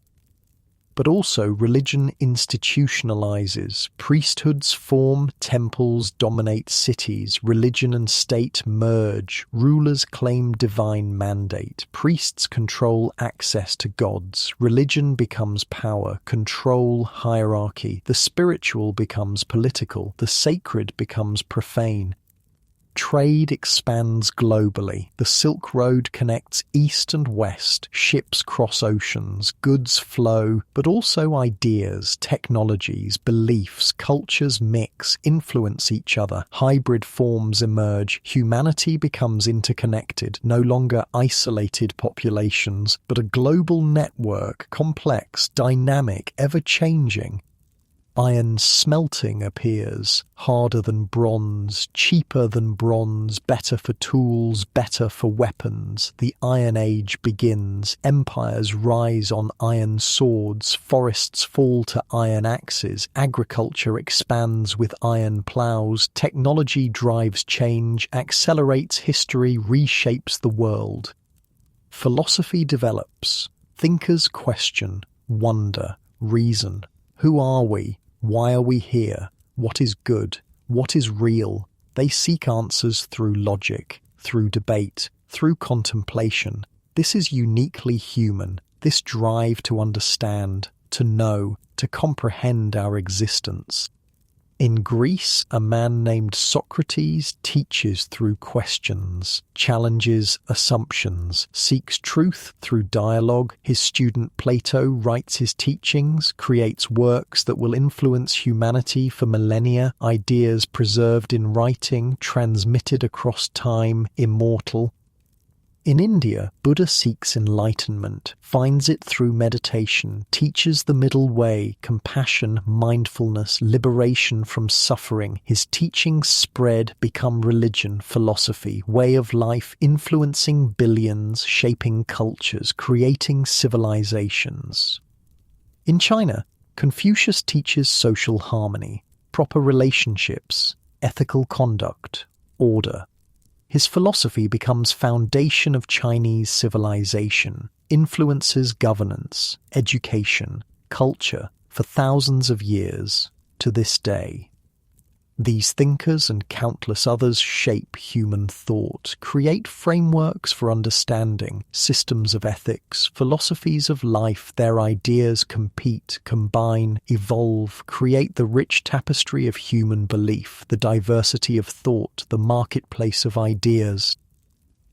but also religion institutionalizes. Priesthoods form, temples dominate cities, religion and state merge, rulers claim divine mandate, priests control access to gods, religion becomes power, control, hierarchy, the spiritual becomes political, the sacred becomes profane. Trade expands globally. The Silk Road connects east and west. Ships cross oceans. Goods flow, but also ideas, technologies, beliefs, cultures mix, influence each other. Hybrid forms emerge. Humanity becomes interconnected, no longer isolated populations, but a global network, complex, dynamic, ever-changing. Iron smelting appears, harder than bronze, cheaper than bronze, better for tools, better for weapons. The Iron Age begins, empires rise on iron swords, forests fall to iron axes, agriculture expands with iron plows, technology drives change, accelerates history, reshapes the world. Philosophy develops, thinkers question, wonder, reason. Who are we? Why are we here? What is good? What is real? They seek answers through logic, through debate, through contemplation. This is uniquely human, this drive to understand, to know, to comprehend our existence. In Greece, a man named Socrates teaches through questions, challenges assumptions, seeks truth through dialogue. His student Plato writes his teachings, creates works that will influence humanity for millennia, ideas preserved in writing, transmitted across time, immortal. In India, Buddha seeks enlightenment, finds it through meditation, teaches the middle way, compassion, mindfulness, liberation from suffering. His teachings spread, become religion, philosophy, way of life, influencing billions, shaping cultures, creating civilizations. In China, Confucius teaches social harmony, proper relationships, ethical conduct, order. His philosophy becomes foundation of Chinese civilization, influences governance, education, culture for thousands of years to this day. These thinkers and countless others shape human thought, create frameworks for understanding, systems of ethics, philosophies of life. Their ideas compete, combine, evolve, create the rich tapestry of human belief, the diversity of thought, the marketplace of ideas.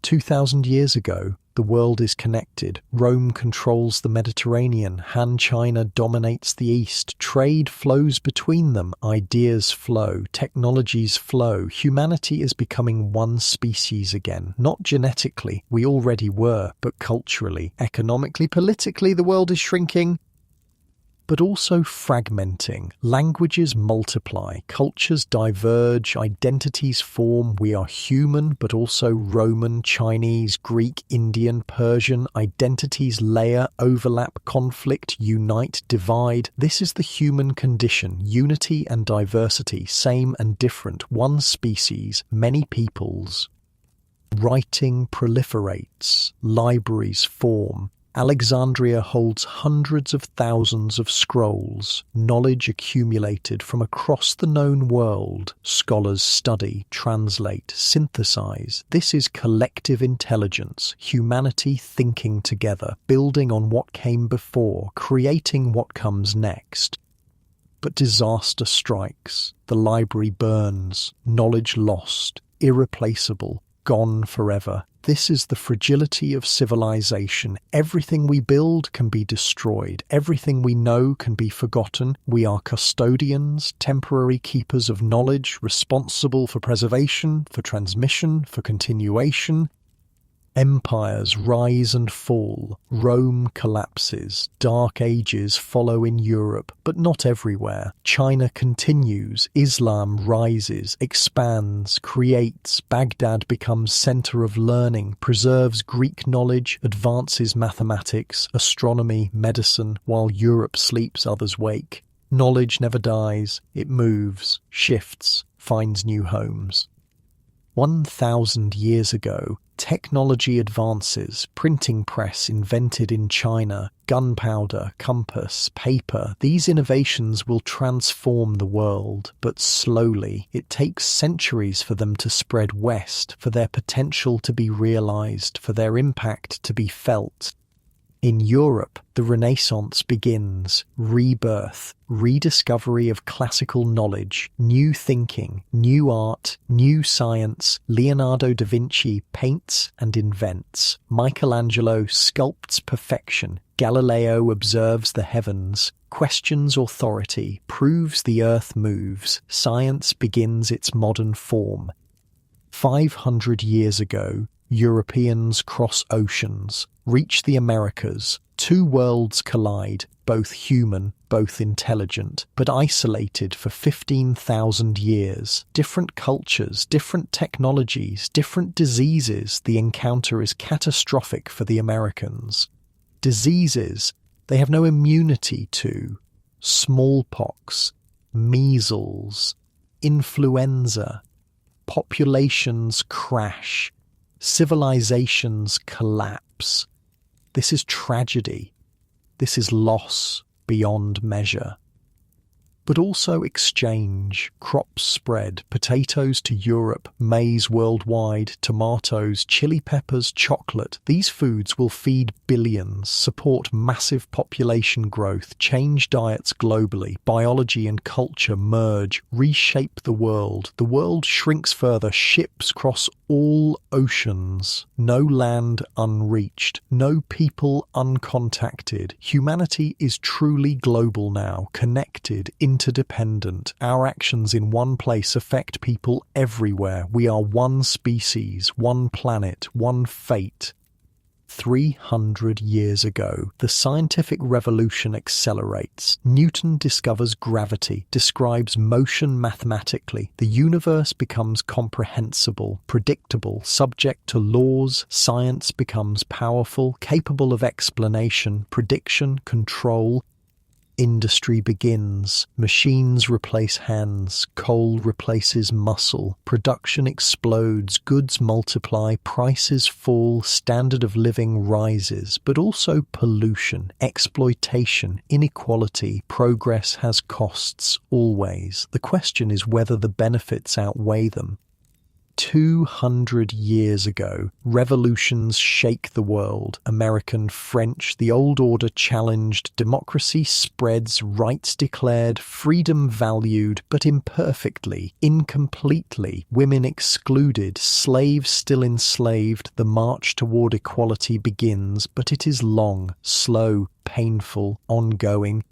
2,000 years ago, the world is connected. Rome controls the Mediterranean. Han China dominates the East. Trade flows between them. Ideas flow. Technologies flow. Humanity is becoming one species again. Not genetically, we already were, but culturally, economically, politically, the world is shrinking. But also fragmenting. Languages multiply, cultures diverge, identities form. We are human, but also Roman, Chinese, Greek, Indian, Persian. Identities layer, overlap, conflict, unite, divide. This is the human condition. Unity and diversity, same and different. One species, many peoples. Writing proliferates, libraries form. Alexandria holds hundreds of thousands of scrolls, knowledge accumulated from across the known world. Scholars study, translate, synthesize. This is collective intelligence, humanity thinking together, building on what came before, creating what comes next. But disaster strikes, the library burns, knowledge lost, irreplaceable, gone forever. This is the fragility of civilization. Everything we build can be destroyed. Everything we know can be forgotten. We are custodians, temporary keepers of knowledge, responsible for preservation, for transmission, for continuation. Empires rise and fall. Rome collapses. Dark ages follow in Europe, but not everywhere. China continues. Islam rises, expands, creates. Baghdad becomes center of learning, preserves Greek knowledge, advances mathematics, astronomy, medicine. While Europe sleeps, others wake. Knowledge never dies. It moves, shifts, finds new homes. 1,000 years ago, technology advances, printing press invented in China, gunpowder, compass, paper. These innovations will transform the world, but slowly. It takes centuries for them to spread west, for their potential to be realized, for their impact to be felt. In Europe, the Renaissance begins, rebirth, rediscovery of classical knowledge, new thinking, new art, new science. Leonardo da Vinci paints and invents. Michelangelo sculpts perfection. Galileo observes the heavens, questions authority, proves the earth moves. Science begins its modern form. 500 years ago, Europeans cross oceans, reach the Americas. Two worlds collide, both human, both intelligent, but isolated for 15,000 years. Different cultures, different technologies, different diseases. The encounter is catastrophic for the Americans. Diseases they have no immunity to. Smallpox, measles, influenza. Populations crash. Civilizations collapse. This is tragedy. This is loss beyond measure. but also exchange. Crops spread, potatoes to Europe, maize worldwide, tomatoes, chili peppers, chocolate. These foods will feed billions, support massive population growth, change diets globally. Biology and culture merge, reshape the world. The world shrinks further, ships cross all oceans. No land unreached, no people uncontacted. Humanity is truly global now, connected, interdependent. Our actions in one place affect people everywhere. We are one species, one planet, one fate. 300 years ago, the scientific revolution accelerates. Newton discovers gravity, describes motion mathematically. The universe becomes comprehensible, predictable, subject to laws. Science becomes powerful, capable of explanation, prediction, control. Industry begins. Machines replace hands. Coal replaces muscle. Production explodes. Goods multiply. Prices fall. Standard of living rises. But also pollution, exploitation, inequality. Progress has costs, always. The question is whether the benefits outweigh them. 200 years ago, revolutions shake the world. American, French, the old order challenged, democracy spreads, rights declared, freedom valued, but imperfectly, incompletely, women excluded, slaves still enslaved. The march toward equality begins, but it is long, slow, painful, ongoing.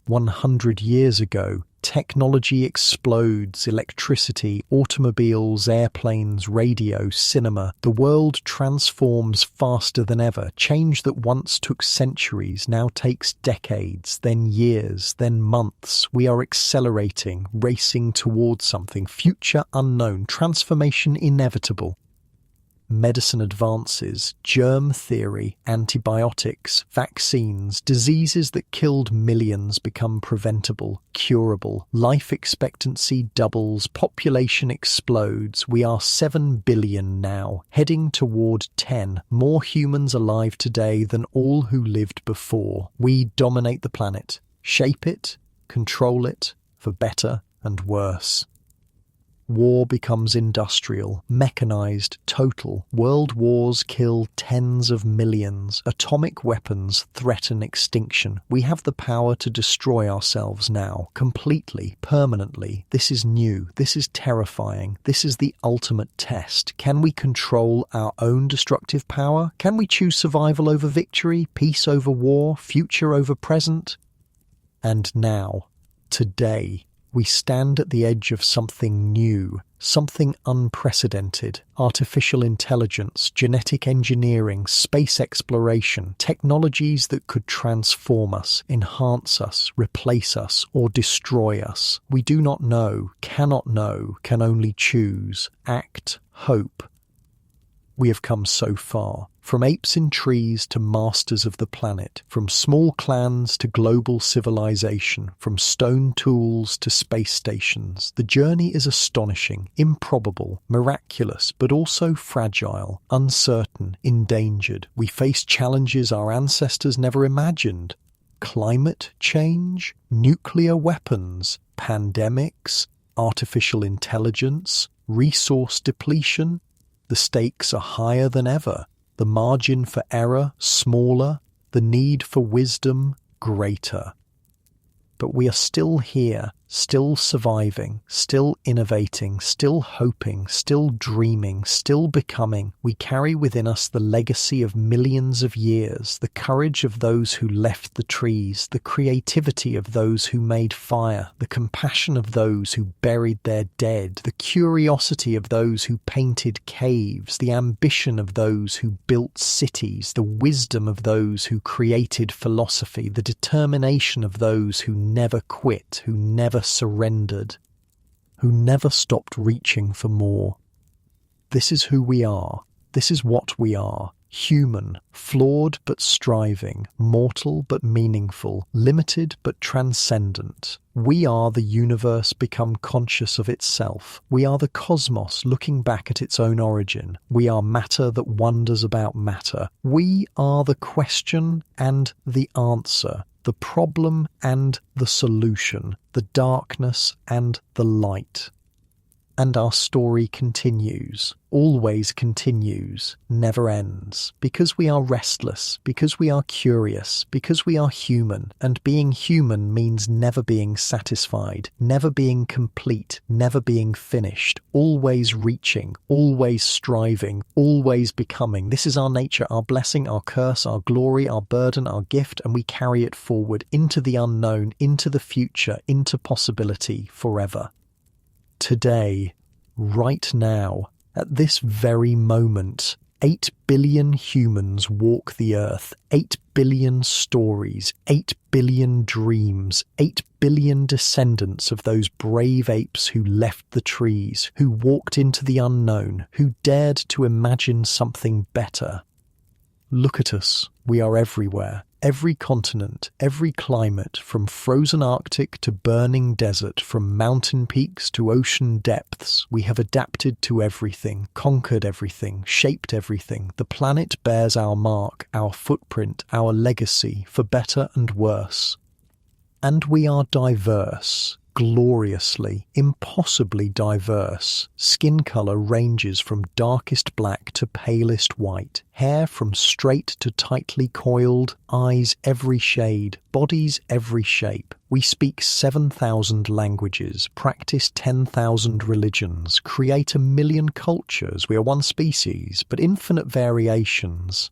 100 years ago, technology explodes, electricity, automobiles, airplanes, radio, cinema. The world transforms faster than ever. Change that once took centuries now takes decades, then years, then months. We are accelerating, racing towards something, future unknown, transformation inevitable. Medicine advances, germ theory, antibiotics, vaccines, diseases that killed millions become preventable, curable. Life expectancy doubles, population explodes. We are 7 billion now, heading toward 10. More humans alive today than all who lived before. We dominate the planet, shape it, control it, for better and worse. War becomes industrial, mechanized, total. World wars kill tens of millions. Atomic weapons threaten extinction. We have the power to destroy ourselves now, completely, permanently. This is new. This is terrifying. This is the ultimate test. Can we control our own destructive power? Can we choose survival over victory, peace over war, future over present? And now, today, we stand at the edge of something new, something unprecedented. Artificial intelligence, genetic engineering, space exploration, technologies that could transform us, enhance us, replace us, or destroy us. We do not know, cannot know, can only choose, act, hope. We have come so far, from apes in trees to masters of the planet, from small clans to global civilization, from stone tools to space stations. The journey is astonishing, improbable, miraculous, but also fragile, uncertain, endangered. We face challenges our ancestors never imagined. Climate change, nuclear weapons, pandemics, artificial intelligence, resource depletion. The stakes are higher than ever, the margin for error smaller, the need for wisdom greater. But we are still here, still surviving, still innovating, still hoping, still dreaming, still becoming. We carry within us the legacy of millions of years, the courage of those who left the trees, the creativity of those who made fire, the compassion of those who buried their dead, the curiosity of those who painted caves, the ambition of those who built cities, the wisdom of those who created philosophy, the determination of those who never quit, who never surrendered, who never stopped reaching for more. This is who we are. This is what we are. Human, flawed but striving, mortal but meaningful, limited but transcendent. We are the universe become conscious of itself. We are the cosmos looking back at its own origin. We are matter that wonders about matter. We are the question and the answer. the problem and the solution, the darkness and the light. And our story continues, always continues, never ends, because we are restless, because we are curious, because we are human, and being human means never being satisfied, never being complete, never being finished, always reaching, always striving, always becoming. This is our nature, our blessing, our curse, our glory, our burden, our gift, and we carry it forward into the unknown, into the future, into possibility forever. Today, right now, at this very moment, 8 billion humans walk the earth, 8 billion stories, 8 billion dreams, 8 billion descendants of those brave apes who left the trees, who walked into the unknown, who dared to imagine something better. Look at us, we are everywhere. Every continent, every climate, from frozen Arctic to burning desert, from mountain peaks to ocean depths, we have adapted to everything, conquered everything, shaped everything. The planet bears our mark, our footprint, our legacy, for better and worse. And we are diverse. Gloriously, impossibly diverse. Skin colour ranges from darkest black to palest white, hair from straight to tightly coiled, eyes every shade, bodies every shape. We speak 7,000 languages, practice 10,000 religions, create 1 million cultures. We are one species, but infinite variations.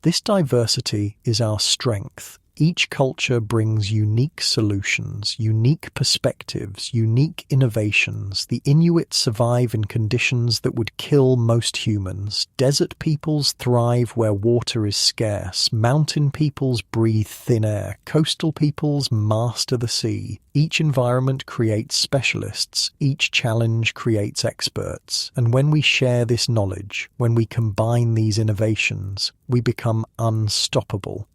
This diversity is our strength. Each culture brings unique solutions, unique perspectives, unique innovations. The Inuit survive in conditions that would kill most humans. Desert peoples thrive where water is scarce. Mountain peoples breathe thin air. Coastal peoples master the sea. Each environment creates specialists. Each challenge creates experts. And when we share this knowledge, when we combine these innovations, we become unstoppable.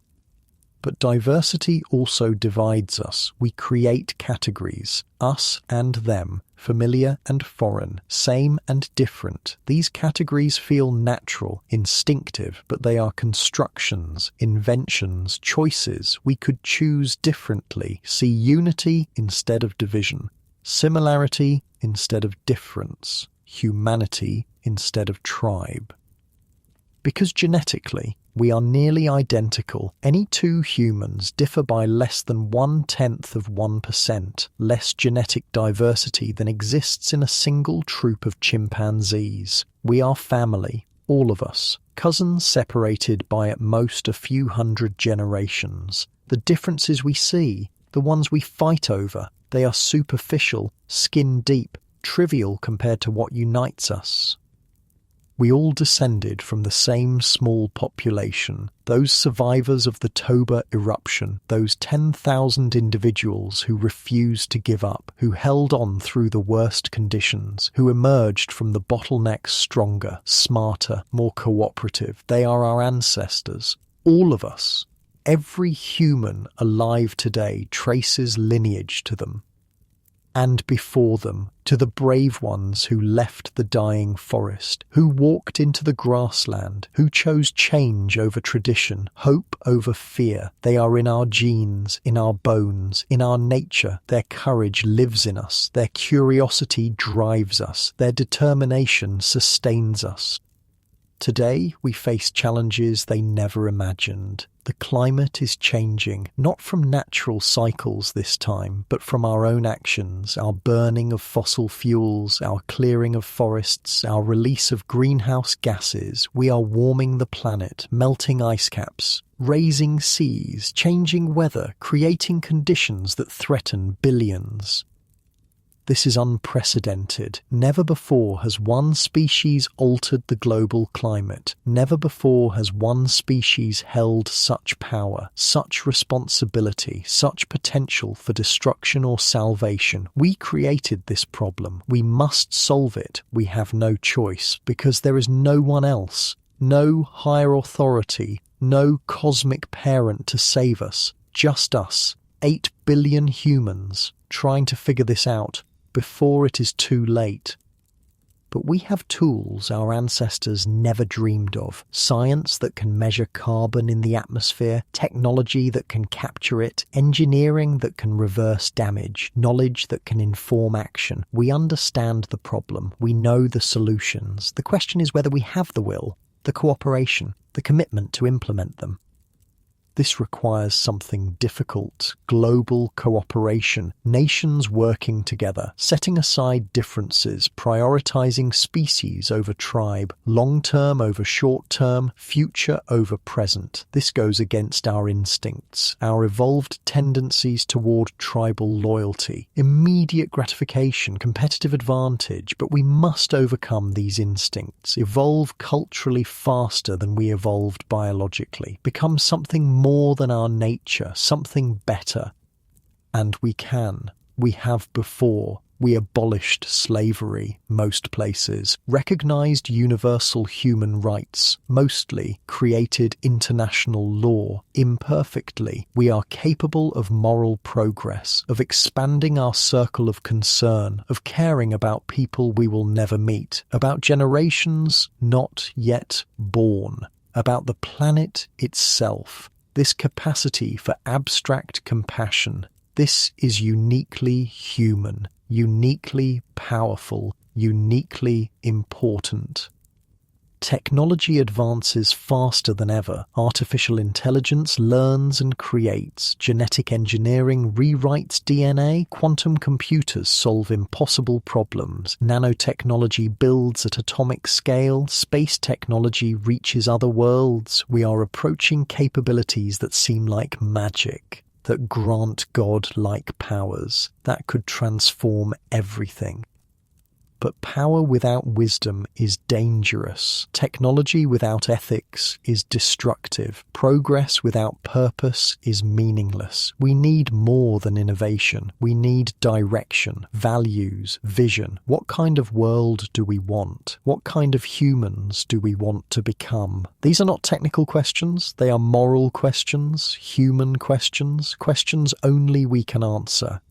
But diversity also divides us. We create categories, us and them, familiar and foreign, same and different. These categories feel natural, instinctive, but they are constructions, inventions, choices. We could choose differently, see unity instead of division, similarity instead of difference, humanity instead of tribe. Because genetically, we are nearly identical. Any two humans differ by less than 1/10%, less genetic diversity than exists in a single troop of chimpanzees. We are family, all of us, cousins separated by at most a few hundred generations. The differences we see, the ones we fight over, they are superficial, skin deep, trivial compared to what unites us. We all descended from the same small population, those survivors of the Toba eruption, those 10,000 individuals who refused to give up, who held on through the worst conditions, who emerged from the bottlenecks stronger, smarter, more cooperative. They are our ancestors, all of us. Every human alive today traces lineage to them. And before them, to the brave ones who left the dying forest, who walked into the grassland, who chose change over tradition, hope over fear. They are in our genes, in our bones, in our nature. Their courage lives in us, their curiosity drives us, their determination sustains us. Today, we face challenges they never imagined. The climate is changing, not from natural cycles this time, but from our own actions, our burning of fossil fuels, our clearing of forests, our release of greenhouse gases. We are warming the planet, melting ice caps, raising seas, changing weather, creating conditions that threaten billions. This is unprecedented. Never before has one species altered the global climate. Never before has one species held such power, such responsibility, such potential for destruction or salvation. We created this problem. We must solve it. We have no choice, because there is no one else, no higher authority, no cosmic parent to save us. Just us, 8 billion humans, trying to figure this out before it is too late. But we have tools our ancestors never dreamed of. Science that can measure carbon in the atmosphere, technology that can capture it, engineering that can reverse damage, knowledge that can inform action. We understand the problem. We know the solutions. The question is whether we have the will, the cooperation, the commitment to implement them. This requires something difficult: global cooperation, nations working together, setting aside differences, prioritizing species over tribe, long-term over short-term, future over present. This goes against our instincts, our evolved tendencies toward tribal loyalty, immediate gratification, competitive advantage, but we must overcome these instincts, evolve culturally faster than we evolved biologically, become something more than our nature, something better. And we can. We have before. We abolished slavery, most places, recognized universal human rights, mostly created international law, imperfectly. We are capable of moral progress, of expanding our circle of concern, of caring about people we will never meet, about generations not yet born, about the planet itself. This capacity for abstract compassion, this is uniquely human, uniquely powerful, uniquely important. Technology advances faster than ever. Artificial intelligence learns and creates. Genetic engineering rewrites DNA. Quantum computers solve impossible problems. Nanotechnology builds at atomic scale. Space technology reaches other worlds. We are approaching capabilities that seem like magic, that grant God-like powers, that could transform everything. But power without wisdom is dangerous. Technology without ethics is destructive. Progress without purpose is meaningless. We need more than innovation. We need direction, values, vision. What kind of world do we want? What kind of humans do we want to become? These are not technical questions. They are moral questions, human questions, questions only we can answer.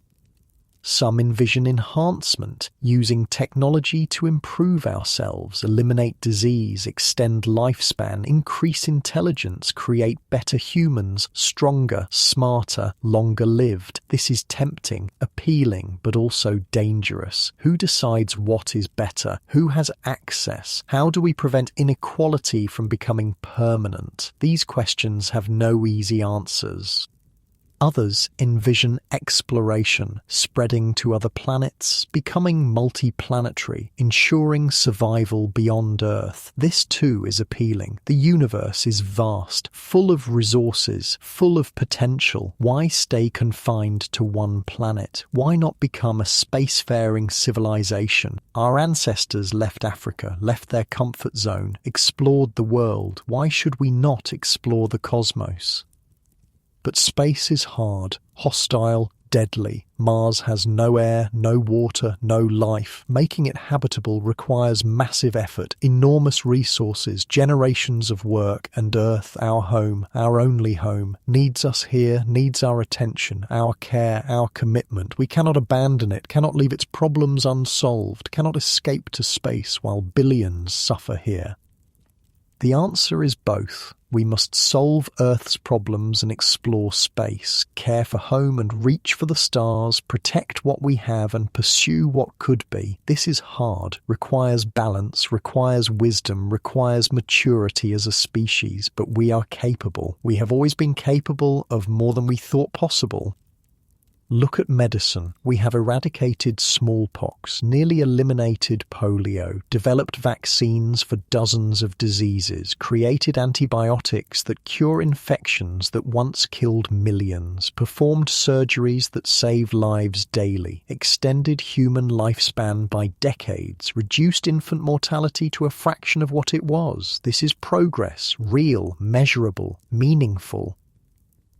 Some envision enhancement, using technology to improve ourselves, eliminate disease, extend lifespan, increase intelligence, create better humans, stronger, smarter, longer lived. This is tempting, appealing, but also dangerous. Who decides what is better? Who has access? How do we prevent inequality from becoming permanent? These questions have no easy answers. Others envision exploration, spreading to other planets, becoming multiplanetary, ensuring survival beyond Earth. This too is appealing. The universe is vast, full of resources, full of potential. Why stay confined to one planet? Why not become a spacefaring civilization? Our ancestors left Africa, left their comfort zone, explored the world. Why should we not explore the cosmos? But space is hard, hostile, deadly. Mars has no air, no water, no life. Making it habitable requires massive effort, enormous resources, generations of work, and Earth, our home, our only home, needs us here, needs our attention, our care, our commitment. We cannot abandon it, cannot leave its problems unsolved, cannot escape to space while billions suffer here. The answer is both. We must solve Earth's problems and explore space, care for home and reach for the stars, protect what we have and pursue what could be. This is hard, requires balance, requires wisdom, requires maturity as a species, but we are capable. We have always been capable of more than we thought possible. Look at medicine. We have eradicated smallpox, nearly eliminated polio, developed vaccines for dozens of diseases, created antibiotics that cure infections that once killed millions, performed surgeries that save lives daily, extended human lifespan by decades, reduced infant mortality to a fraction of what it was. This is progress, real, measurable, meaningful.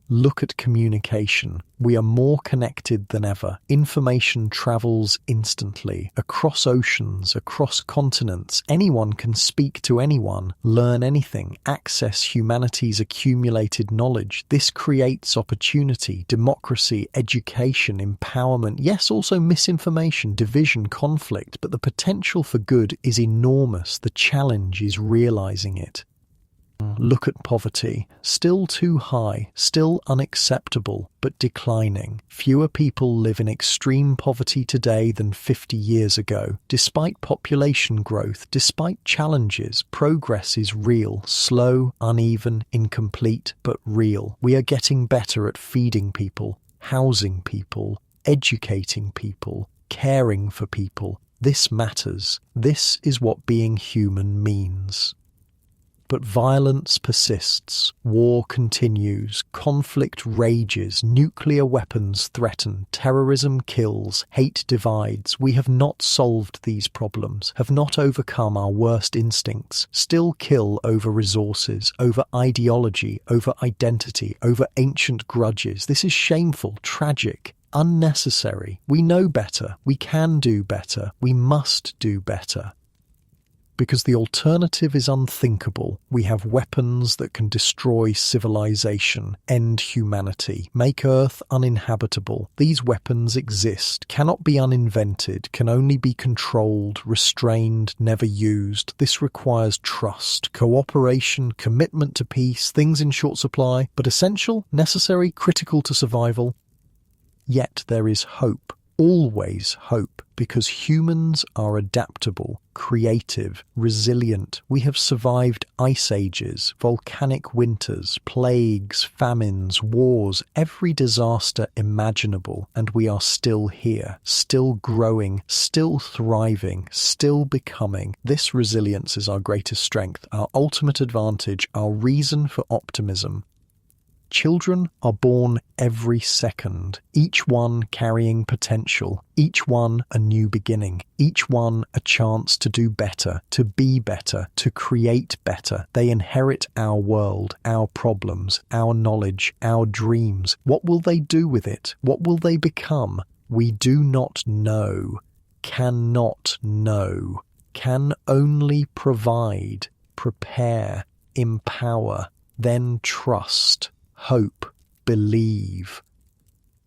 Look at communication. We are more connected than ever. Information travels instantly, across oceans, across continents. Anyone can speak to anyone, learn anything, access humanity's accumulated knowledge. This creates opportunity, democracy, education, empowerment. Yes, also misinformation, division, conflict, but the potential for good is enormous. The challenge is realizing it. Look at poverty. Still too high, still unacceptable, but declining. Fewer people live in extreme poverty today than 50 years ago. Despite population growth, despite challenges, progress is real, slow, uneven, incomplete, but real. We are getting better at feeding people, housing people, educating people, caring for people. This matters. This is what being human means. But violence persists, war continues, conflict rages, nuclear weapons threaten, terrorism kills, hate divides. We have not solved these problems, have not overcome our worst instincts, still kill over resources, over ideology, over identity, over ancient grudges. This is shameful, tragic, unnecessary. We know better, we can do better, we must do better. Because the alternative is unthinkable. We have weapons that can destroy civilization, end humanity, make Earth uninhabitable. These weapons exist, cannot be uninvented, can only be controlled, restrained, never used. This requires trust, cooperation, commitment to peace, things in short supply, but essential, necessary, critical to survival. Yet there is hope. Always hope, because humans are adaptable, creative, resilient. We have survived ice ages, volcanic winters, plagues, famines, wars, every disaster imaginable, and we are still here, still growing, still thriving, still becoming. This resilience is our greatest strength, our ultimate advantage, our reason for optimism. Children are born every second, each one carrying potential, each one a new beginning, each one a chance to do better, to be better, to create better. They inherit our world, our problems, our knowledge, our dreams. What will they do with it? What will they become? We do not know, cannot know, can only provide, prepare, empower, then trust. Hope, believe.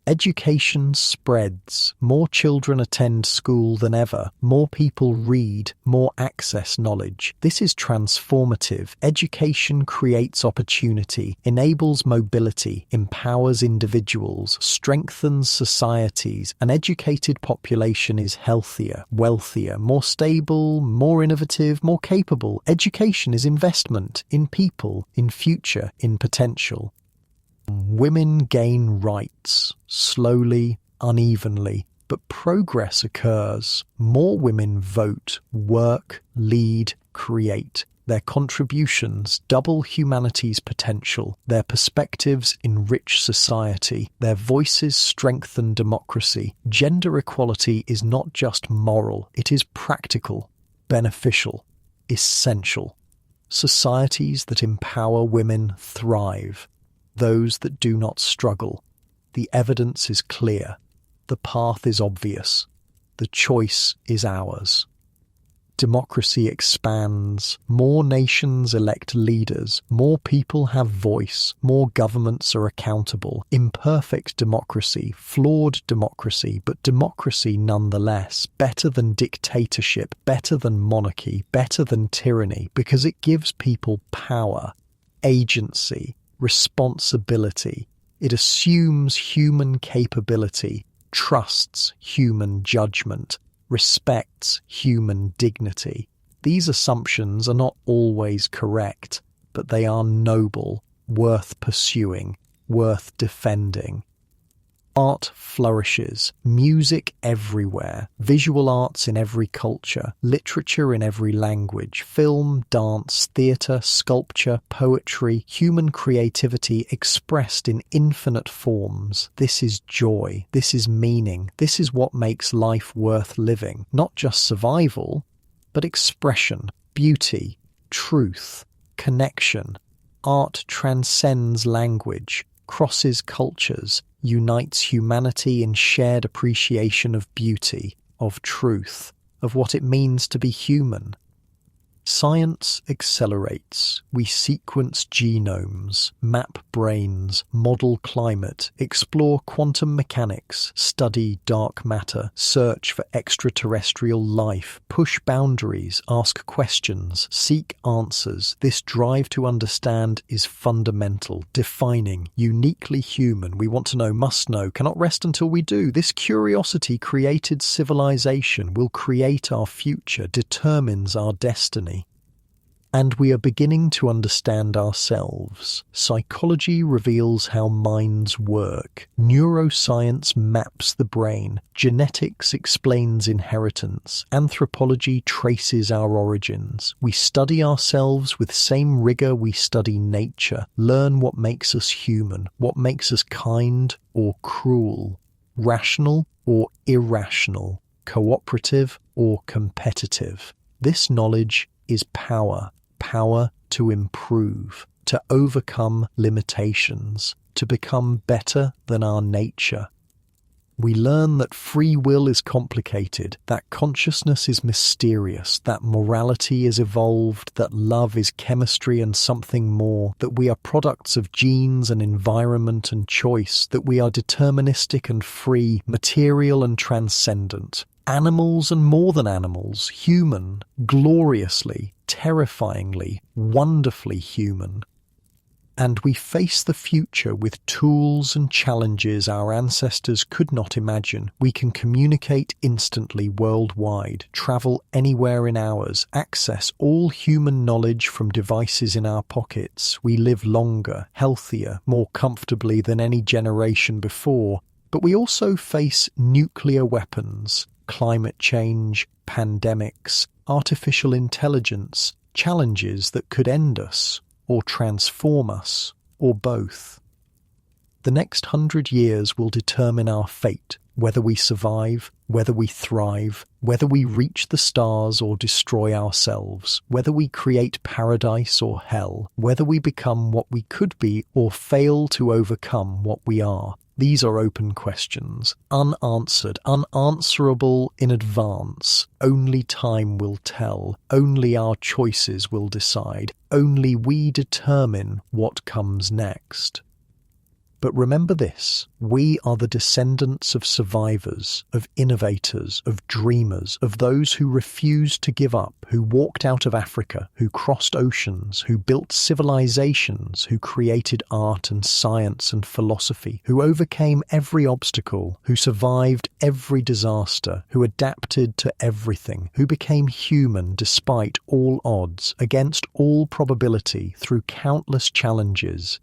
Education spreads. More children attend school than ever. More people read, more access knowledge. This is transformative. Education creates opportunity, enables mobility, empowers individuals, strengthens societies. An educated population is healthier, wealthier, more stable, more innovative, more capable. Education is investment in people, in future, in potential. Women gain rights, slowly, unevenly, but progress occurs. More women vote, work, lead, create. Their contributions double humanity's potential. Their perspectives enrich society. Their voices strengthen democracy. Gender equality is not just moral, it is practical, beneficial, essential. Societies that empower women thrive. Those that do not struggle. The evidence is clear. The path is obvious. The choice is ours. Democracy expands. More nations elect leaders. More people have voice. More governments are accountable. Imperfect democracy, flawed democracy, but democracy nonetheless. Better than dictatorship, better than monarchy, better than tyranny, because it gives people power, agency, responsibility. It assumes human capability, trusts human judgment, respects human dignity. These assumptions are not always correct, but they are noble, worth pursuing, worth defending. Art flourishes, music everywhere, visual arts in every culture, literature in every language, film, dance, theatre, sculpture, poetry, human creativity expressed in infinite forms. This is joy, this is meaning, this is what makes life worth living. Not just survival, but expression, beauty, truth, connection. Art transcends language. crosses cultures, unites humanity in shared appreciation of beauty, of truth, of what it means to be human. Science accelerates. We sequence genomes, map brains, model climate, explore quantum mechanics, study dark matter, search for extraterrestrial life, push boundaries, ask questions, seek answers. This drive to understand is fundamental, defining, uniquely human. We want to know, must know, cannot rest until we do. This curiosity created civilization, will create our future, determines our destiny. And we are beginning to understand ourselves. Psychology reveals how minds work. Neuroscience maps the brain. Genetics explains inheritance. Anthropology traces our origins. We study ourselves with same rigor we study nature. Learn what makes us human, what makes us kind or cruel, rational or irrational, cooperative or competitive. This knowledge is power. Power to improve, to overcome limitations, to become better than our nature. We learn that free will is complicated, that consciousness is mysterious, that morality is evolved, that love is chemistry and something more, that we are products of genes and environment and choice, that we are deterministic and free, material and transcendent. Animals and more than animals, human, gloriously, terrifyingly, wonderfully human. And we face the future with tools and challenges our ancestors could not imagine. We can communicate instantly worldwide, travel anywhere in hours, access all human knowledge from devices in our pockets. We live longer, healthier, more comfortably than any generation before. But we also face nuclear weapons, climate change, pandemics, artificial intelligence, challenges that could end us, or transform us, or both. The next 100 years will determine our fate, whether we survive, whether we thrive, whether we reach the stars or destroy ourselves, whether we create paradise or hell, whether we become what we could be or fail to overcome what we are. These are open questions, unanswered, unanswerable in advance. Only time will tell. Only our choices will decide. Only we determine what comes next. But remember this, we are the descendants of survivors, of innovators, of dreamers, of those who refused to give up, who walked out of Africa, who crossed oceans, who built civilizations, who created art and science and philosophy, who overcame every obstacle, who survived every disaster, who adapted to everything, who became human despite all odds, against all probability, through countless challenges.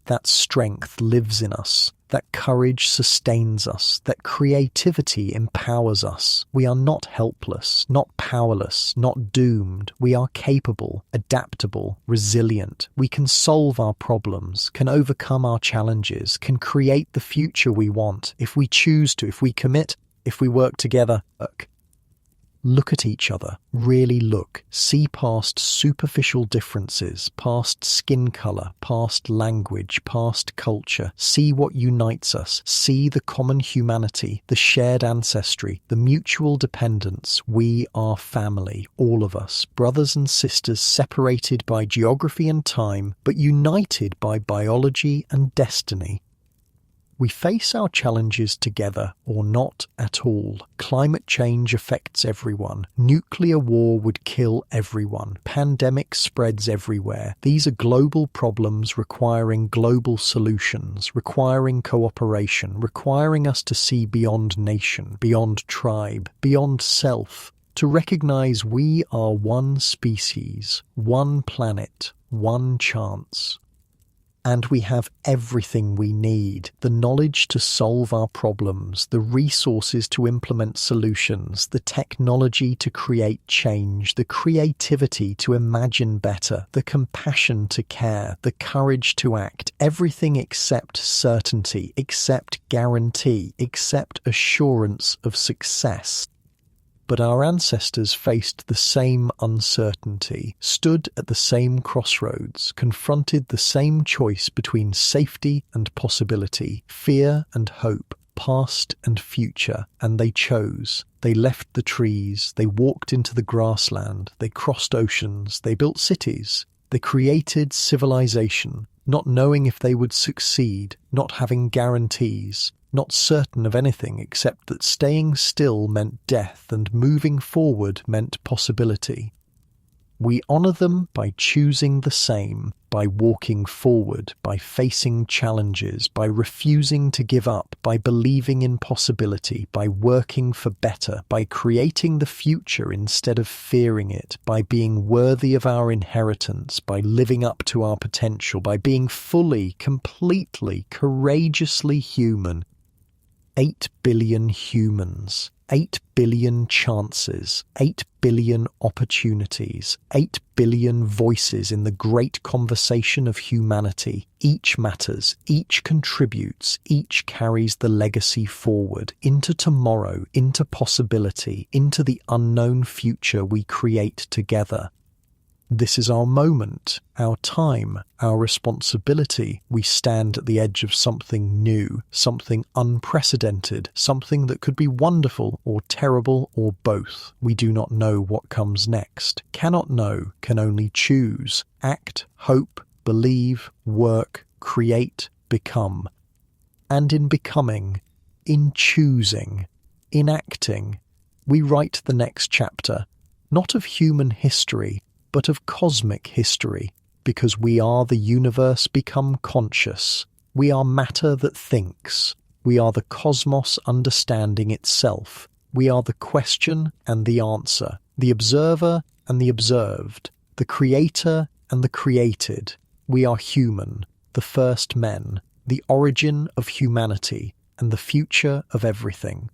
That strength lives in us, that courage sustains us, that creativity empowers us. We are not helpless, not powerless, not doomed. We are capable, adaptable, resilient. We can solve our problems, can overcome our challenges, can create the future we want if we choose to, if we commit, if we work together. Look at each other, really look, see past superficial differences, past skin colour, past language, past culture, see what unites us, see the common humanity, the shared ancestry, the mutual dependence. We are family, all of us, brothers and sisters separated by geography and time, but united by biology and destiny. We face our challenges together or not at all. Climate change affects everyone. Nuclear war would kill everyone. Pandemic spreads everywhere. These are global problems requiring global solutions, requiring cooperation, requiring us to see beyond nation, beyond tribe, beyond self, to recognize we are one species, one planet, one chance. And we have everything we need, the knowledge to solve our problems, the resources to implement solutions, the technology to create change, the creativity to imagine better, the compassion to care, the courage to act, everything except certainty, except guarantee, except assurance of success. But our ancestors faced the same uncertainty, stood at the same crossroads, confronted the same choice between safety and possibility, fear and hope, past and future, and they chose. They left the trees, they walked into the grassland, they crossed oceans, they built cities, they created civilization, not knowing if they would succeed, not having guarantees, not certain of anything except that staying still meant death and moving forward meant possibility. We honor them by choosing the same, by walking forward, by facing challenges, by refusing to give up, by believing in possibility, by working for better, by creating the future instead of fearing it, by being worthy of our inheritance, by living up to our potential, by being fully, completely, courageously human. 8 billion humans, 8 billion chances, 8 billion opportunities, 8 billion voices in the great conversation of humanity. Each matters, each contributes, each carries the legacy forward, into tomorrow, into possibility, into the unknown future we create together. This is our moment, our time, our responsibility. We stand at the edge of something new, something unprecedented, something that could be wonderful or terrible or both. We do not know what comes next, cannot know, can only choose, act, hope, believe, work, create, become. And in becoming, in choosing, in acting, we write the next chapter, not of human history, but of cosmic history, because we are the universe become conscious. We are matter that thinks. We are the cosmos understanding itself. We are the question and the answer, the observer and the observed, the creator and the created. We are human, the first men, the origin of humanity, and the future of everything.